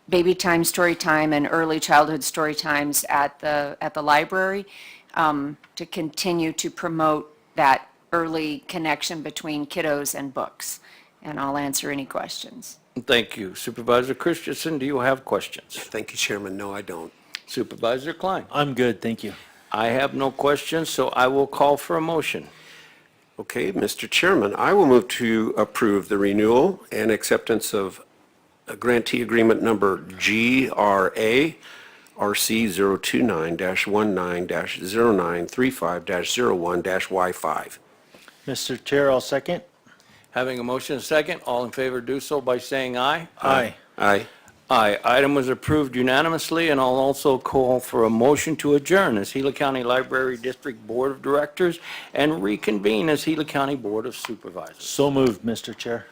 baby time, story time, and early childhood story times at the library to continue to promote that early connection between kiddos and books. And I'll answer any questions. Thank you. Supervisor Christensen, do you have questions? Thank you, Chairman. No, I don't. Supervisor Klein? I'm good, thank you. I have no questions, so I will call for a motion. Okay, Mr. Chairman, I will move to approve the renewal and acceptance of a grantee agreement number GRARC029-19-0935-01-Y5. Mr. Chair, I'll second. Having a motion and a second, all in favor do so by saying aye. Aye. Aye. Aye. Item was approved unanimously, and I'll also call for a motion to adjourn as Gila County Library District Board of Directors and reconvene as Gila County Board of Supervisors. So moved, Mr. Chair.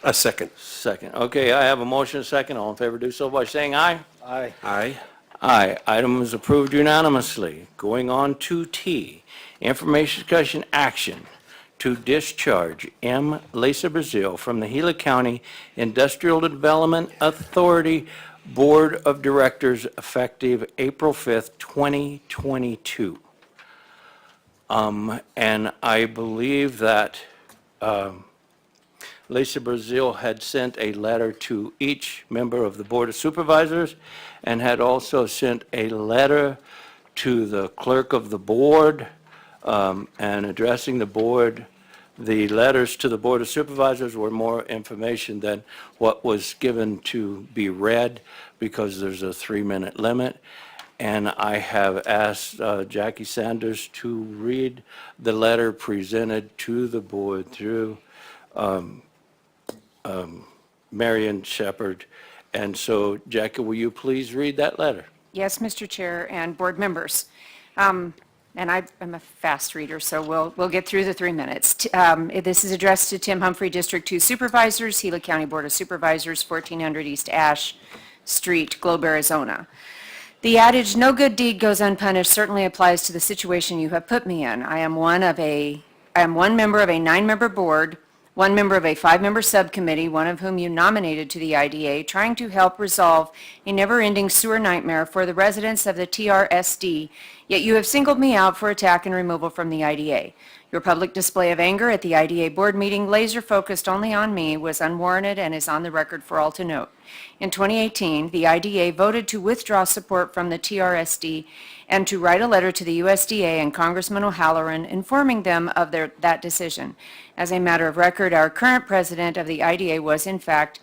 A second. Second. Okay, I have a motion and a second. All in favor do so by saying aye. Aye. Aye. Aye. Item was approved unanimously. Going on to T, information discussion action to discharge M. Lisa Brazil from the Gila County Industrial Development Authority Board of Directors effective April 5th, 2022. And I believe that Lisa Brazil had sent a letter to each member of the Board of Supervisors and had also sent a letter to the clerk of the board and addressing the board. The letters to the Board of Supervisors were more information than what was given to be read because there's a 3-minute limit. And I have asked Jackie Sanders to read the letter presented to the board through Marion Shepherd. And so, Jackie, will you please read that letter? Yes, Mr. Chair and board members. And I'm a fast reader, so we'll get through the 3 minutes. This is addressed to Tim Humphrey, District 2 Supervisors, Gila County Board of Supervisors, 1400 East Ash Street, Globe, Arizona. The adage, "no good deed goes unpunished," certainly applies to the situation you have put me in. I am one member of a 9-member board, one member of a 5-member subcommittee, one of whom you nominated to the IDA, trying to help resolve a never-ending sewer nightmare for the residents of the TRSD, yet you have singled me out for attack and removal from the IDA. Your public display of anger at the IDA board meeting, laser-focused only on me, was unwarranted and is on the record for all to note. In 2018, the IDA voted to withdraw support from the TRSD and to write a letter to the USDA and Congressman O'Halloran informing them of that decision. As a matter of record, our current president of the IDA was, in fact,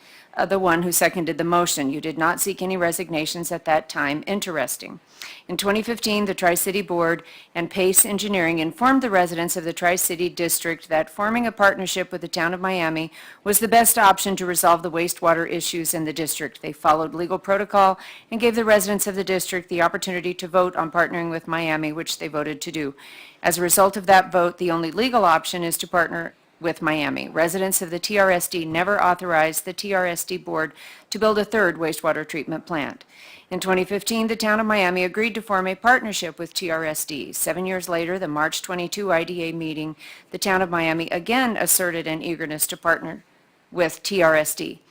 the one who seconded the motion. You did not seek any resignations at that time. Interesting. In 2015, the Tri-City Board and Pace Engineering informed the residents of the Tri-City District that forming a partnership with the town of Miami was the best option to resolve the wastewater issues in the district. They followed legal protocol and gave the residents of the district the opportunity to vote on partnering with Miami, which they voted to do. As a result of that vote, the only legal option is to partner with Miami. Residents of the TRSD never authorized the TRSD board to build a third wastewater treatment plant. In 2015, the town of Miami agreed to form a partnership with TRSD. 7 years later, the March 22 IDA meeting, the town of Miami again asserted an eagerness to partner with TRSD.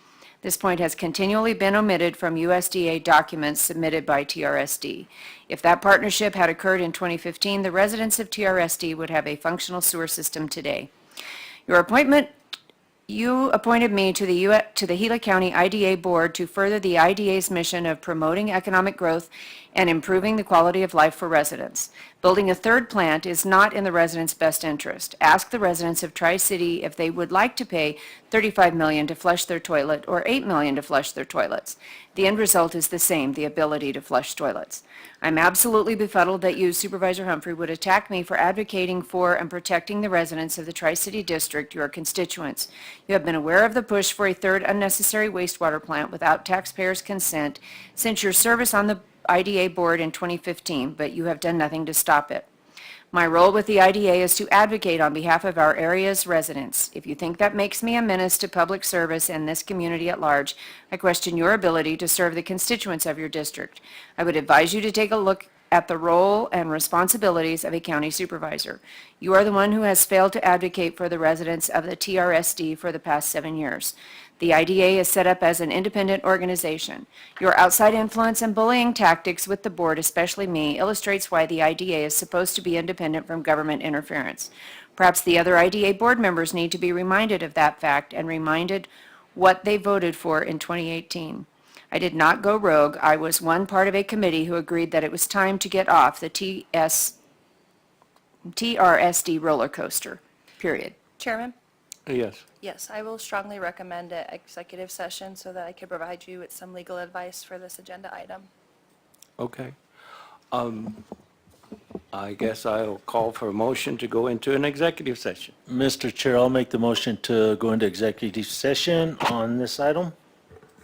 This point has continually been omitted from USDA documents submitted by TRSD. If that partnership had occurred in 2015, the residents of TRSD would have a functional sewer system today. You appointed me to the Gila County IDA Board to further the IDA's mission of promoting economic growth and improving the quality of life for residents. Building a third plant is not in the residents' best interest. Ask the residents of Tri-City if they would like to pay $35 million to flush their toilet or $8 million to flush their toilets. The end result is the same, the ability to flush toilets. I'm absolutely befuddled that you, Supervisor Humphrey, would attack me for advocating for and protecting the residents of the Tri-City District, your constituents. You have been aware of the push for a third unnecessary wastewater plant without taxpayers' consent since your service on the IDA board in 2015, but you have done nothing to stop it. My role with the IDA is to advocate on behalf of our area's residents. If you think that makes me a menace to public service and this community at large, I question your ability to serve the constituents of your district. I would advise you to take a look at the role and responsibilities of a county supervisor. You are the one who has failed to advocate for the residents of the TRSD for the past 7 years. The IDA is set up as an independent organization. Your outside influence and bullying tactics with the board, especially me, illustrates why the IDA is supposed to be independent from government interference. Perhaps the other IDA board members need to be reminded of that fact and reminded what they voted for in 2018. I did not go rogue. I was one part of a committee who agreed that it was time to get off the TRSD roller coaster, period. Chairman? Yes. Yes, I will strongly recommend an executive session so that I can provide you with some legal advice for this agenda item. Okay. I guess I'll call for a motion to go into an executive session. Mr. Chair, I'll make the motion to go into executive session on this item.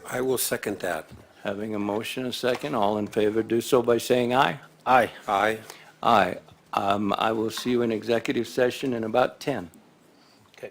I will second that. Having a motion and a second, all in favor do so by saying aye. Aye. Aye. Aye. I will see you in executive session in about 10. Okay.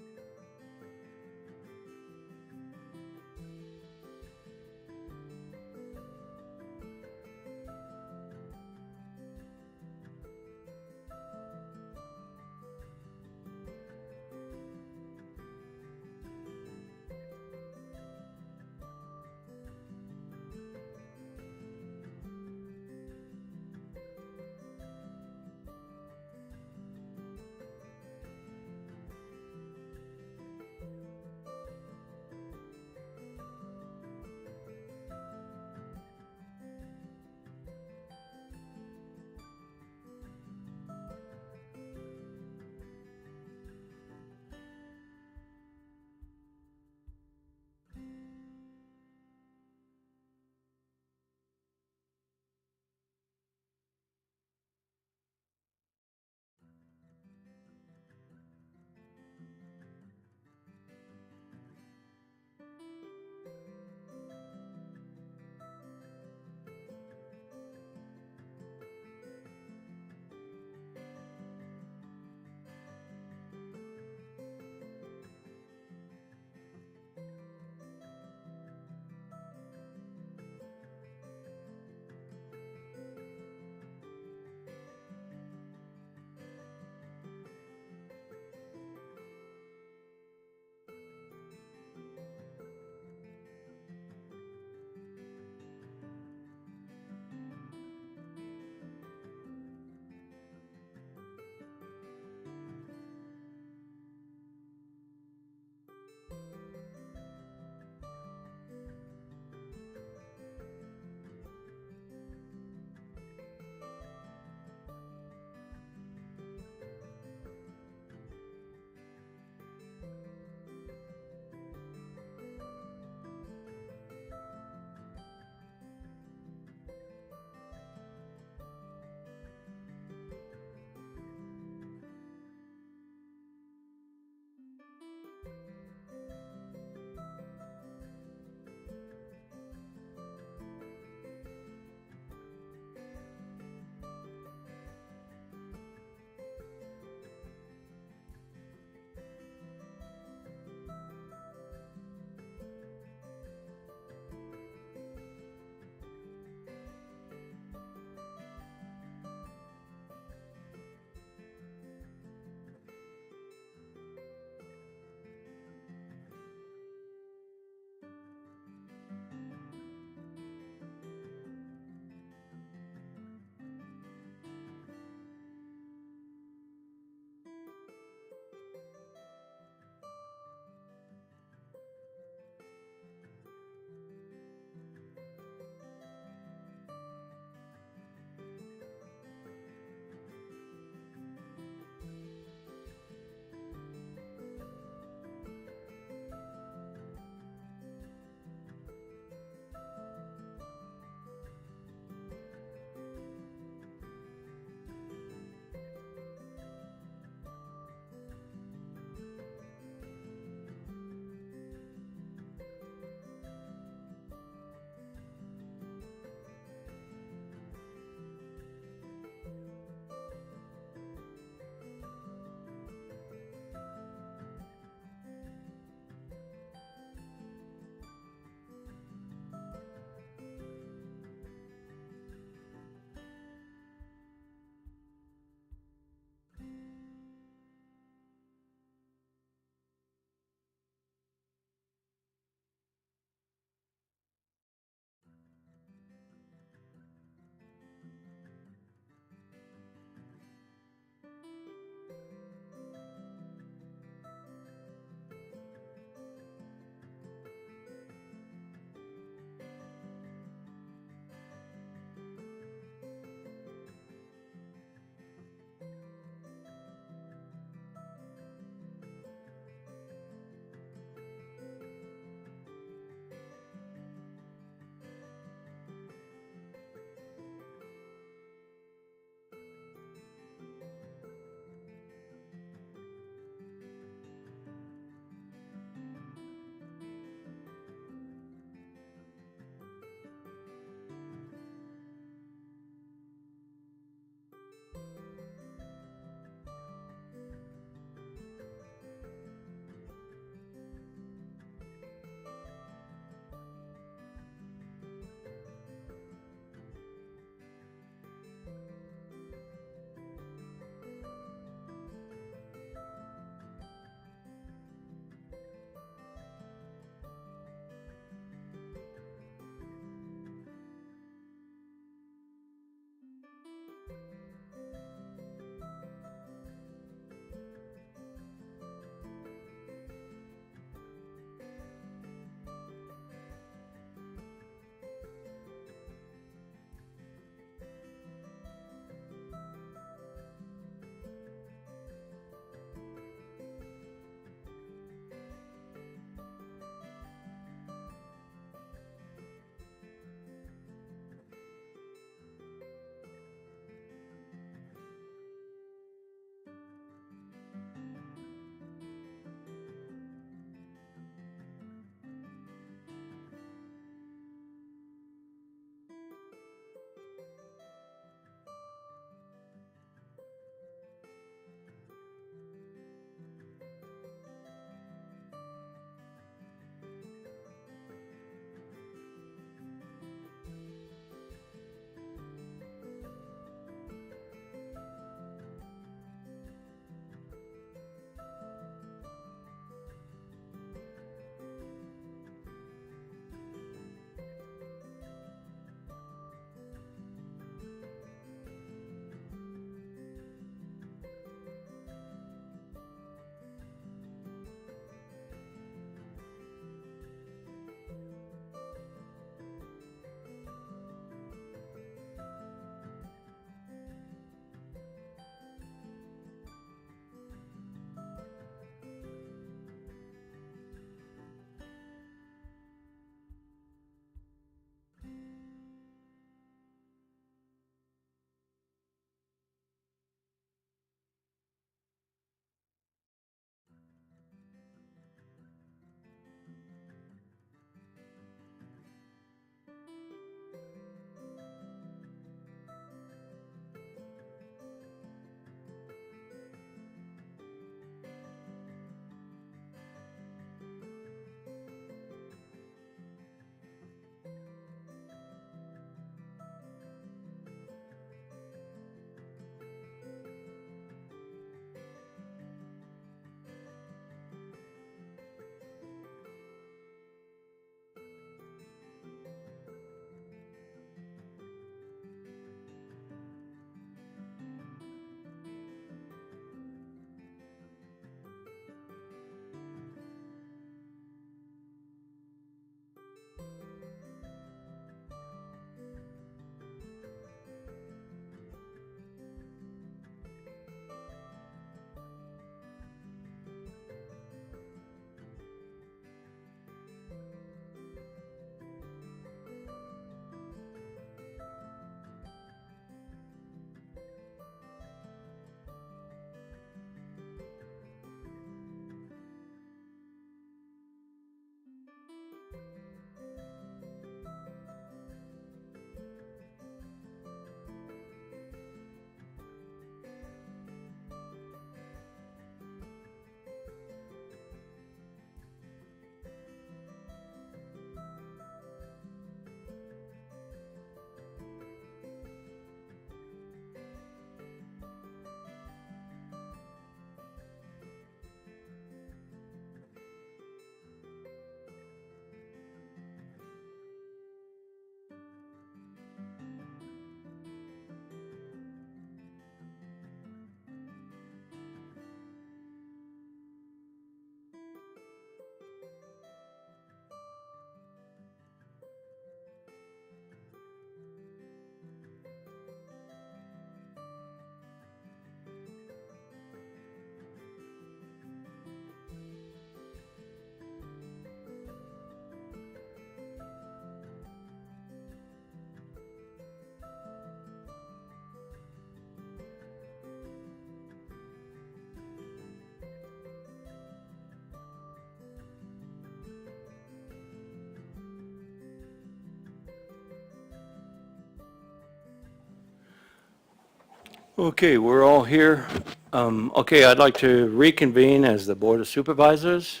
Okay, we're all here. Okay, I'd like to reconvene as the Board of Supervisors.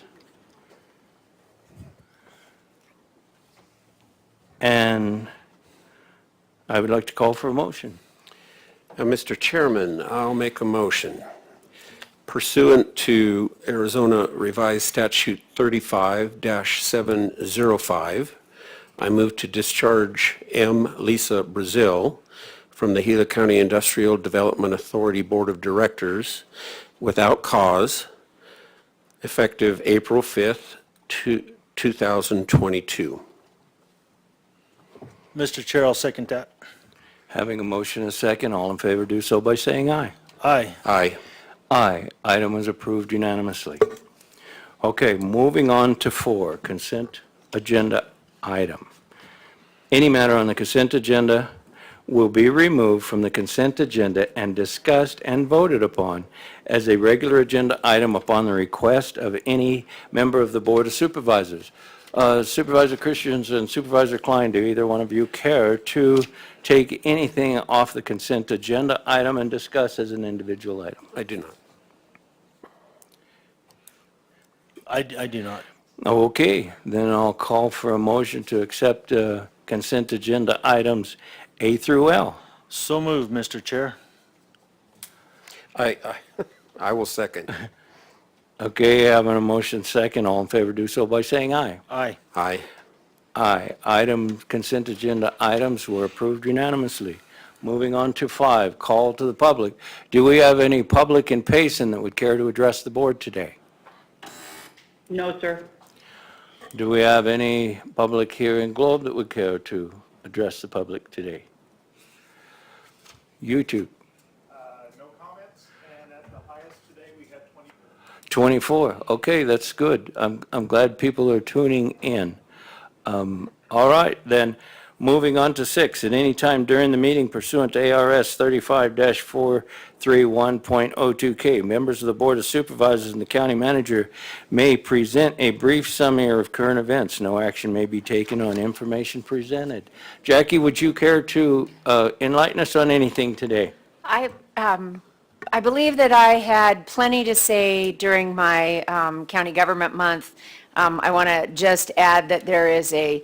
And I would like to call for a motion. Mr. Chairman, I'll make a motion. Pursuant to Arizona Revised Statute 35-705, I move to discharge M. Lisa Brazil from the Gila County Industrial Development Authority Board of Directors without cause, effective April 5th, 2022. Mr. Chair, I'll second that. Having a motion and a second, all in favor do so by saying aye. Aye. Aye. Aye. Item was approved unanimously. Okay, moving on to 4, consent agenda item. Any matter on the consent agenda will be removed from the consent agenda and discussed and voted upon as a regular agenda item upon the request of any member of the Board of Supervisors. Supervisor Christensen and Supervisor Klein, do either one of you care to take anything off the consent agenda item and discuss as an individual item? I do not. I do not. Okay, then I'll call for a motion to accept consent agenda items A through L. So moved, Mr. Chair. I will second. Okay, having a motion second, all in favor do so by saying aye. Aye. Aye. Aye. Consent agenda items were approved unanimously. Moving on to 5, call to the public. Do we have any public in Payson that would care to address the board today? No, sir. Do we have any public here in Globe that would care to address the public today? YouTube? No comments, and at the highest today, we had 24. 24. Okay, that's good. I'm glad people are tuning in. All right, then, moving on to 6. At any time during the meeting pursuant to ARS 35-431.02K, members of the Board of Supervisors and the County Manager may present a brief summary of current events. No action may be taken on information presented. Jackie, would you care to enlighten us on anything today? I believe that I had plenty to say during my county government month. I want to just add that there is the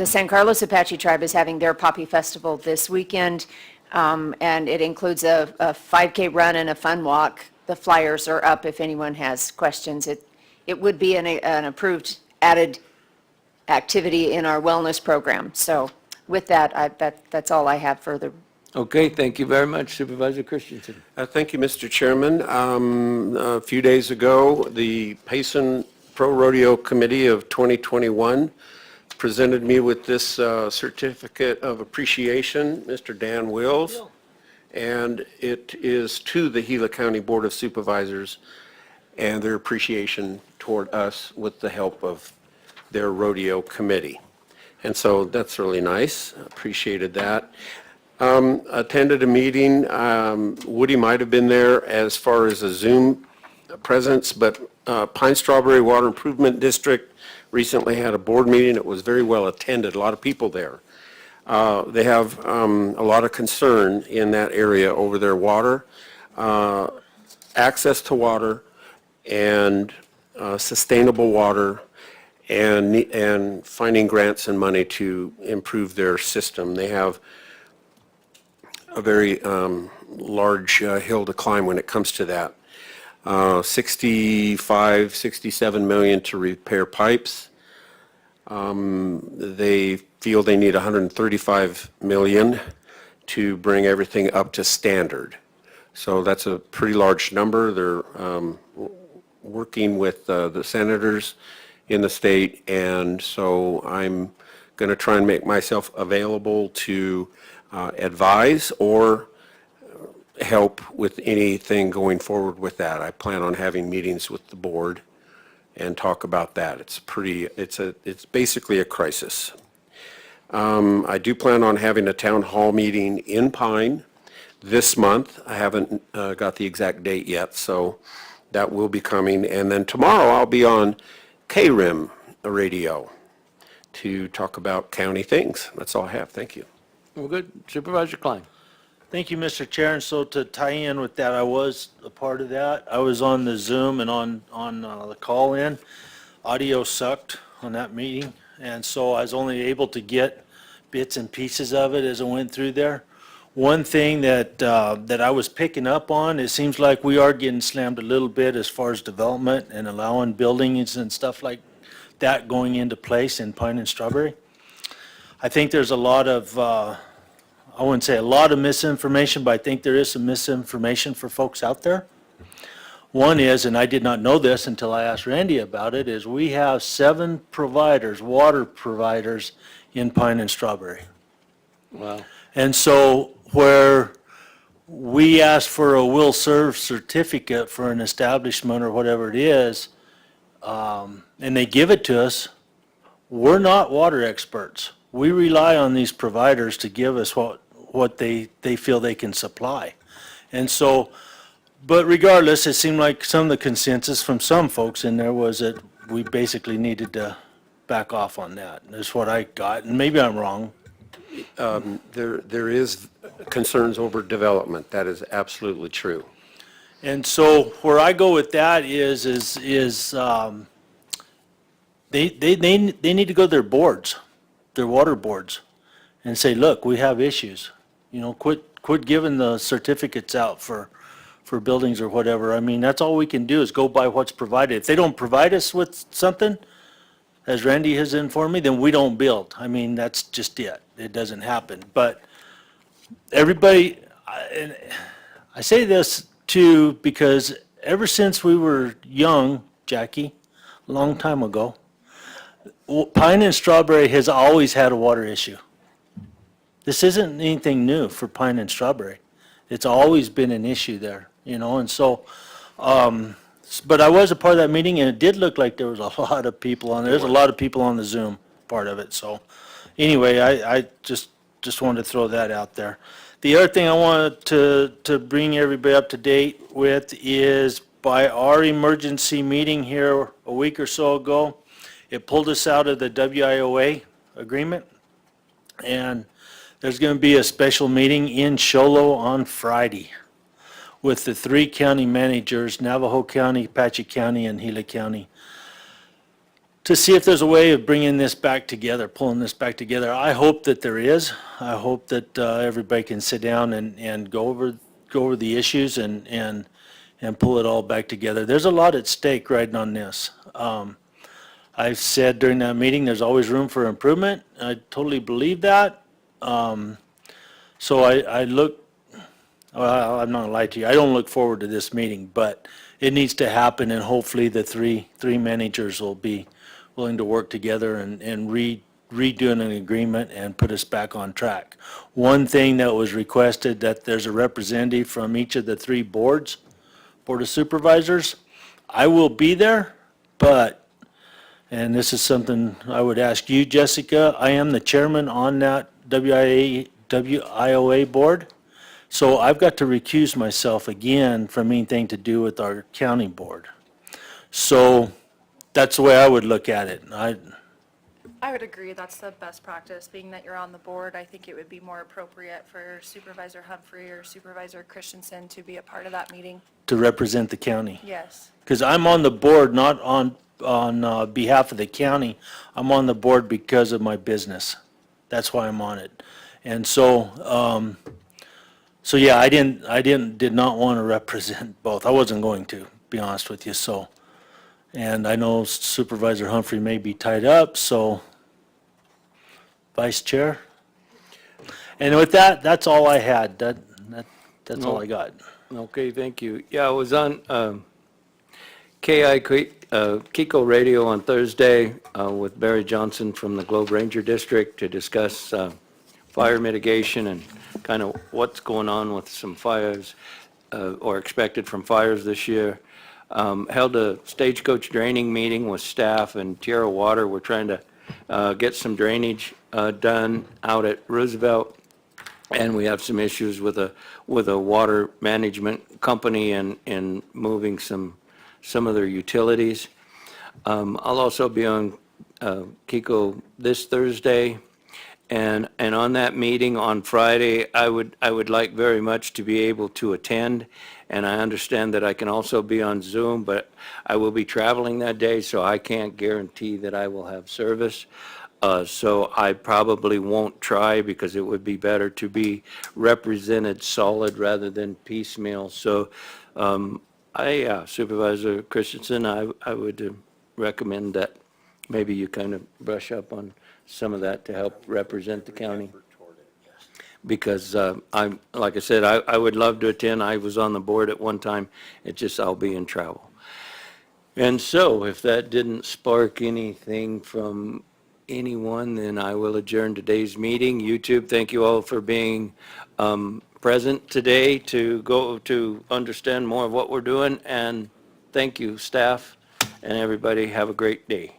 San Carlos Apache Tribe is having their Poppy Festival this weekend, and it includes a 5K run and a fun walk. The flyers are up if anyone has questions. It would be an approved added activity in our wellness program. So with that, that's all I have further. Okay, thank you very much, Supervisor Christensen. Thank you, Mr. Chairman. A few days ago, the Payson Pro Rodeo Committee of 2021 presented me with this certificate of appreciation, Mr. Dan Wills, and it is to the Gila County Board of Supervisors and their appreciation toward us with the help of their rodeo committee. And so that's really nice. Appreciated that. Attended a meeting. Woody might have been there as far as a Zoom presence, but Pine Strawberry Water Improvement District recently had a board meeting. It was very well attended, a lot of people there. They have a lot of concern in that area over their water, access to water, and sustainable water, and finding grants and money to improve their system. They have a very large hill to climb when it comes to that. 67 million to repair pipes. They feel they need 135 million to bring everything up to standard. So that's a pretty large number. They're working with the senators in the state, and so I'm going to try and make myself available to advise or help with anything going forward with that. I plan on having meetings with the board and talk about that. It's basically a crisis. I do plan on having a town hall meeting in Pine this month. I haven't got the exact date yet, so that will be coming. And then tomorrow I'll be on KRIM radio to talk about county things. That's all I have. Thank you. Well, good. Supervisor Klein. Thank you, Mr. Chair. And so to tie in with that, I was a part of that. I was on the Zoom and on the call-in. Audio sucked on that meeting, and so I was only able to get bits and pieces of it as I went through there. One thing that I was picking up on, it seems like we are getting slammed a little bit as far as development and allowing buildings and stuff like that going into place in Pine and Strawberry. I think there's a lot of, I wouldn't say a lot of misinformation, but I think there is some misinformation for folks out there. One is, and I did not know this until I asked Randy about it, is we have 7 providers, water providers in Pine and Strawberry. Wow. And so where we ask for a will serve certificate for an establishment or whatever it is, and they give it to us, we're not water experts. We rely on these providers to give us what they feel they can supply. And so, but regardless, it seemed like some of the consensus from some folks in there was that we basically needed to back off on that. That's what I got, and maybe I'm wrong. There is concerns over development. That is absolutely true. And so where I go with that is they need to go to their boards, their water boards, and say, look, we have issues. You know, quit giving the certificates out for buildings or whatever. I mean, that's all we can do is go by what's provided. If they don't provide us with something, as Randy has informed me, then we don't build. I mean, that's just it. It doesn't happen. But everybody, and I say this too because ever since we were young, Jackie, a long time ago, Pine and Strawberry has always had a water issue. This isn't anything new for Pine and Strawberry. It's always been an issue there, you know, and so, but I was a part of that meeting, and it did look like there was a lot of people on there. There's a lot of people on the Zoom part of it, so anyway, I just wanted to throw that out there. The other thing I wanted to bring everybody up to date with is by our emergency meeting here a week or so ago, it pulled us out of the WIOA agreement, and there's going to be a special meeting in Sholo on Friday with the 3 county managers, Navajo County, Apache County, and Gila County, to see if there's a way of bringing this back together, pulling this back together. I hope that there is. I hope that everybody can sit down and go over the issues and pull it all back together. There's a lot at stake riding on this. I've said during that meeting, there's always room for improvement. I totally believe that. So I look, well, I'm not gonna lie to you, I don't look forward to this meeting, but it needs to happen, and hopefully the three managers will be willing to work together and redo an agreement and put us back on track. One thing that was requested, that there's a representative from each of the 3 boards, Board of Supervisors. I will be there, but, and this is something I would ask you, Jessica, I am the chairman on that WIOA board, so I've got to recuse myself again from anything to do with our county board. So that's the way I would look at it. I would agree, that's the best practice, being that you're on the board. I think it would be more appropriate for Supervisor Humphrey or Supervisor Christensen to be a part of that meeting. To represent the county. Yes. Because I'm on the board, not on behalf of the county. I'm on the board because of my business. That's why I'm on it. And so, so yeah, I did not want to represent both. I wasn't going to, be honest with you, so. And I know Supervisor Humphrey may be tied up, so Vice Chair. And with that, that's all I had. That's all I got. Okay, thank you. Yeah, I was on Kiko Radio on Thursday with Barry Johnson from the Globe Ranger District to discuss fire mitigation and kind of what's going on with some fires or expected from fires this year. Held a stagecoach draining meeting with staff and Tierra Water. We're trying to get some drainage done out at Roosevelt, and we have some issues with a water management company and moving some of their utilities. I'll also be on Kiko this Thursday, And on that meeting on Friday, I would like very much to be able to attend. And I understand that I can also be on Zoom, but I will be traveling that day, so I can't guarantee that I will have service. So I probably won't try because it would be better to be represented solid rather than piecemeal. So Supervisor Christensen, I would recommend that maybe you kind of brush up on some of that to help represent the county. Because like I said, I would love to attend. I was on the board at one time. It's just I'll be in travel. And so if that didn't spark anything from anyone, then I will adjourn today's meeting. YouTube, thank you all for being present today to understand more of what we're doing. And thank you, staff, and everybody. Have a great day.